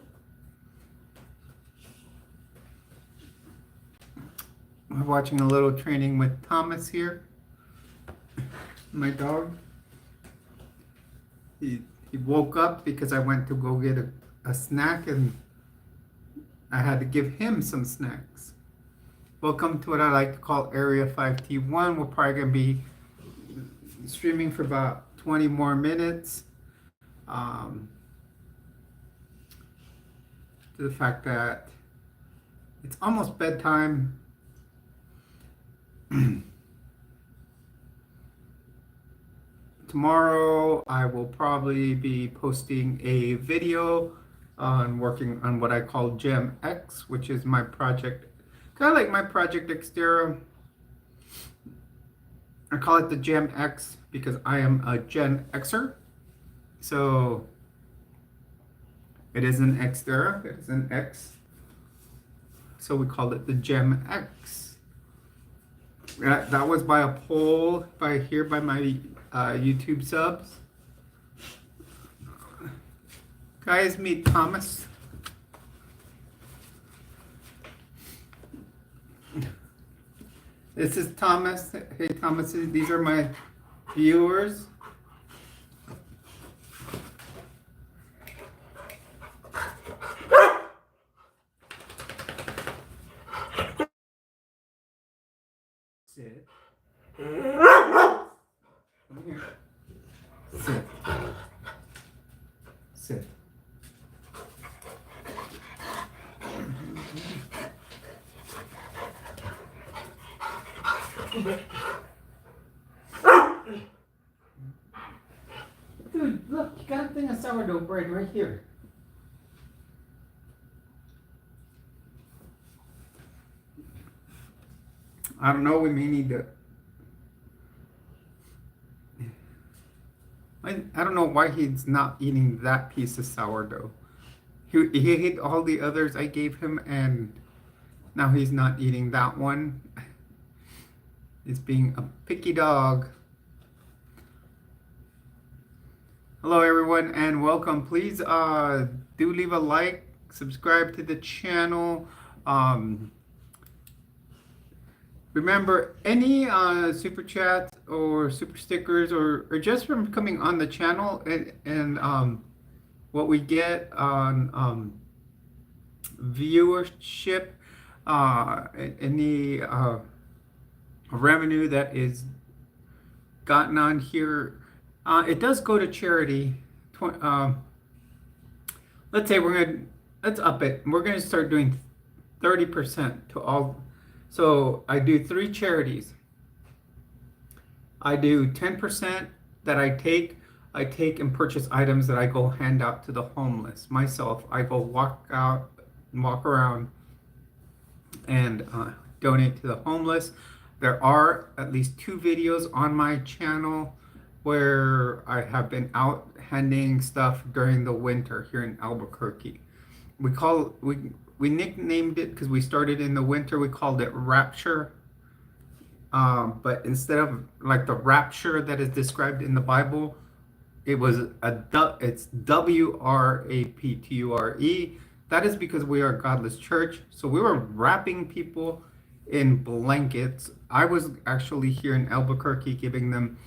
We're watching a little training with Thomas here, my dog. He woke up because I went to go get a snack and I had to give him some snacks. Welcome to what I like to call Area 5T1. We're probably going to be streaming for about 20 more minutes. To the fact that it's almost bedtime. Tomorrow I will probably be posting a video on working on what I call Gem X, which is my project, kind of like my Project Xterra. I call it the Gem X because I am a Gen Xer. So it is an Xterra, it is an X. So we called it the Gem X. That was by a poll by my YouTube subs. Guys, meet Thomas. This is Thomas. Hey Thomas, these are my viewers. Sit. Come here. Sit. Sit. Dude, look, you got a thing of sourdough bread right here. I don't know, we may need to. I don't know why he's not eating that piece of sourdough. He ate all the others I gave him, and now he's not eating that one. He's being a picky dog. Hello everyone and welcome. Please do leave a like, subscribe to the channel. Remember, any super chats or super stickers or just from coming on the channel and what we get on viewership, any revenue that is gotten on here, it does go to charity. Let's say let's up it. We're gonna start doing 30% to all. So I do 3 charities. I do 10% that I take and purchase items that I go hand out to the homeless. Myself, I go walk around and donate to the homeless. There are at least 2 videos on my channel where I have been out handing stuff during the winter here in Albuquerque. We nicknamed it because we started in the winter. We called it Rapture. But instead of like the rapture that is described in the Bible, it's WRAPTURE. That is because we are a godless church. So we were wrapping people in blankets. I was actually here in Albuquerque giving them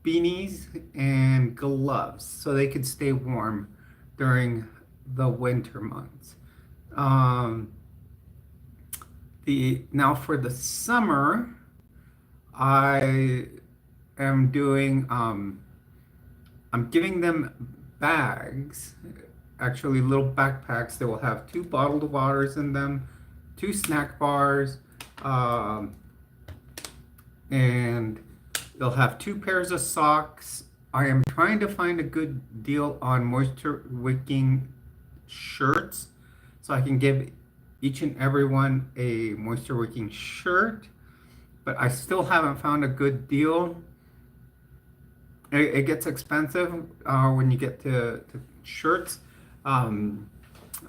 beanies and gloves so they could stay warm during the winter months. Now for the summer, I am doing I'm giving them bags, actually little backpacks that will have 2 bottled waters in them, 2 snack bars, and they'll have 2 pairs of socks. I am trying to find a good deal on moisture wicking shirts so I can give each and every one a moisture wicking shirt, but I still haven't found a good deal. It gets expensive when you get to shirts. And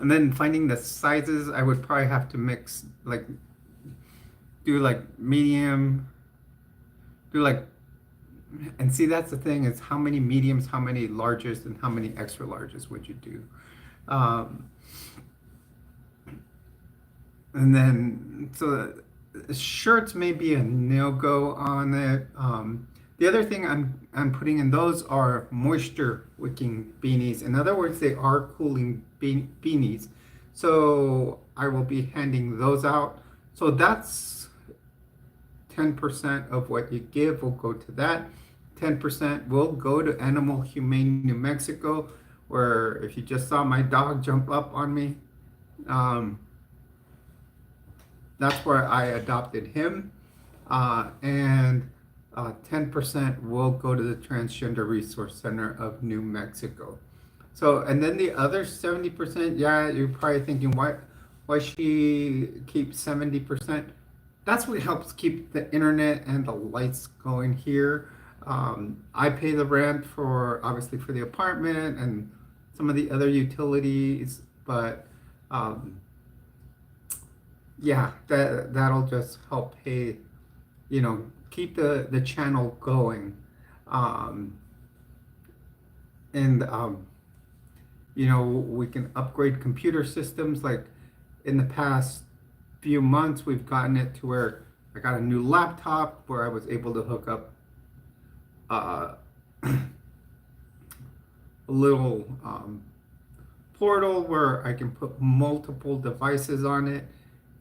then finding the sizes, I would probably have to mix, like, do like medium, do like, and see, that's the thing, is how many mediums, how many larges, and how many extra larges would you do? And then, so shirts may be a no-go on it. The other thing I'm putting in those are moisture wicking beanies. In other words, they are cooling beanies. So I will be handing those out. So that's 10% of what you give will go to that. 10% will go to Animal Humane New Mexico, where if you just saw my dog jump up on me, that's where I adopted him. And 10% will go to the Transgender Resource Center of New Mexico. So, and then the other 70%, yeah, you're probably thinking, why she keeps 70%? That's what helps keep the internet and the lights going here. I pay the rent for, obviously, for the apartment and some of the other utilities, but yeah, that'll just help pay, keep the channel going. We can upgrade computer systems. Like in the past few months, we've gotten it to where I got a new laptop where I was able to hook up a little portal where I can put multiple devices on it,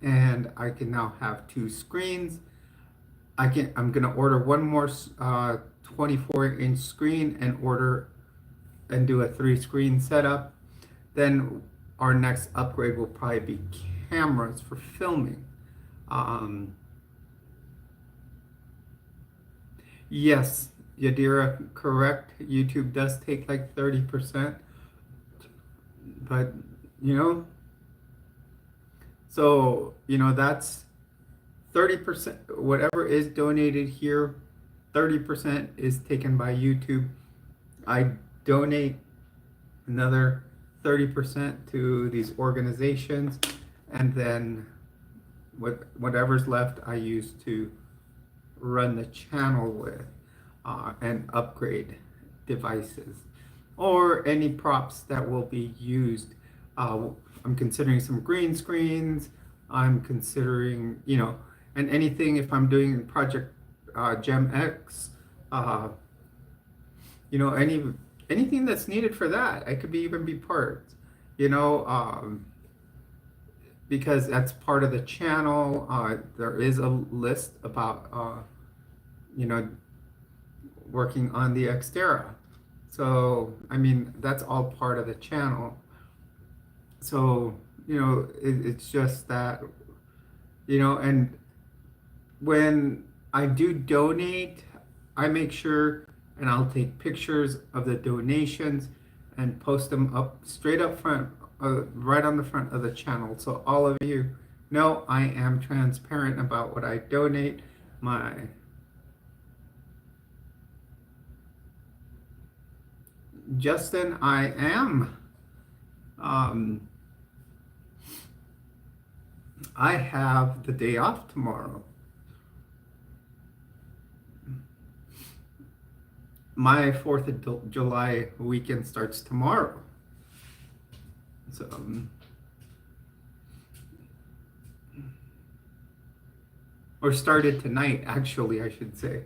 and I can now have 2 screens. I'm gonna order one more 24-inch screen and do a 3-screen setup. Then our next upgrade will probably be cameras for filming. Yes, Yadira, correct. YouTube does take like 30%, but so that's 30%. Whatever is donated here, 30% is taken by YouTube. I donate another 30% to these organizations, and then whatever's left I use to run the channel with and upgrade devices or any props that will be used. I'm considering some green screens. I'm considering, and anything, if I'm doing Project Gem X, anything that's needed for that, I could even be part, because that's part of the channel. There is a list about, working on the Xterra. So, that's all part of the channel. So, it's just that, and when I do donate, I make sure, and I'll take pictures of the donations and post them up straight up front, right on the front of the channel. So all of you know I am transparent about what I donate. Justin, I am. Um, I have the day off tomorrow. My 4th of July weekend starts tomorrow. So, or started tonight, actually, I should say.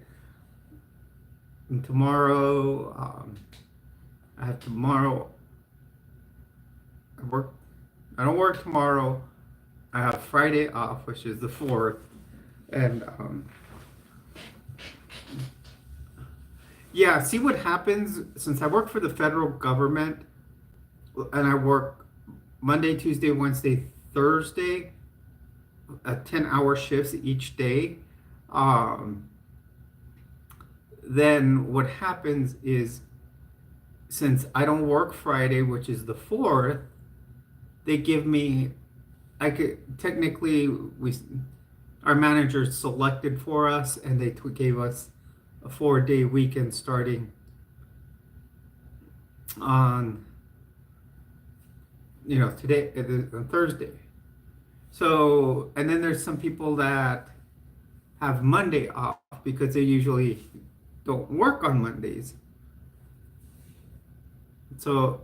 And tomorrow, I have tomorrow, I don't work tomorrow. I have Friday off, which is the 4th. And, yeah, see what happens since I work for the federal government and I work Monday, Tuesday, Wednesday, Thursday, 10-hour shifts each day. Then what happens is, since I don't work Friday, which is the 4th, they give me, I could technically, our managers selected for us and they gave us a 4-day weekend starting on, today, on Thursday. So, and then there's some people that have Monday off because they usually don't work on Mondays. So,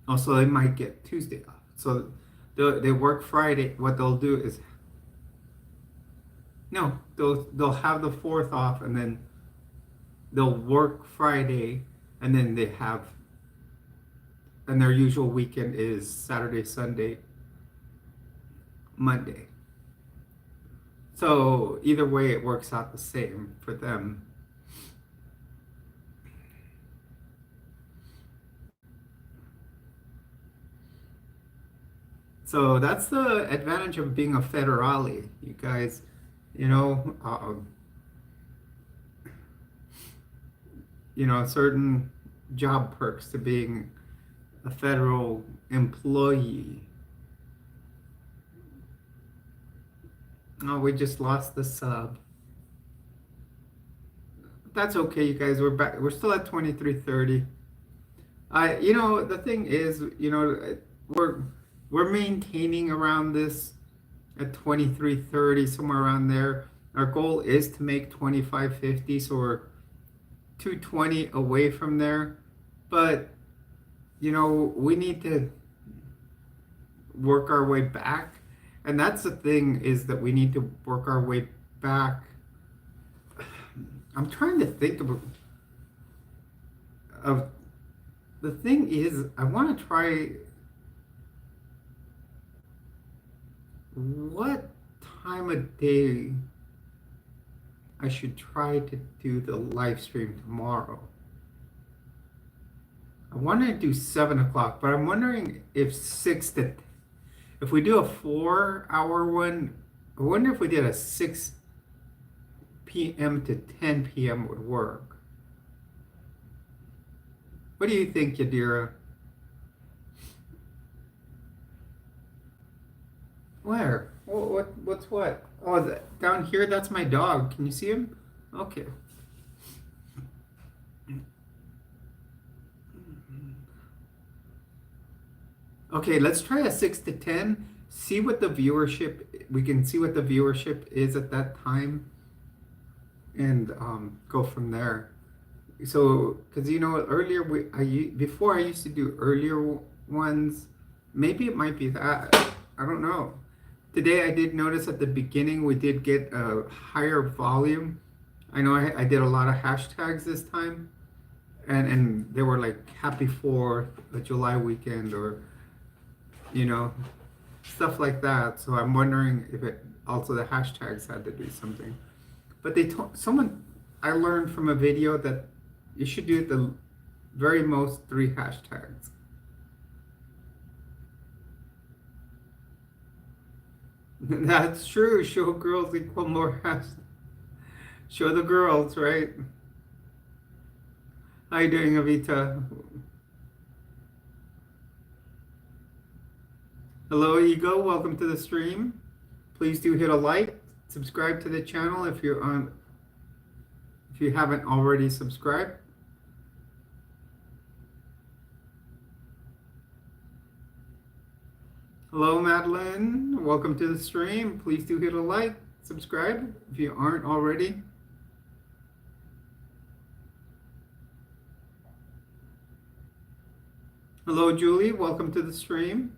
also they might get Tuesday off. So they work Friday. What they'll do is, no, they'll have the 4th off and then they'll work Friday and then they have, and their usual weekend is Saturday, Sunday, Monday. So either way, it works out the same for them. So that's the advantage of being a federale, you guys. Certain job perks to being a federal employee. Oh, we just lost the sub. That's okay, you guys. We're back. We're still at 23:30. The thing is, we're maintaining around this at 23:30, somewhere around there. Our goal is to make 25:50, so we're 220 away from there. But we need to work our way back. And that's the thing, is that we need to work our way back. I'm trying to think of the thing is, I want to try, what time of day I should try to do the live stream tomorrow. I want to do 7 o'clock, but I'm wondering if if we do a 4-hour one, I wonder if we did a 6 p.m. to 10 p.m. would work. What do you think, Yadira? Where? What's what? Oh, down here, that's my dog. Can you see him? Okay. Okay, let's try a 6 to 10. See what the viewership, we can see what the viewership is at that time and go from there. So, because earlier before I used to do earlier ones, maybe it might be that. I don't know. Today I did notice at the beginning we did get a higher volume. I know I did a lot of hashtags this time, and they were like happy 4th, the July weekend, or stuff like that. So I'm wondering if it also, the hashtags had to do something. But I learned from a video that you should do the very most 3 hashtags. That's true. Show girls equal more hashtags. Show the girls, right? How you doing, Avita? Hello, Ego. Welcome to the stream. Please do hit a like, subscribe to the channel if you haven't already subscribed. Hello, Madeline. Welcome to the stream. Please do hit a like, subscribe if you aren't already. Hello, Julie. Welcome to the stream.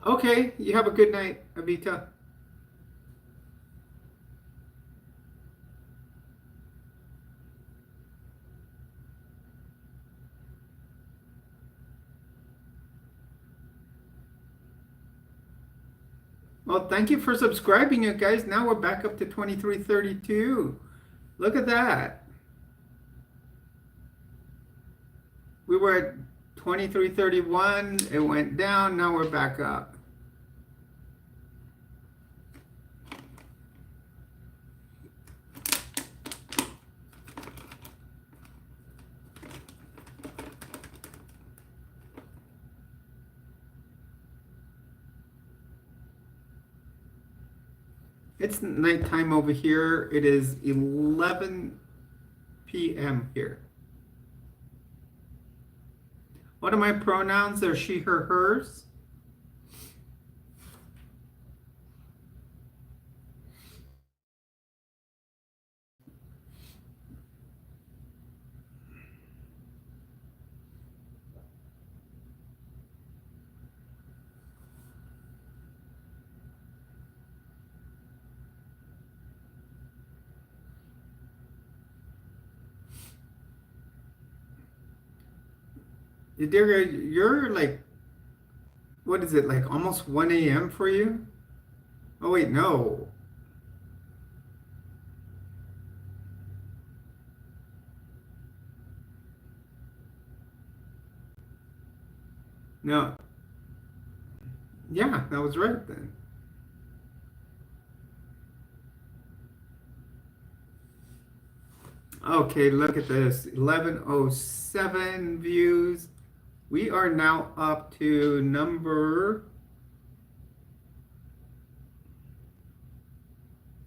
Okay, you have a good night, Avita. Well, thank you for subscribing, you guys. Now we're back up to 2332. Look at that. We were at 2331. It went down. Now we're back up. It's nighttime over here. It is 11 p.m. here. What are my pronouns? Are she, her, hers? Yadira, you're like, what is it, like almost 1 a.m. for you? Oh, wait, no. No. Yeah, that was right then. Okay, look at this. 1107 views. We are now up to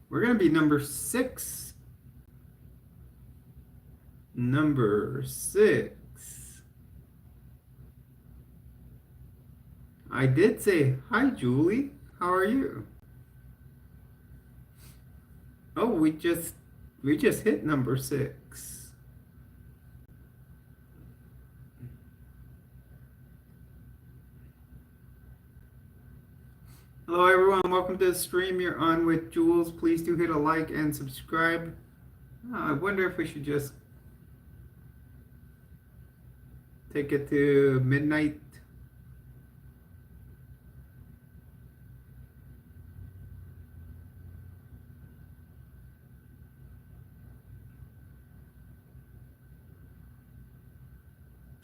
we're going to be number 6. Number 6. I did say, hi, Julie. How are you? Oh, we just hit number 6. Hello, everyone. Welcome to the stream. You're on with Jules. Please do hit a like and subscribe. I wonder if we should just take it to midnight.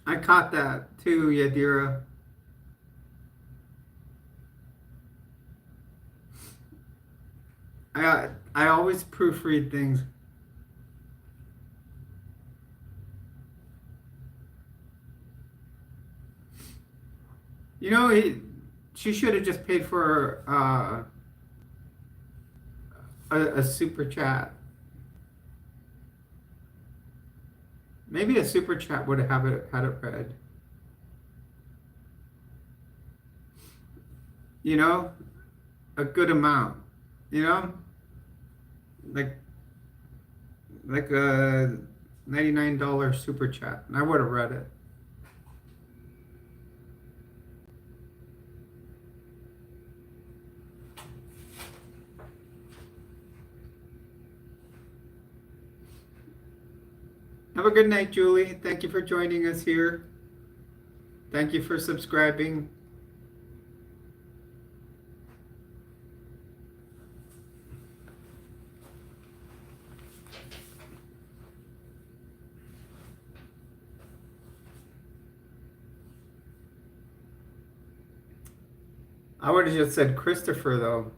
I caught that too, Yadira. I always proofread things. You know, she should have just paid for a super chat. Maybe a super chat would have had it read. You know, a good amount. You know, like a $99 super chat, and I would have read it. Have a good night, Julie. Thank you for joining us here. Thank you for subscribing. I would have just said Christopher, though.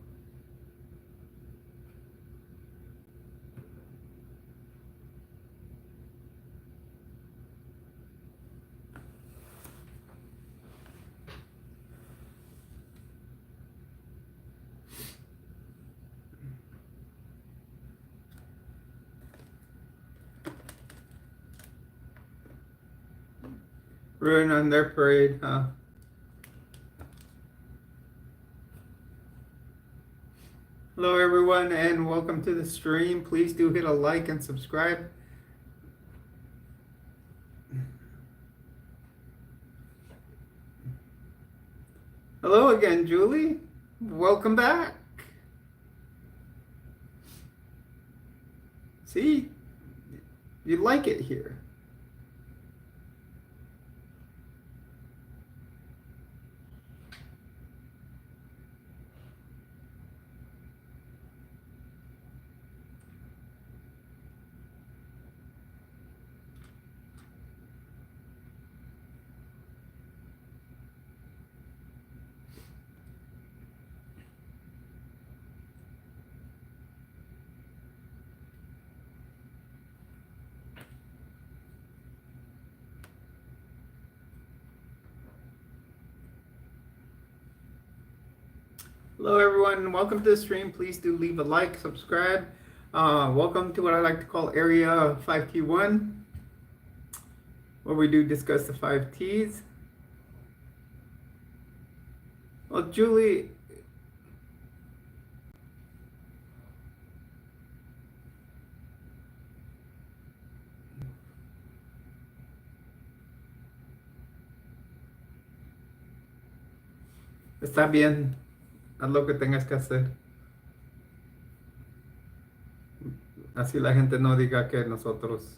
Ruin on their parade, huh? Hello everyone and welcome to the stream. Please do hit a like and subscribe. Hello again, Julie. Welcome back. See, you like it here. Hello everyone, welcome to the stream. Please do leave a like, subscribe. Welcome to what I like to call Area 5T1, where we do discuss the 5 T's. Well, Julie, está bien. Haz lo que tengas que hacer. Así la gente no diga que nosotros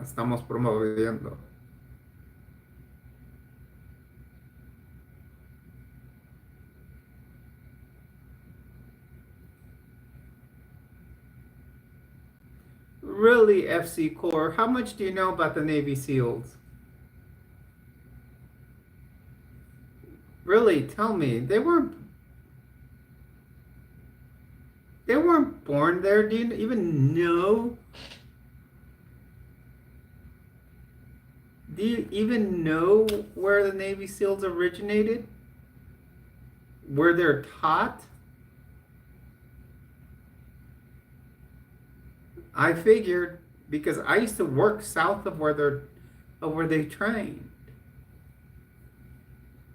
estamos promoviendo. Really, FC Core, how much do you know about the Navy SEALs? Really, tell me. They weren't born there. Do you even know? Do you even know where the Navy SEALs originated? Where they're taught? I figured because I used to work south of where they trained.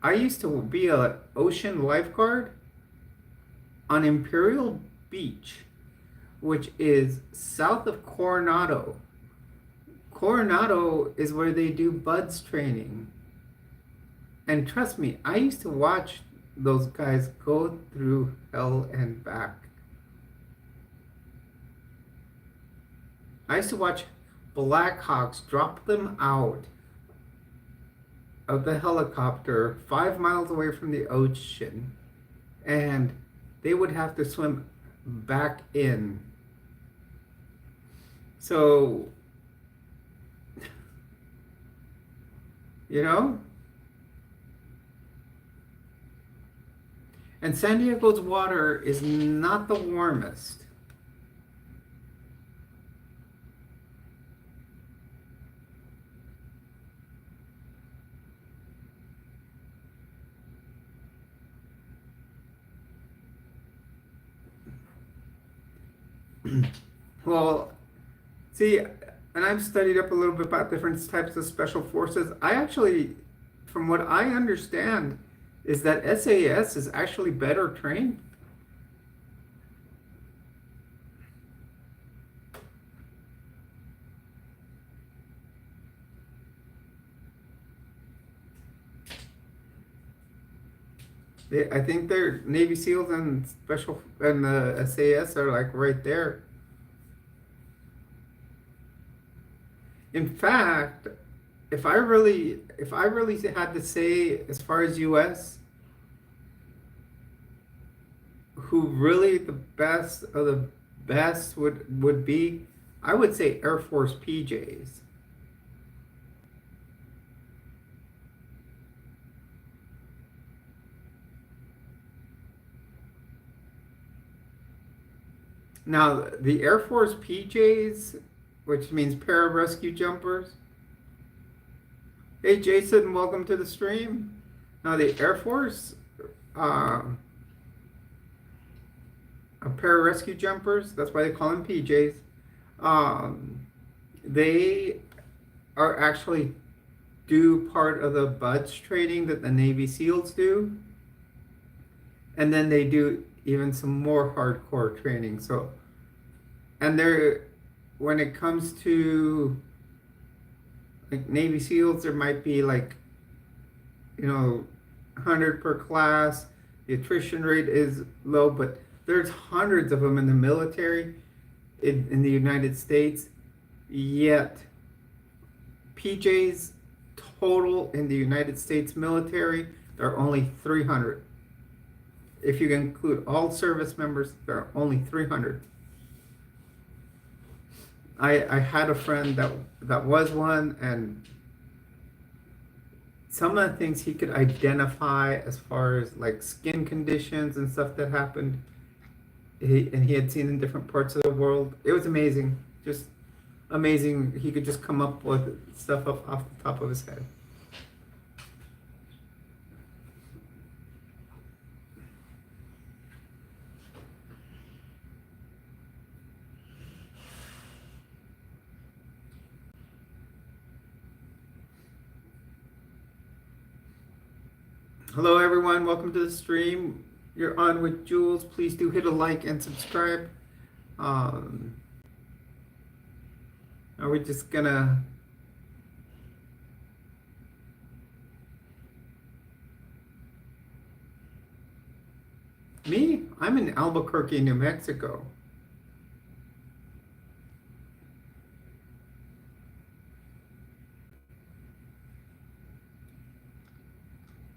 I used to be an ocean lifeguard on Imperial Beach, which is south of Coronado. Coronado is where they do BUDS training. And trust me, I used to watch those guys go through hell and back. I used to watch Blackhawks drop them out of the helicopter 5 miles away from the ocean, and they would have to swim back in. So, you know? And San Diego's water is not the warmest. Well, see, and I've studied up a little bit about different types of special forces. I actually, from what I understand, is that SAS is actually better trained. I think their Navy SEALs and special and the SAS are like right there. In fact, if I really had to say, as far as US, who really the best of the best would be, I would say Air Force PJs. Now, the Air Force PJs, which means pararescue jumpers. Hey, Jason, welcome to the stream. Now, the Air Force pararescue jumpers, that's why they call them PJs, They are actually do part of the buds training that the Navy SEALs do, and then they do even some more hardcore training. So, and they're when it comes to like Navy SEALs, there might be like 100 per class. The attrition rate is low, but there's hundreds of them in the military in the United States. Yet, PJs total in the United States military, there are only 300. If you include all service members, there are only 300. I had a friend that was one, and some of the things he could identify as far as like skin conditions and stuff that happened, he had seen in different parts of the world. It was amazing, just amazing. He could just come up with stuff off the top of his head. Hello everyone, welcome to the stream. You're on with Jules. Please do hit a like and subscribe. Are we just gonna me? I'm in Albuquerque, New Mexico.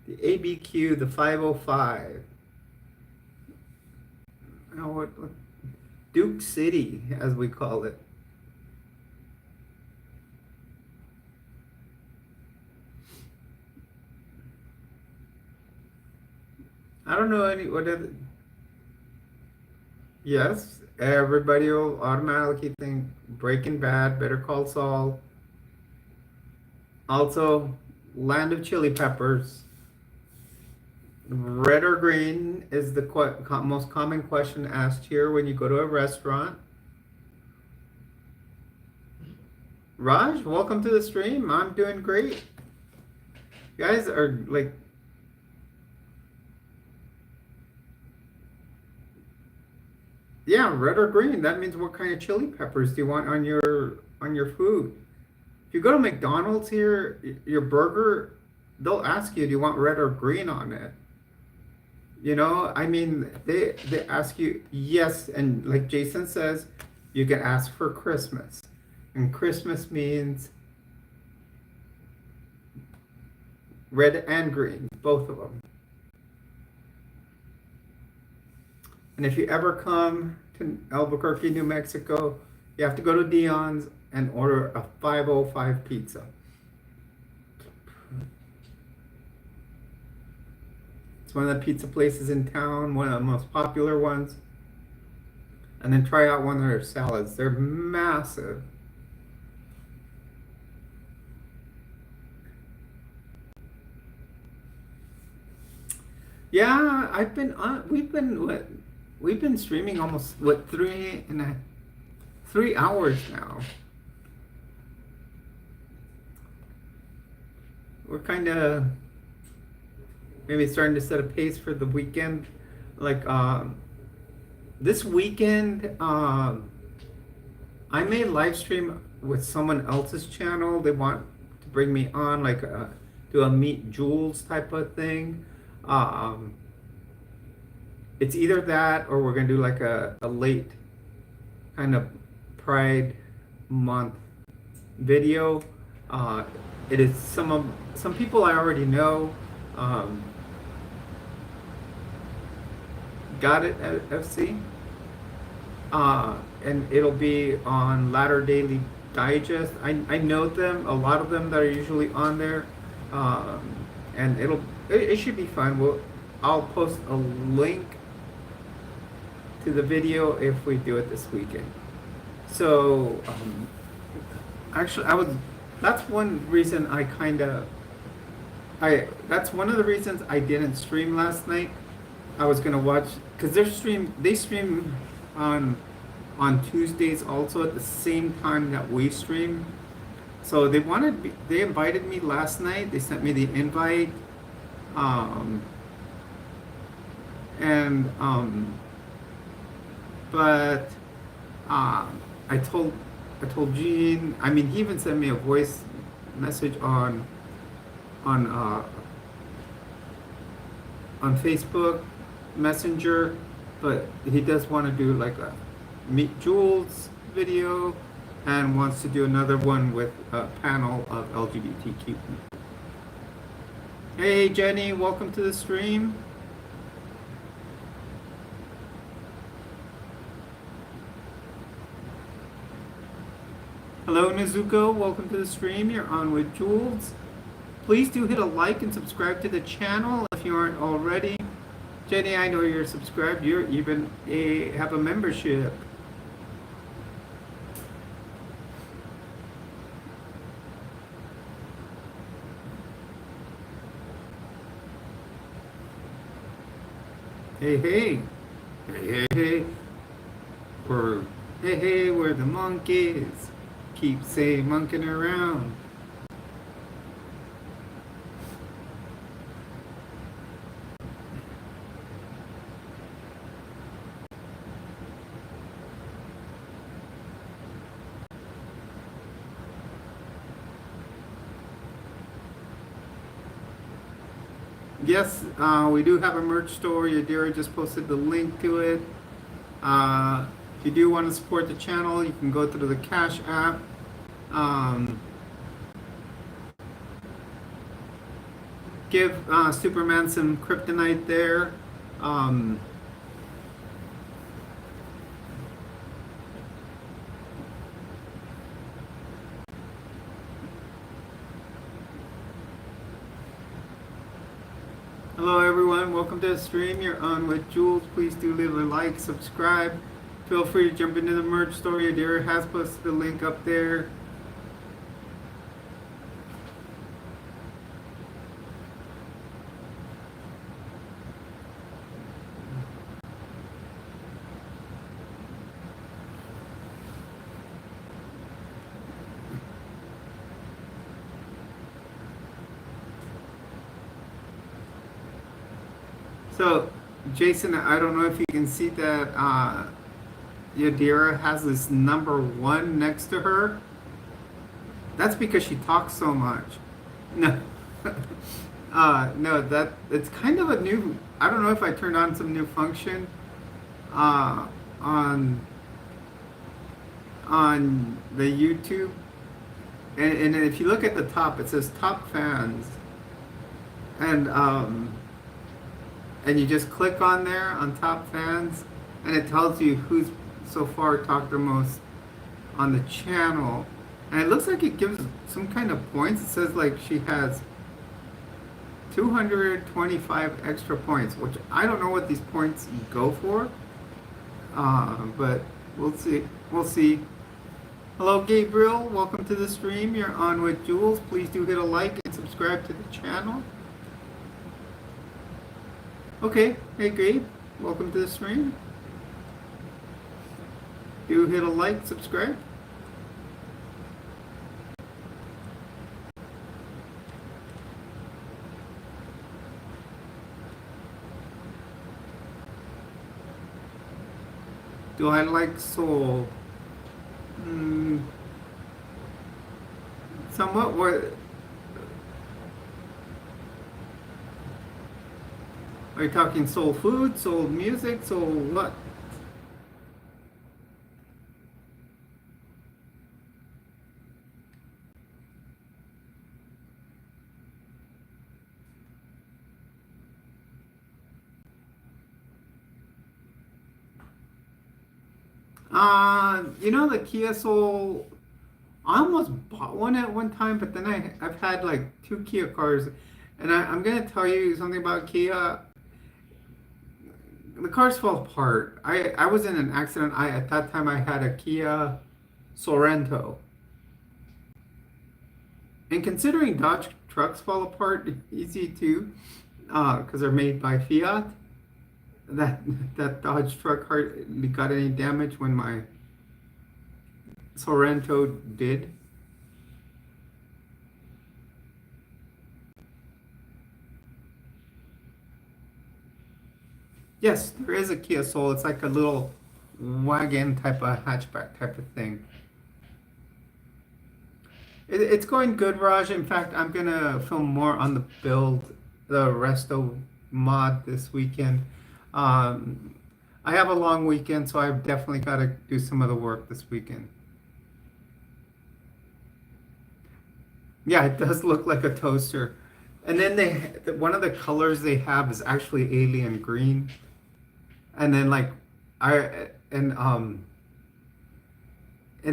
The ABQ, the 505. Oh, what Duke City, as we call it. I don't know what other. Yes, everybody will automatically think Breaking Bad, Better Call Saul. Also, Land of Chili Peppers. Red or green is the most common question asked here when you go to a restaurant. Raj, welcome to the stream. I'm doing great. You guys are like, yeah, red or green. That means what kind of chili peppers do you want on your food? If you go to McDonald's here, your burger, they'll ask you, do you want red or green on it? I mean, they ask you, yes, and like Jason says, you can ask for Christmas. And Christmas means red and green, both of them. And if you ever come to Albuquerque, New Mexico, you have to go to Dion's and order a 505 pizza. One of the pizza places in town, one of the most popular ones. And then try out one of their salads. They're massive. Yeah, we've been streaming almost 3 hours now. We're kind of maybe starting to set a pace for the weekend. Like this weekend, I may live stream with someone else's channel. They want to bring me on, like do a meet Jules type of thing. It's either that or we're gonna do like a late kind of Pride Month video. It is some people I already know. Got it at FC, and it'll be on Latter Daily Digest. I know them, a lot of them that are usually on there, and it should be fun. I'll post a link to the video if we do it this weekend. So actually, that's one reason that's one of the reasons I didn't stream last night. I was gonna watch, because they stream on on Tuesdays also at the same time that we stream. So they invited me last night. They sent me the invite. Um, and but I told Gene. I mean, he even sent me a voice message on uh, on Facebook Messenger, but he does want to do like a Meet Jules video and wants to do another one with a panel of LGBTQ people. Hey Jenny, welcome to the stream. Hello Nezuko, welcome to the stream. You're on with Jules. Please do hit a like and subscribe to the channel if you aren't already. Jenny, I know you're subscribed. You're even have a membership. Hey, hey. Hey, hey, hey. Or, hey, hey, we're the monkeys. Keep saying monkeying around. Yes, we do have a merch store. Yadira just posted the link to it. If you do want to support the channel, you can go through the Cash app. Give Superman some kryptonite there. Hello everyone, welcome to the stream. You're on with Jules. Please do leave a like, subscribe. Feel free to jump into the merch store. Yadira has posted the link up there. So, Jason, I don't know if you can see that Yadira has this number 1 next to her. That's because she talks so much. No, no, it's kind of a new. I don't know if I turned on some new function on the YouTube, and if you look at the top, it says top fans, and you just click on there on top fans, and it tells you who's so far talked the most on the channel. And it looks like it gives some kind of points. It says like she has 225 extra points, which I don't know what these points go for. But we'll see. We'll see. Hello, Gabriel. Welcome to the stream. You're on with Jules. Please do hit a like and subscribe to the channel. Okay, hey Gabe, welcome to the stream. Do hit a like, subscribe. Do I like soul? Somewhat. What? Are you talking soul food, soul music, soul what? You know the Kia Soul, I almost bought one at one time, but then I've had like 2 Kia cars, and I'm gonna tell you something about Kia. The cars fell apart. I was in an accident. At that time I had a Kia Sorento. And considering Dodge trucks fall apart easy too, because they're made by Fiat, that Dodge truck hardly got any damage when my Sorrento did. Yes, there is a Kia Soul. It's like a little wagon type of hatchback type of thing. It's going good, Raj. In fact, I'm gonna film more on the build, the resto mod this weekend. Um, I have a long weekend, so I've definitely got to do some of the work this weekend. Yeah, it does look like a toaster. And then one of the colors they have is actually alien green. And then like I and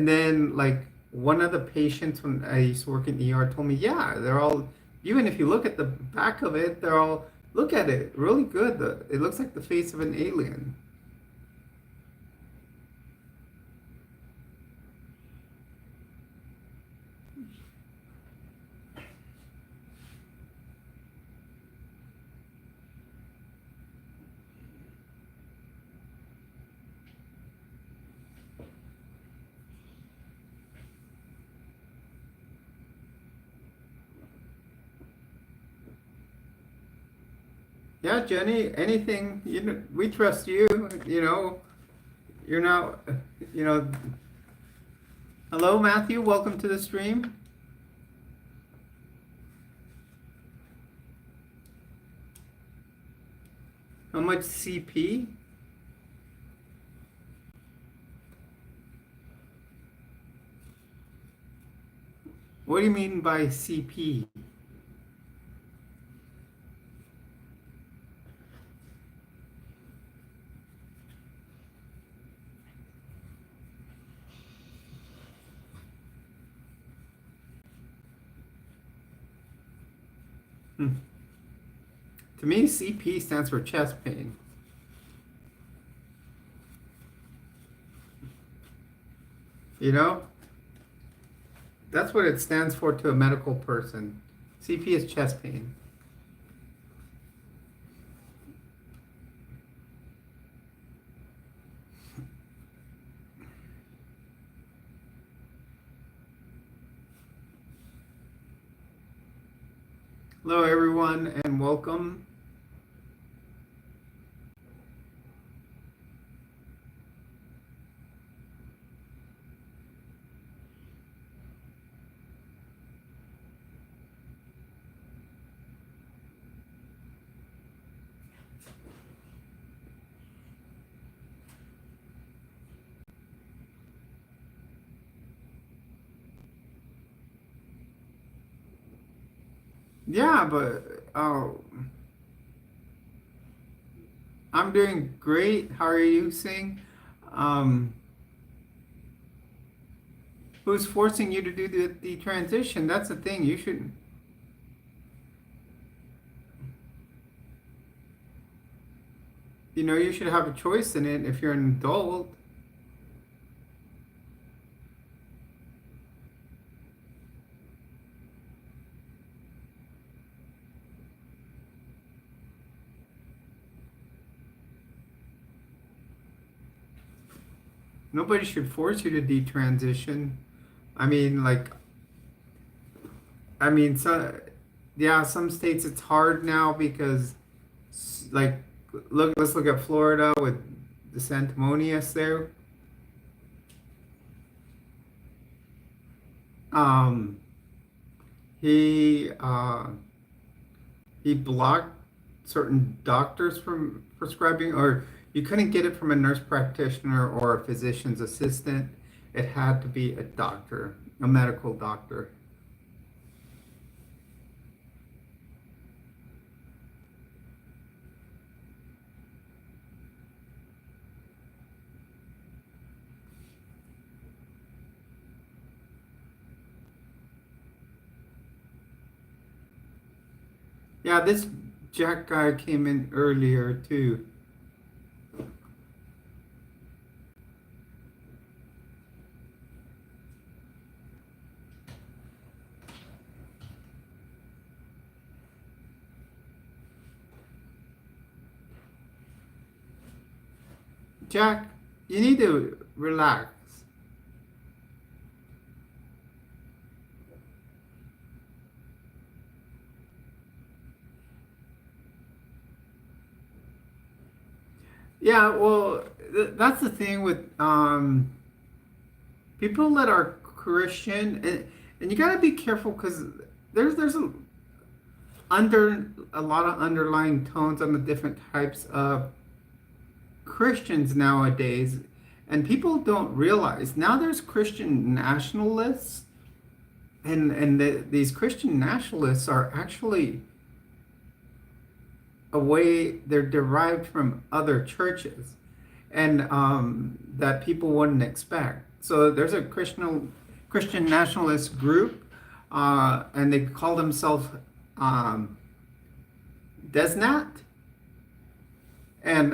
then like one of the patients when I used to work in ER told me, yeah, they're all, even if you look at the back of it, they're all, look at it, really good. It looks like the face of an alien. Yeah, Jenny, anything, you know, we trust you, you know, you're now, you know, hello, Matthew, welcome to the stream. How much CP? What do you mean by CP? Hmm. To me, CP stands for chest pain. You know, that's what it stands for to a medical person. CP is chest pain. Hello, everyone, and welcome. Yeah, but I'm doing great. How are you, Sing? Um, who's forcing you to do the transition? That's the thing. You shouldn't. You know, you should have a choice in it if you're an adult. Nobody should force you to detransition. I mean, like, I mean, so yeah, some states it's hard now because, like, let's look at Florida with the sanctimonious there. Um, he he blocked certain doctors from prescribing, or you couldn't get it from a nurse practitioner or a physician's assistant. It had to be a doctor, a medical doctor. Yeah, this Jack guy came in earlier too. Jack, you need to relax. Yeah, well, that's the thing with people that are Christian, and you got to be careful because there's a lot of underlying tones on the different types of Christians nowadays, and people don't realize now there's Christian nationalists, and these Christian nationalists are actually a way they're derived from other churches, and that people wouldn't expect. So there's a Christian nationalist group, and they call themselves DESNAT, and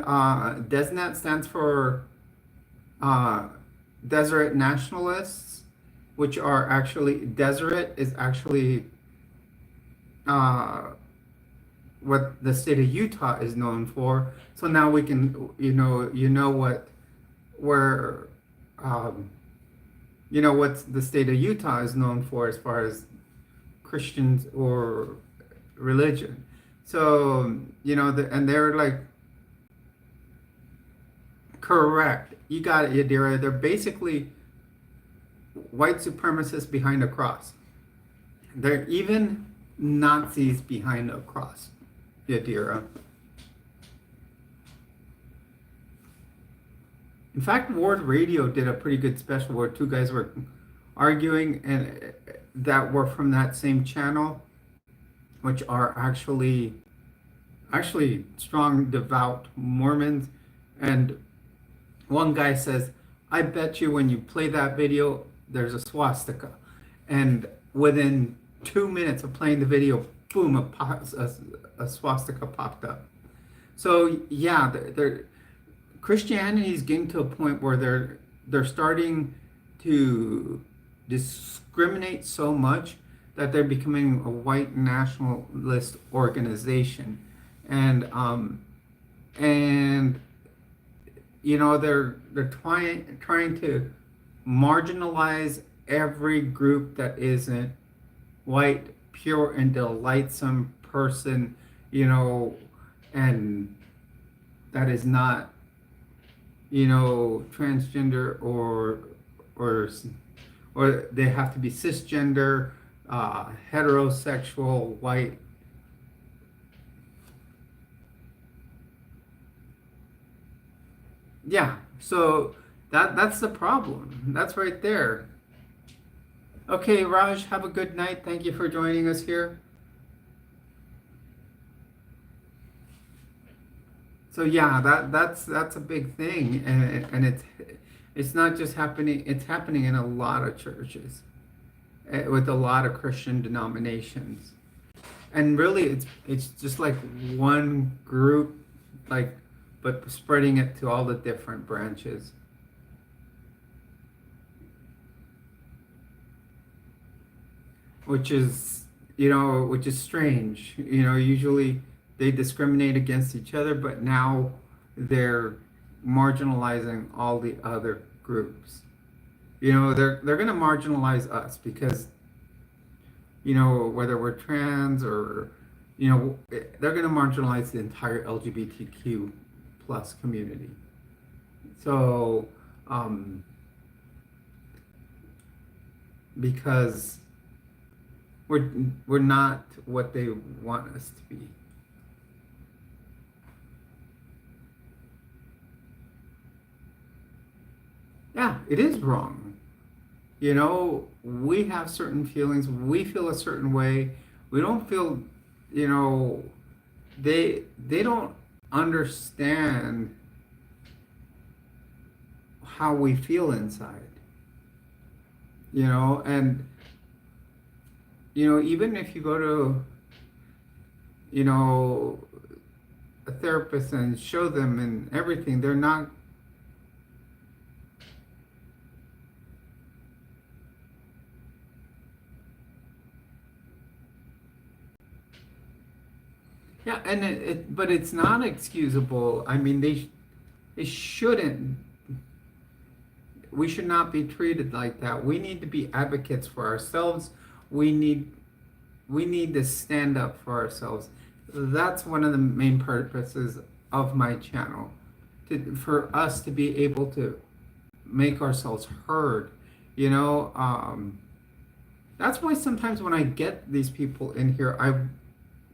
DESNAT stands for Deseret Nationalists, which are actually Deseret is actually uh, what the state of Utah is known for. So now we can, what where um, what the state of Utah is known for as far as Christians or religion. So and they're like correct. You got it, Yadira. They're basically white supremacists behind a cross. They're even Nazis behind a cross, Yadira. In fact, Ward Radio did a pretty good special where two guys were arguing and that were from that same channel, which are actually strong, devout Mormons. And one guy says, I bet you when you play that video, there's a swastika. And within 2 minutes of playing the video, boom, a swastika popped up. So yeah, Christianity is getting to a point where they're starting to discriminate so much that they're becoming a white nationalist organization, and they're trying to marginalize every group that isn't white, pure and delightsome person, and that is not, transgender or they have to be cisgender, heterosexual, white. Yeah, so that's the problem. That's right there. Okay, Raj, have a good night. Thank you for joining us here. So yeah, that's a big thing, and it's not just happening. It's happening in a lot of churches, with a lot of Christian denominations, and really it's just like one group, like, but spreading it to all the different branches. Which is strange. Usually they discriminate against each other, but now they're marginalizing all the other groups. They're going to marginalize us because whether we're trans or they're going to marginalize the entire LGBTQ plus community. So because we're not what they want us to be. Yeah, it is wrong. We have certain feelings. We feel a certain way. We don't feel, they don't understand how we feel inside. And even if you go to, a therapist and show them and everything, they're not. Yeah, and but it's not excusable. I mean, they shouldn't. We should not be treated like that. We need to be advocates for ourselves. We need to stand up for ourselves. That's one of the main purposes of my channel, for us to be able to make ourselves heard. You know, that's why sometimes when I get these people in here,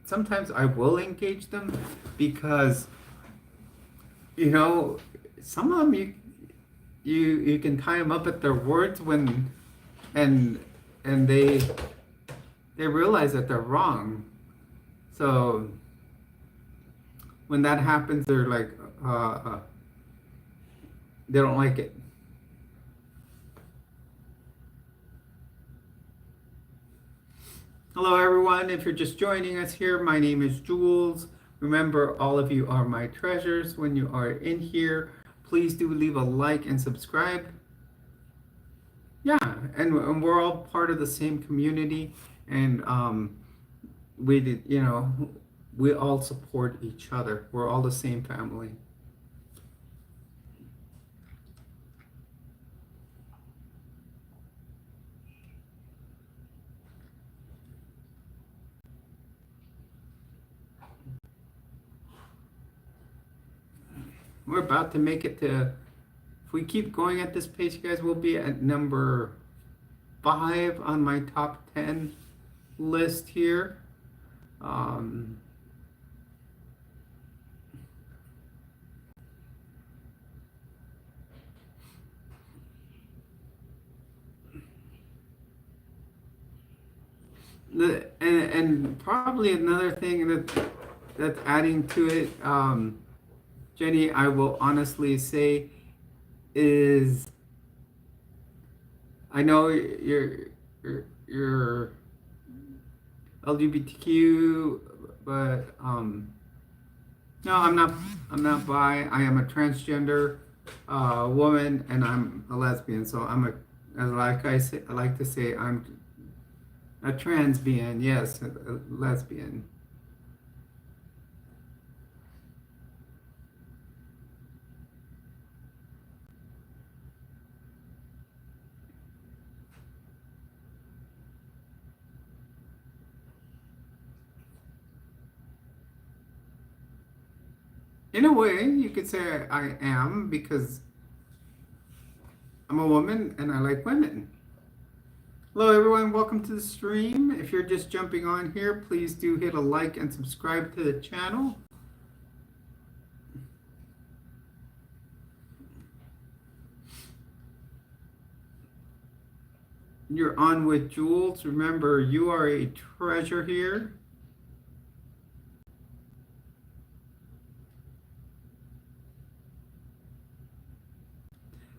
sometimes I will engage them because, you know, some of them you can tie them up at their words when and they realize that they're wrong. So when that happens, they're like they don't like it. Hello everyone, if you're just joining us here, my name is Jules. Remember, all of you are my treasures. When you are in here, please do leave a like and subscribe. Yeah, and we're all part of the same community, and we all support each other. We're all the same family. We're about to make it to, if we keep going at this pace, you guys, we'll be at number 5 on my top 10 list here. And probably another thing that's adding to it, Jenny, I will honestly say, is I know you're LGBTQ, but no, I'm not bi. I am a transgender woman, and I'm a lesbian. So I like to say, I'm a transbian. Yes, a lesbian. In a way, you could say I am, because I'm a woman and I like women. Hello everyone, welcome to the stream. If you're just jumping on here, please do hit a like and subscribe to the channel. You're on with Jules. Remember, you are a treasure here.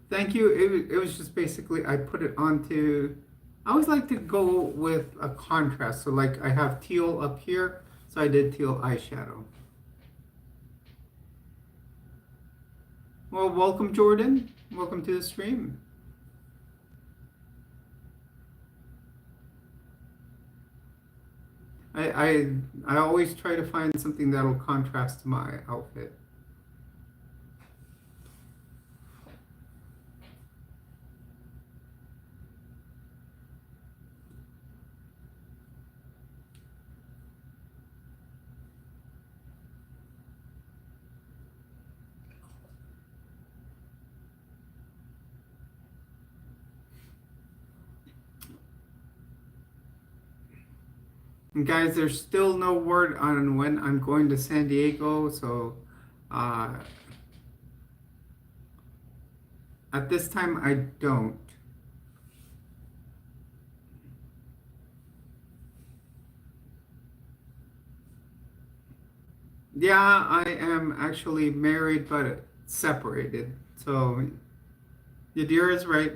Thank you. It was just basically, I put it onto, I always like to go with a contrast. So like I have teal up here, so I did teal eyeshadow. Well, welcome Jordan. Welcome to the stream. I always try to find something that'll contrast to my outfit. And guys, there's still no word on when I'm going to San Diego, so at this time I don't. Yeah, I am actually married but separated, so Yadir is right.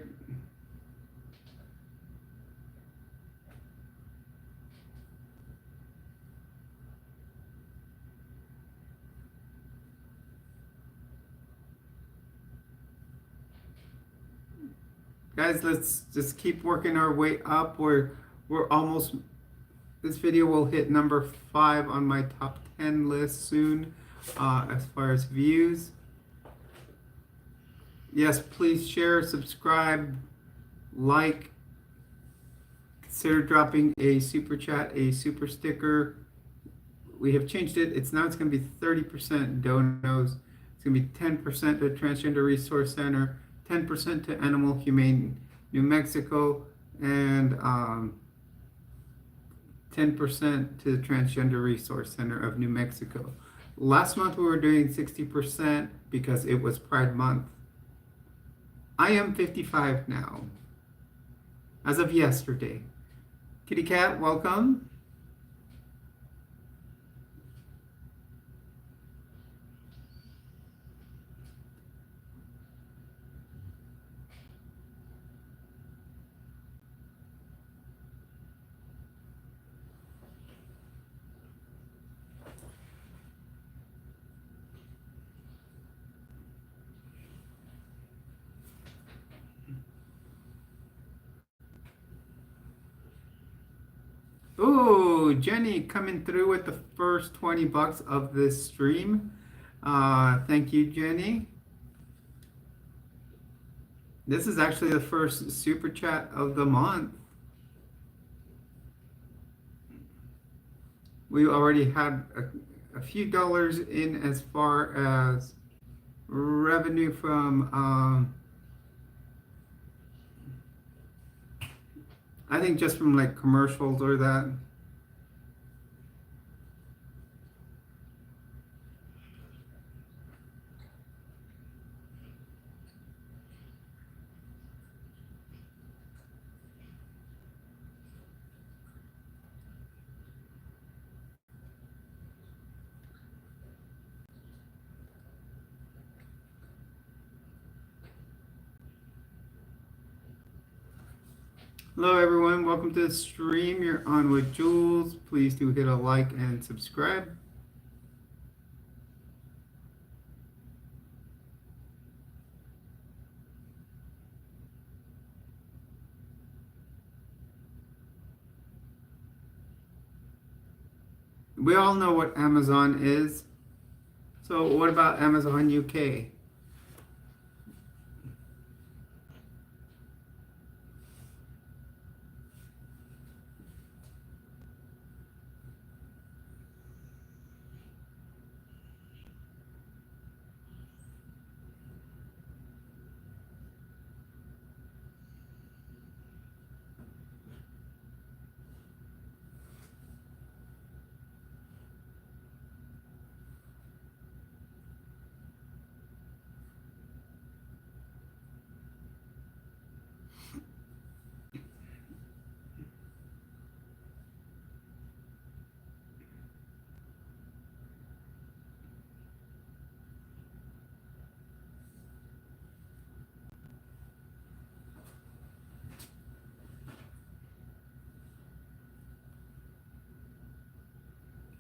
Guys, let's just keep working our way up. We're almost, this video will hit number 5 on my top 10 list soon, as far as views. Yes, please share, subscribe, like. Consider dropping a super chat, a super sticker. We have changed it. It's going to be 30% donos. It's going to be 10% to Transgender Resource Center, 10% to Animal Humane New Mexico, and 10% to the Transgender Resource Center of New Mexico. Last month we were doing 60% because it was Pride Month. I am 55 now, as of yesterday. Kitty Cat, welcome. Oh, Jenny coming through with the first 20 bucks of this stream. Thank you, Jenny. This is actually the first super chat of the month. We already had a few dollars in as far as revenue from, I think just from like commercials or that. Hello everyone, welcome to the stream. You're on with Jules. Please do hit a like and subscribe. We all know what Amazon is. So what about Amazon UK?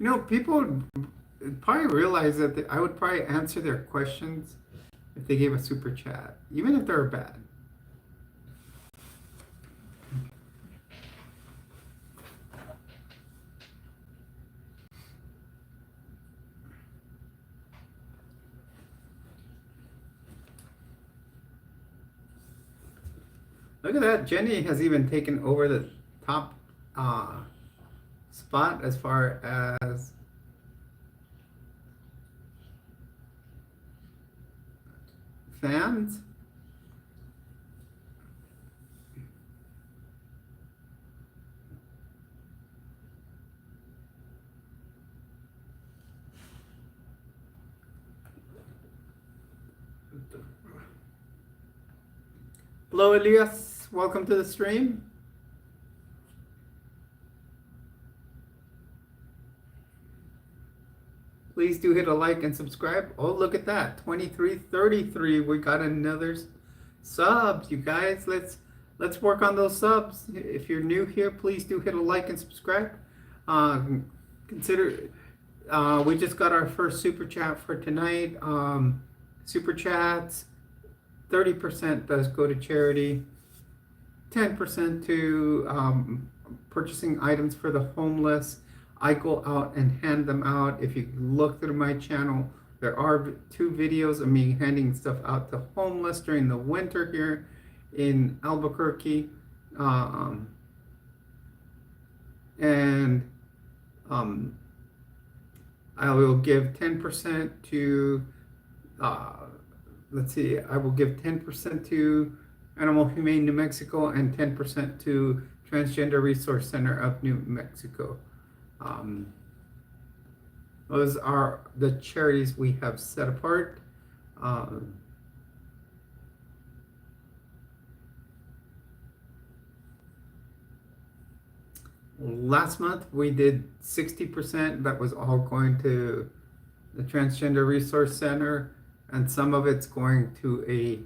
You know, people would probably realize that I would probably answer their questions if they gave a super chat, even if they're bad. Look at that. Jenny has even taken over the top spot as far as fans. Hello, Elias. Welcome to the stream. Please do hit a like and subscribe. Oh, look at that. 2333. We got another subs, you guys. Let's work on those subs. If you're new here, please do hit a like and subscribe. Consider we just got our first super chat for tonight. Super chats, 30% does go to charity, 10% to purchasing items for the homeless. I go out and hand them out. If you look through my channel, there are 2 videos of me handing stuff out to homeless during the winter here in Albuquerque. I will give 10% to uh, let's see, I will give 10% to Animal Humane New Mexico and 10% to Transgender Resource Center of New Mexico. Um, those are the charities we have set apart. Last month we did 60%. That was all going to the Transgender Resource Center, and some of it's going to a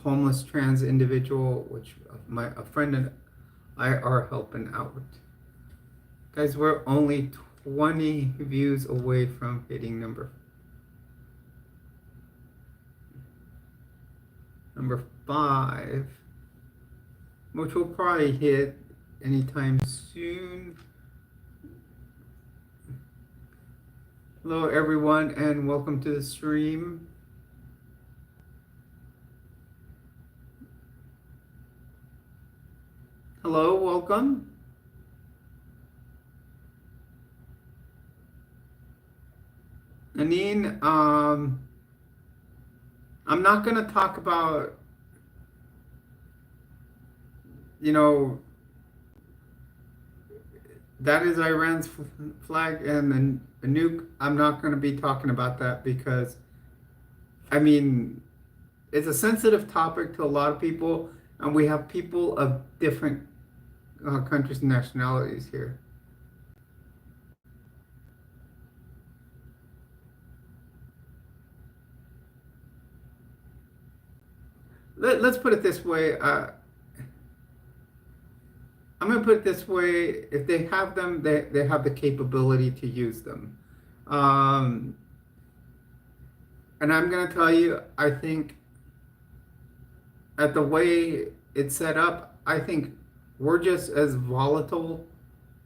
homeless trans individual, which a friend and I are helping out. Guys, we're only 20 views away from hitting number 5, which we'll probably hit anytime soon. Hello everyone and welcome to the stream. Hello, welcome. Anine, I'm not going to talk about, that is Iran's flag and a nuke. I'm not going to be talking about that because, it's a sensitive topic to a lot of people, and we have people of different countries and nationalities here. Let's put it this way. I'm going to put it this way. If they have them, they have the capability to use them. And I'm going to tell you, I think at the way it's set up, I think we're just as volatile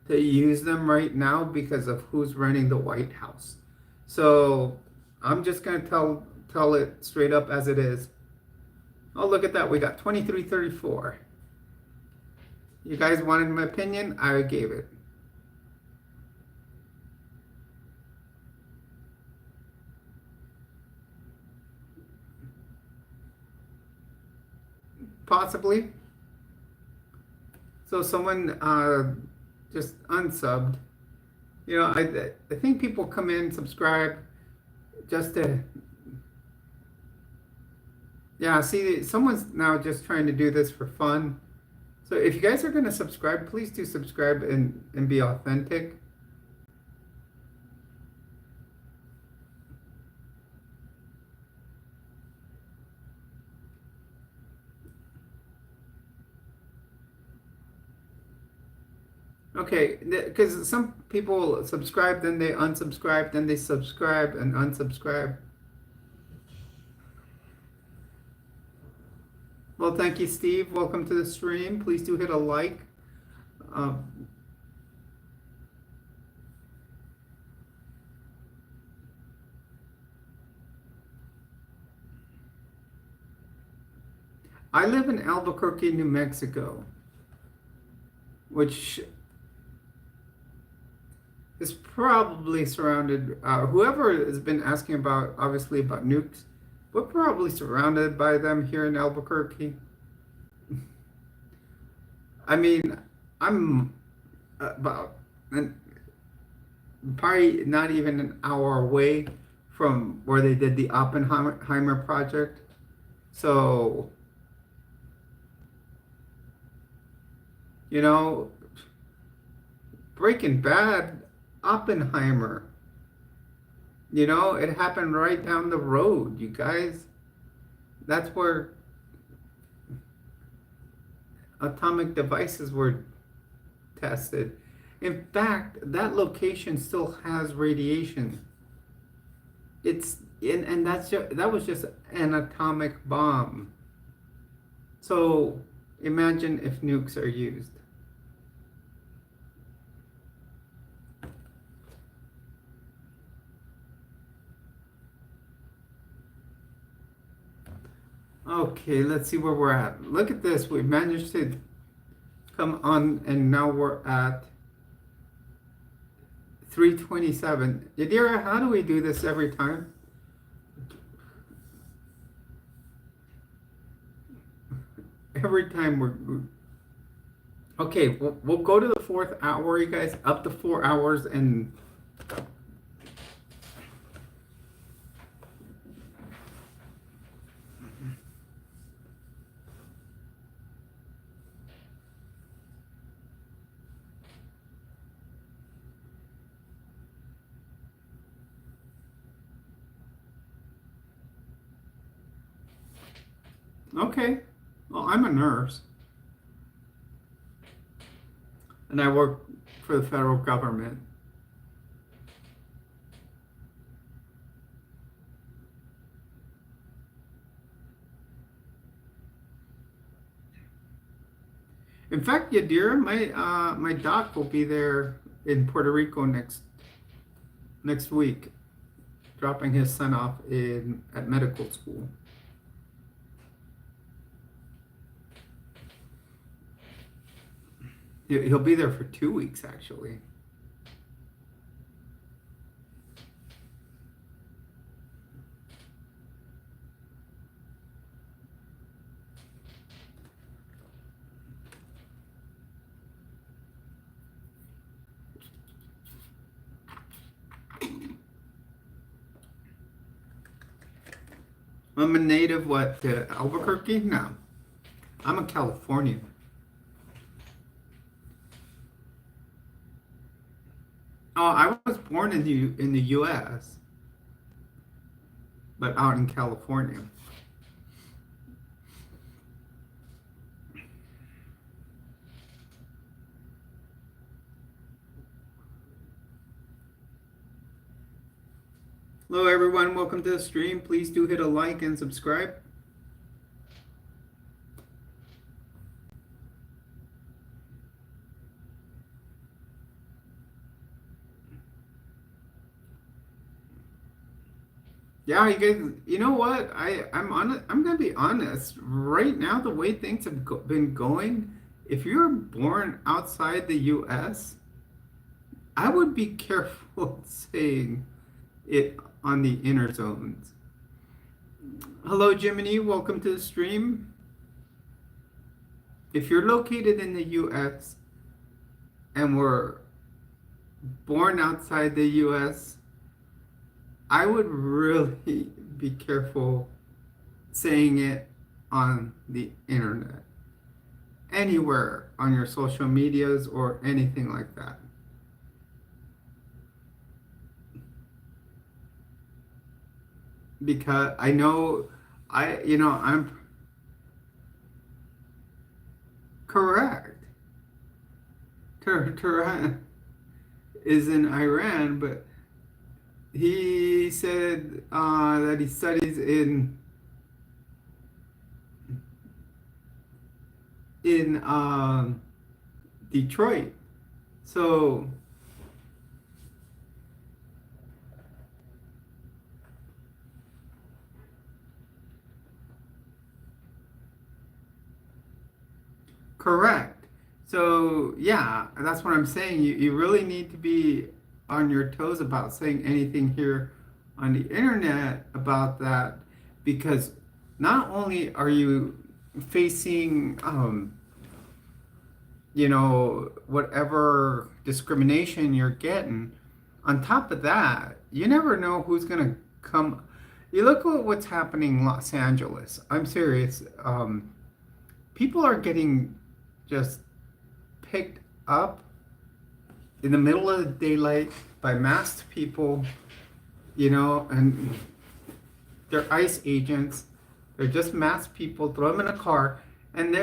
to use them right now because of who's running the White House. So I'm just going to tell it straight up as it is. Oh, look at that. We got 2334. You guys wanted my opinion? I gave it. Possibly. So someone just unsubbed. I think people come in, subscribe, just to... Yeah, see, someone's now just trying to do this for fun. So if you guys are going to subscribe, please do subscribe and be authentic. Okay, because some people subscribe, then they unsubscribe, then they subscribe and unsubscribe. Well, thank you, Steve. Welcome to the stream. Please do hit a like. I live in Albuquerque, New Mexico, which is probably surrounded, whoever has been asking about, obviously, about nukes, we're probably surrounded by them here in Albuquerque. I'm about probably not even an hour away from where they did the Oppenheimer project. So, Breaking Bad, Oppenheimer. It happened right down the road, you guys. That's where atomic devices were tested. In fact, that location still has radiation. And that was just an atomic bomb. So imagine if nukes are used. Okay, let's see where we're at. Look at this. We managed to come on, and now we're at 327. Yadira, how do we do this every time? every time okay, we'll go to the fourth hour, you guys, up to 4 hours, and okay. Well, I'm a nurse, and I work for the federal government. In fact, Yadira, my doc will be there in Puerto Rico next week, dropping his son off at medical school. He'll be there for 2 weeks, actually. I'm a native, Albuquerque? No. I'm a Californian. Oh, I was born in the U.S., but out in California. Hello, everyone. Welcome to the stream. Please do hit a like and subscribe. Yeah, you guys, you know what? I'm gonna be honest. Right now, the way things have been going, if you're born outside the U.S., I would be careful saying it on the inner zones. Hello, Jiminy. Welcome to the stream. If you're located in the U.S. and were born outside the U.S., I would really be careful saying it on the internet, anywhere on your social medias or anything like that. Because I know, I'm correct. Tehran is in Iran, but he said that he studies in Detroit. So correct. So yeah, that's what I'm saying. You really need to be on your toes about saying anything here on the internet about that, because not only are you facing whatever discrimination you're getting, on top of that, you never know who's gonna come. You look at what's happening in Los Angeles. I'm serious. People are getting just picked up in the middle of the daylight by masked people, and they're ICE agents. They're just masked people, throw them in a car, and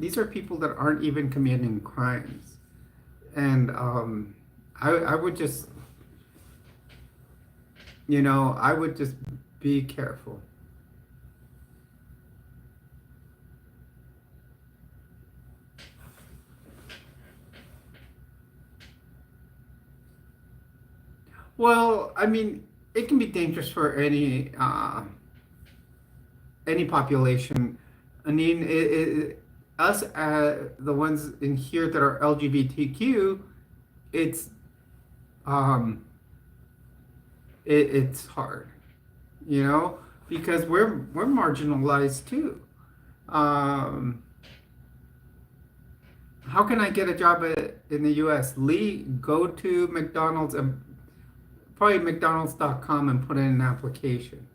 these are people that aren't even committing crimes. And I would just, I would just be careful. Well, I mean, it can be dangerous for any population. I mean, us, the ones in here that are LGBTQ, it's it's hard, because we're marginalized too. How can I get a job in the US? Lee, go to McDonald's and probably McDonald's.com and put in an application.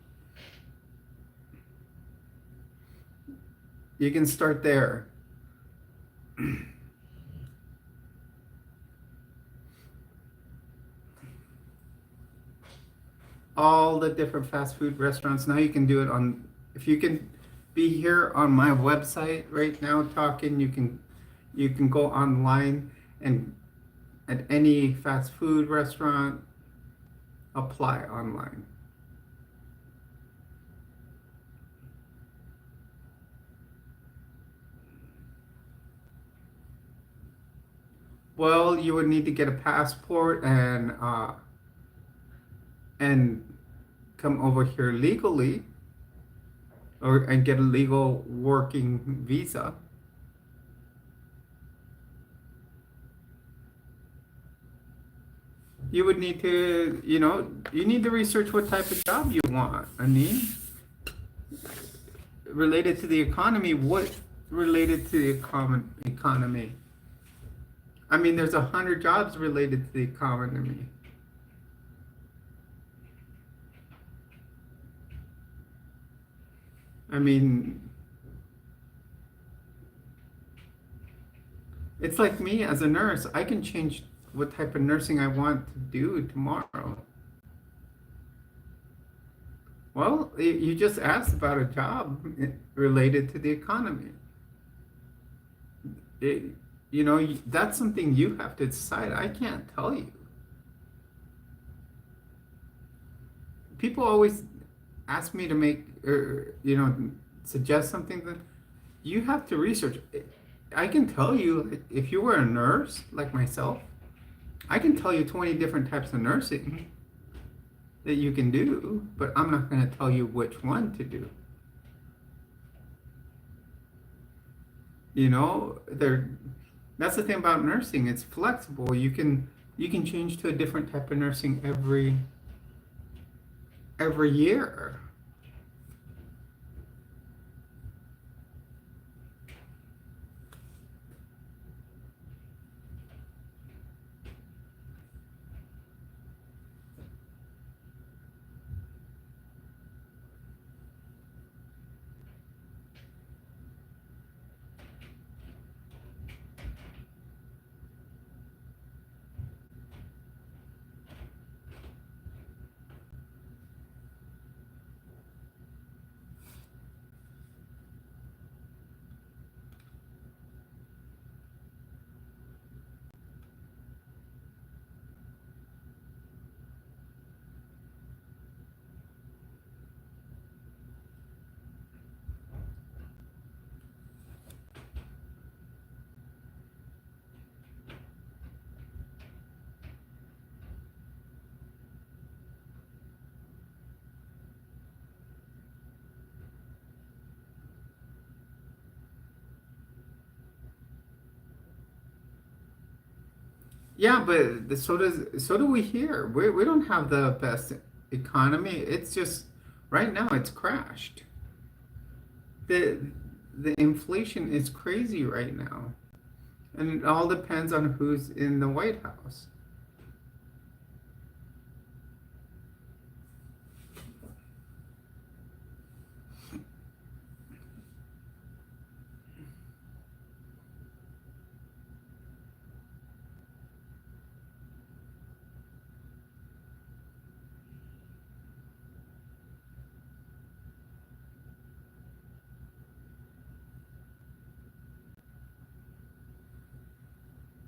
You can start there. All the different fast food restaurants. Now you can do it on, if you can be here on my website right now talking, you can go online and at any fast food restaurant apply online. Well, you would need to get a passport and come over here legally and get a legal working visa. You would need to, you need to research what type of job you want. I mean, related to the economy, what related to the economy? I mean, there's 100 jobs related to the economy. I mean, it's like me as a nurse. I can change what type of nursing I want to do tomorrow. Well, you just asked about a job related to the economy. That's something you have to decide. I can't tell you. People always ask me to make, or, suggest something that you have to research. I can tell you, if you were a nurse like myself, I can tell you 20 different types of nursing that you can do, but I'm not going to tell you which one to do. That's the thing about nursing. It's flexible. You can change to a different type of nursing every year. Yeah, but so do we here. We don't have the best economy. It's just right now it's crashed. The the inflation is crazy right now. And it all depends on who's in the White House.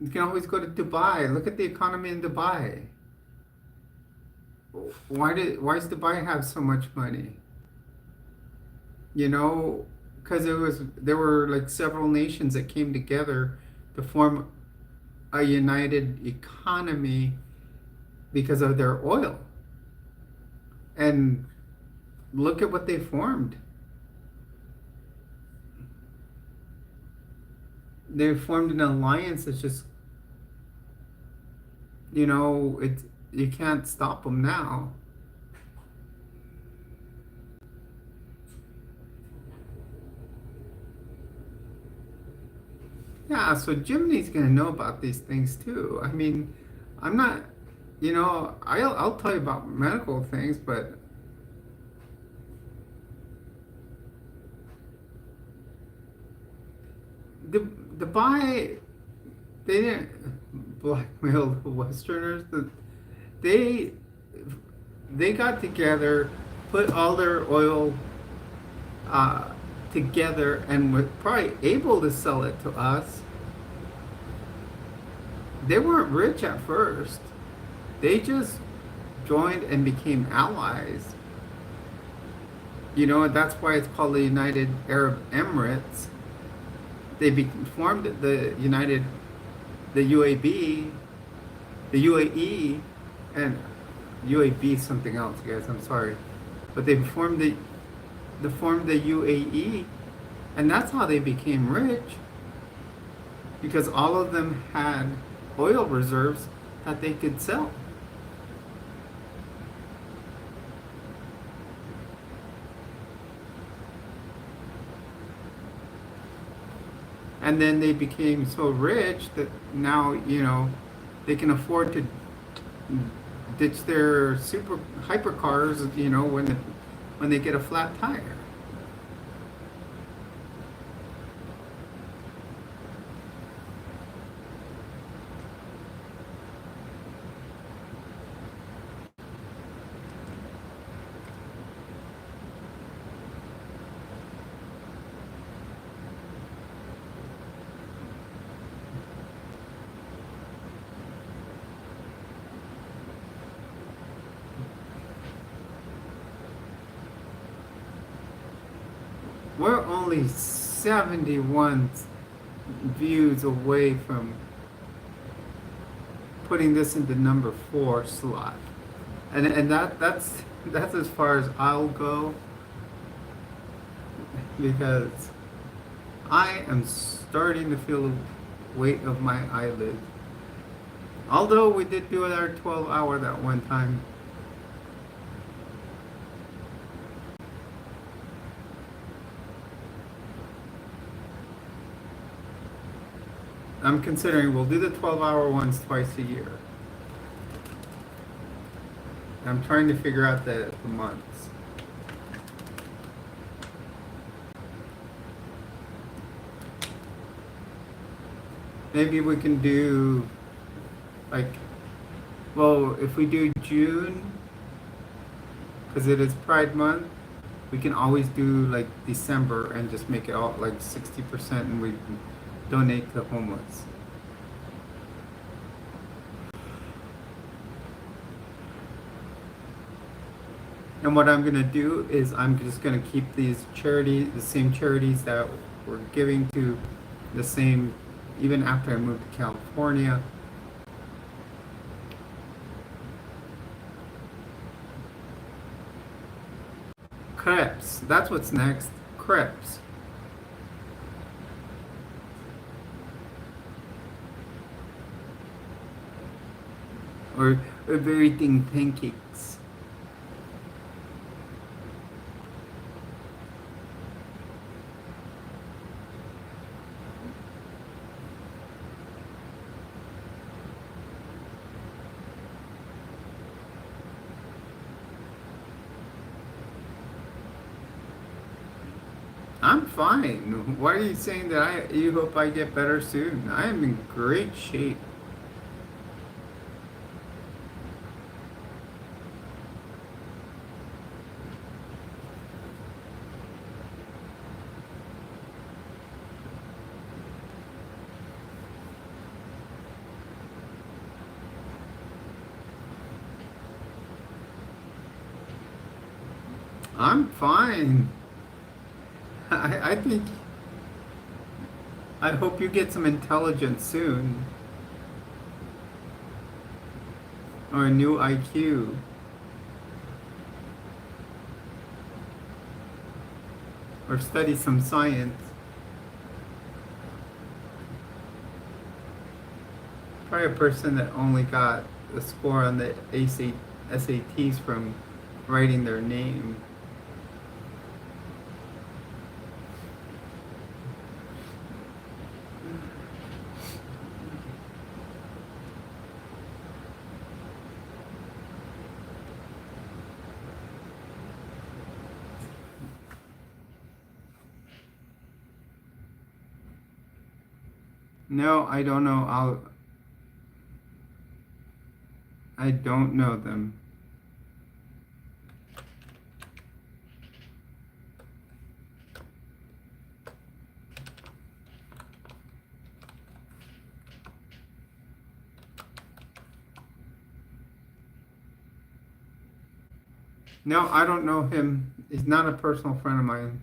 You can always go to Dubai. Look at the economy in Dubai. Why does Dubai have so much money? Because there were like several nations that came together to form a united economy because of their oil. And look at what they formed. They formed an alliance that's just, you can't stop them now. Yeah, Yeah, so Jiminy's gonna know about these things too. I mean, I'm not, I'll tell you about medical things, but the the buy they didn't blackmail the Westerners. They they got together, put all their oil uh, together, and were probably able to sell it to us. They weren't rich at first. They just joined and became allies. That's why it's called the United Arab Emirates. Formed the UAB, the UAE, and UAB is something else, guys. I'm sorry, but they formed the UAE, and that's how they became rich, because all of them had oil reserves that they could sell. And then they became so rich that now, they can afford to ditch their super hypercars, when they get a flat tire. We're only 71 views away from putting this into number 4 slot, and that's as far as I'll go, because I am starting to feel the weight of my eyelid. Although we did do our 12-hour that one time. I'm considering we'll do the 12-hour ones twice a year. I'm trying to figure out the months. Maybe we can do, if we do June, because it is Pride Month, we can always do December and just make it all 60%, and we donate to homeless. And what I'm going to do is I'm just going to keep these charities, the same charities that we're giving to, the same, even after I moved to California. Crepes, that's what's next. Crepes. Or everything pancakes. I'm fine. Why are you saying that you hope I get better soon? I am in great shape. I'm fine. I think, I hope you get some intelligence soon. Or a new IQ. Or study some science. Probably a person that only got a score on the SATs from writing their name. No, I don't know. I don't know them. No, I don't know him. He's not a personal friend of mine.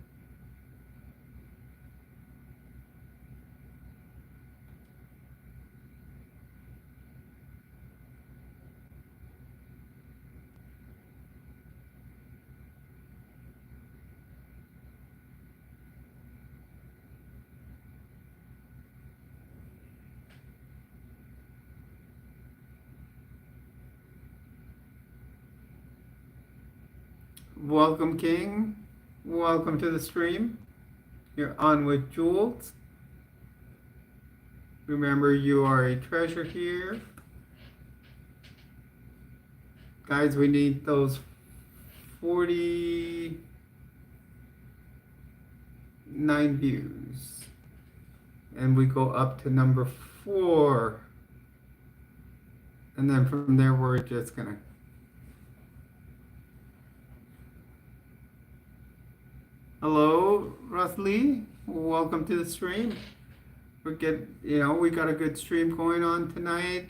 Welcome, King. Welcome to the stream. You're on with Jules. Remember, you are a treasure here. Guys, we need those 49 views. And we go up to number 4. And then from there, we're just gonna. Hello, Ruslee. Welcome to the stream. We got a good stream going on tonight.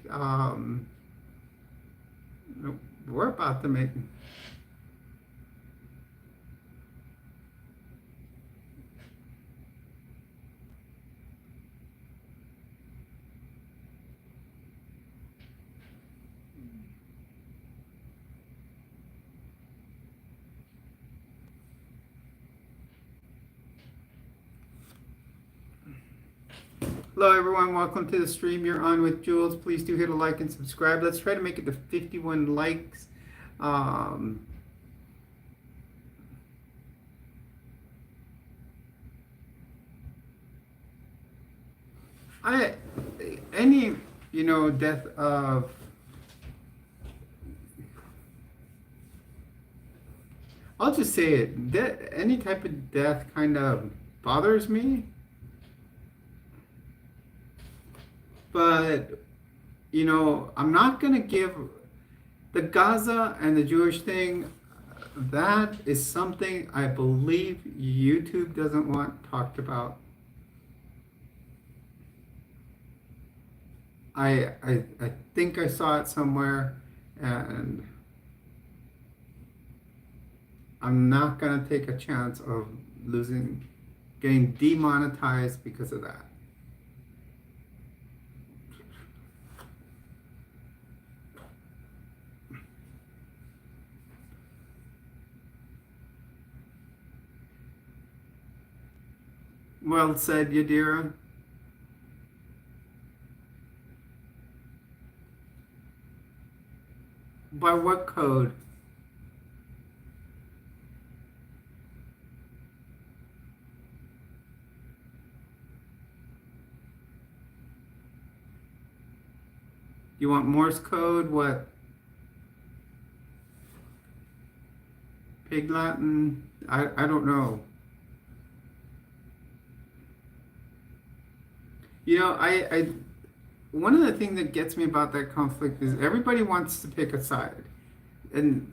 We're about to make. Hello everyone, welcome to the stream. You're on with Jules. Please do hit a like and subscribe. Let's try to make it to 51 likes. Death of I'll just say it. Any type of death kind of bothers me. But, I'm not going to give the Gaza and the Jewish thing, that is something I believe YouTube doesn't want talked about. I think I saw it somewhere, and I'm not going to take a chance of getting demonetized because of that. Well said, Yadira. By what code? You want Morse code? What? Pig Latin? I don't know. I one of the things that gets me about that conflict is everybody wants to pick a side. And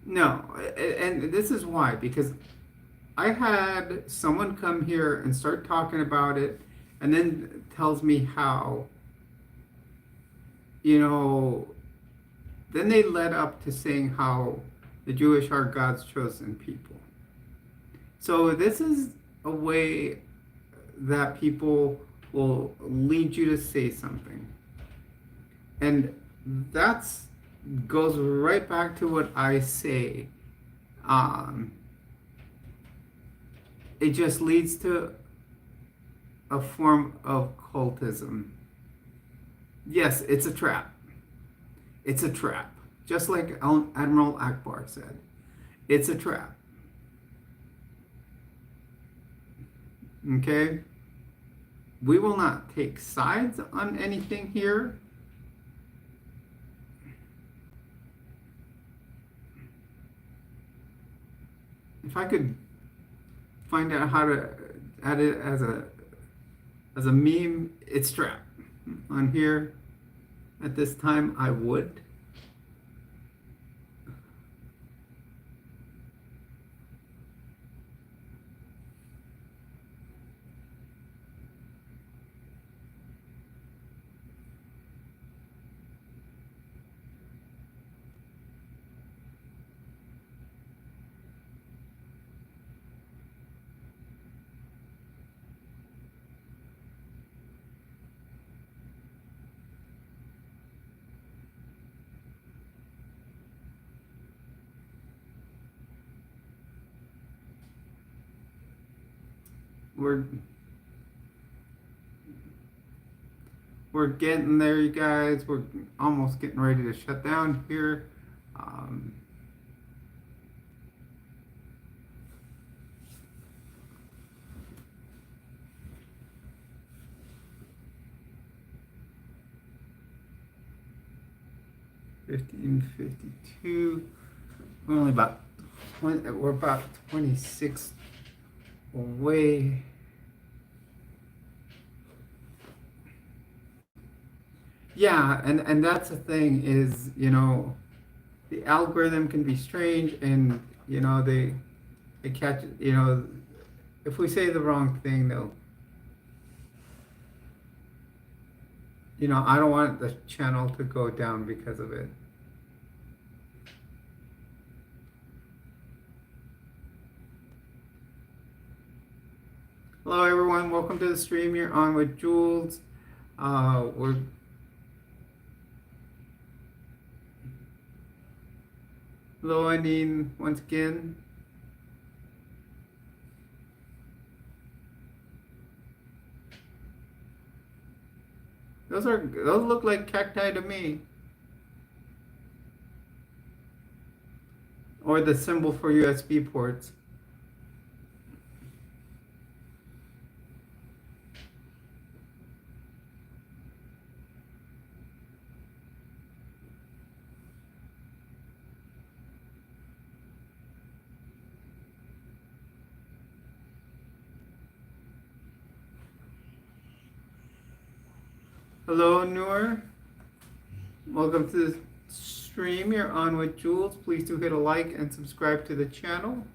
no, and this is why, because I had someone come here and start talking about it and then tells me how, then they led up to saying how the Jewish are God's chosen people. So this is a way that people will lead you to say something. And that's goes right back to what I say. It just leads to a form of cultism. Yes, it's a trap. It's a trap. Just like Admiral Akbar said. It's a trap. Okay? We will not take sides on anything here. If I could find out how to add it as a meme, it's trap. On here at this time I would. We're getting there, you guys. We're almost getting ready to shut down here. Um, $15.52. We're only about 20, we're about 26 away. Yeah, and that's the thing is, the algorithm can be strange, and they catch, if we say the wrong thing, they'll, I don't want the channel to go down because of it. Hello everyone, welcome to the stream. You're on with Jules. We're hello, Anine, once again. Those look like cacti to me. Or the symbol for USB ports. Hello, Noor. Welcome to the stream. You're on with Jules. Please do hit a like and subscribe to the channel.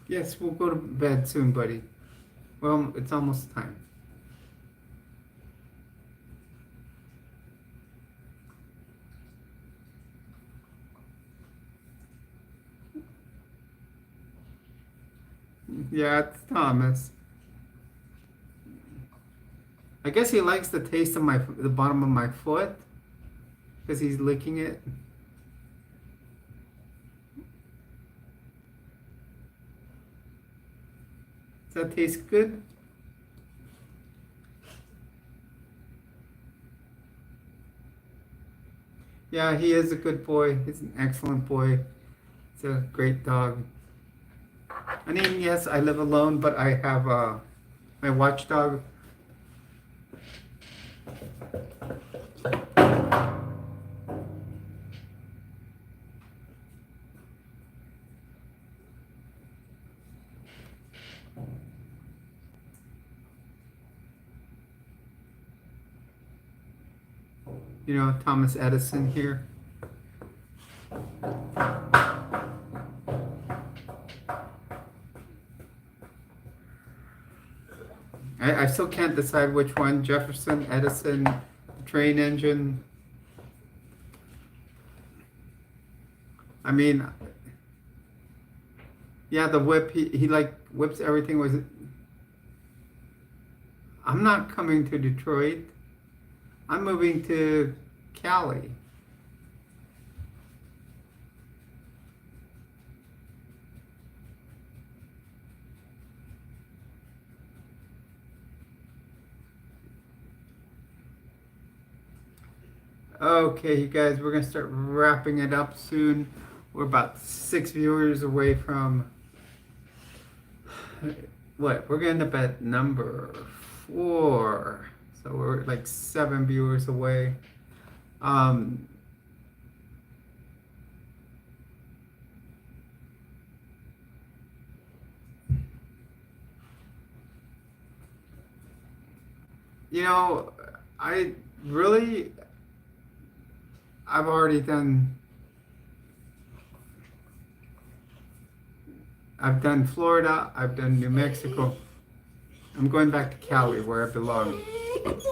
Yes, we'll go to bed soon, buddy. Well, it's almost time. Yeah, it's Thomas. I guess he likes the taste of the bottom of my foot because he's licking it. Does that taste good? Yeah, he is a good boy. He's an excellent boy. He's a great dog. I mean, yes, I live alone, but I have my watchdog. Thomas Edison here. I still can't decide which one. Jefferson, Edison, train engine. I mean, yeah, the whip, he like whips everything. I'm not coming to Detroit. I'm moving to Cali. Okay, you guys, we're gonna start wrapping it up soon. We're about 6 viewers away from what? We're gonna end up at number 4, so we're like 7 viewers away. Um, you know, I really, I've already done. I've done Florida. I've done New Mexico. I'm going back to Cali, where I belong. 7.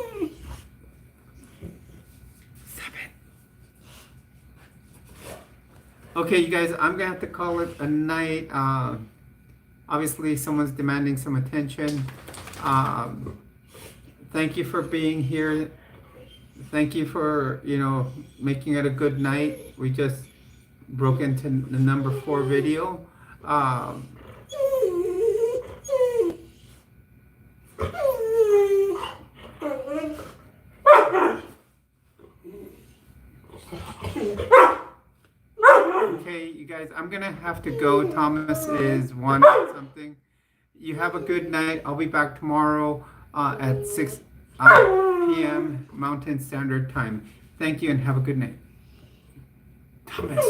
Okay, you guys, I'm gonna have to call it a night. Obviously, someone's demanding some attention. Thank you for being here. Thank you for, making it a good night. We just broke into the number 4 video. Okay, you guys, I'm gonna have to go. Thomas is wanting something. You have a good night. I'll be back tomorrow at 6 p.m. Mountain Standard Time. Thank you and have a good night. Thomas.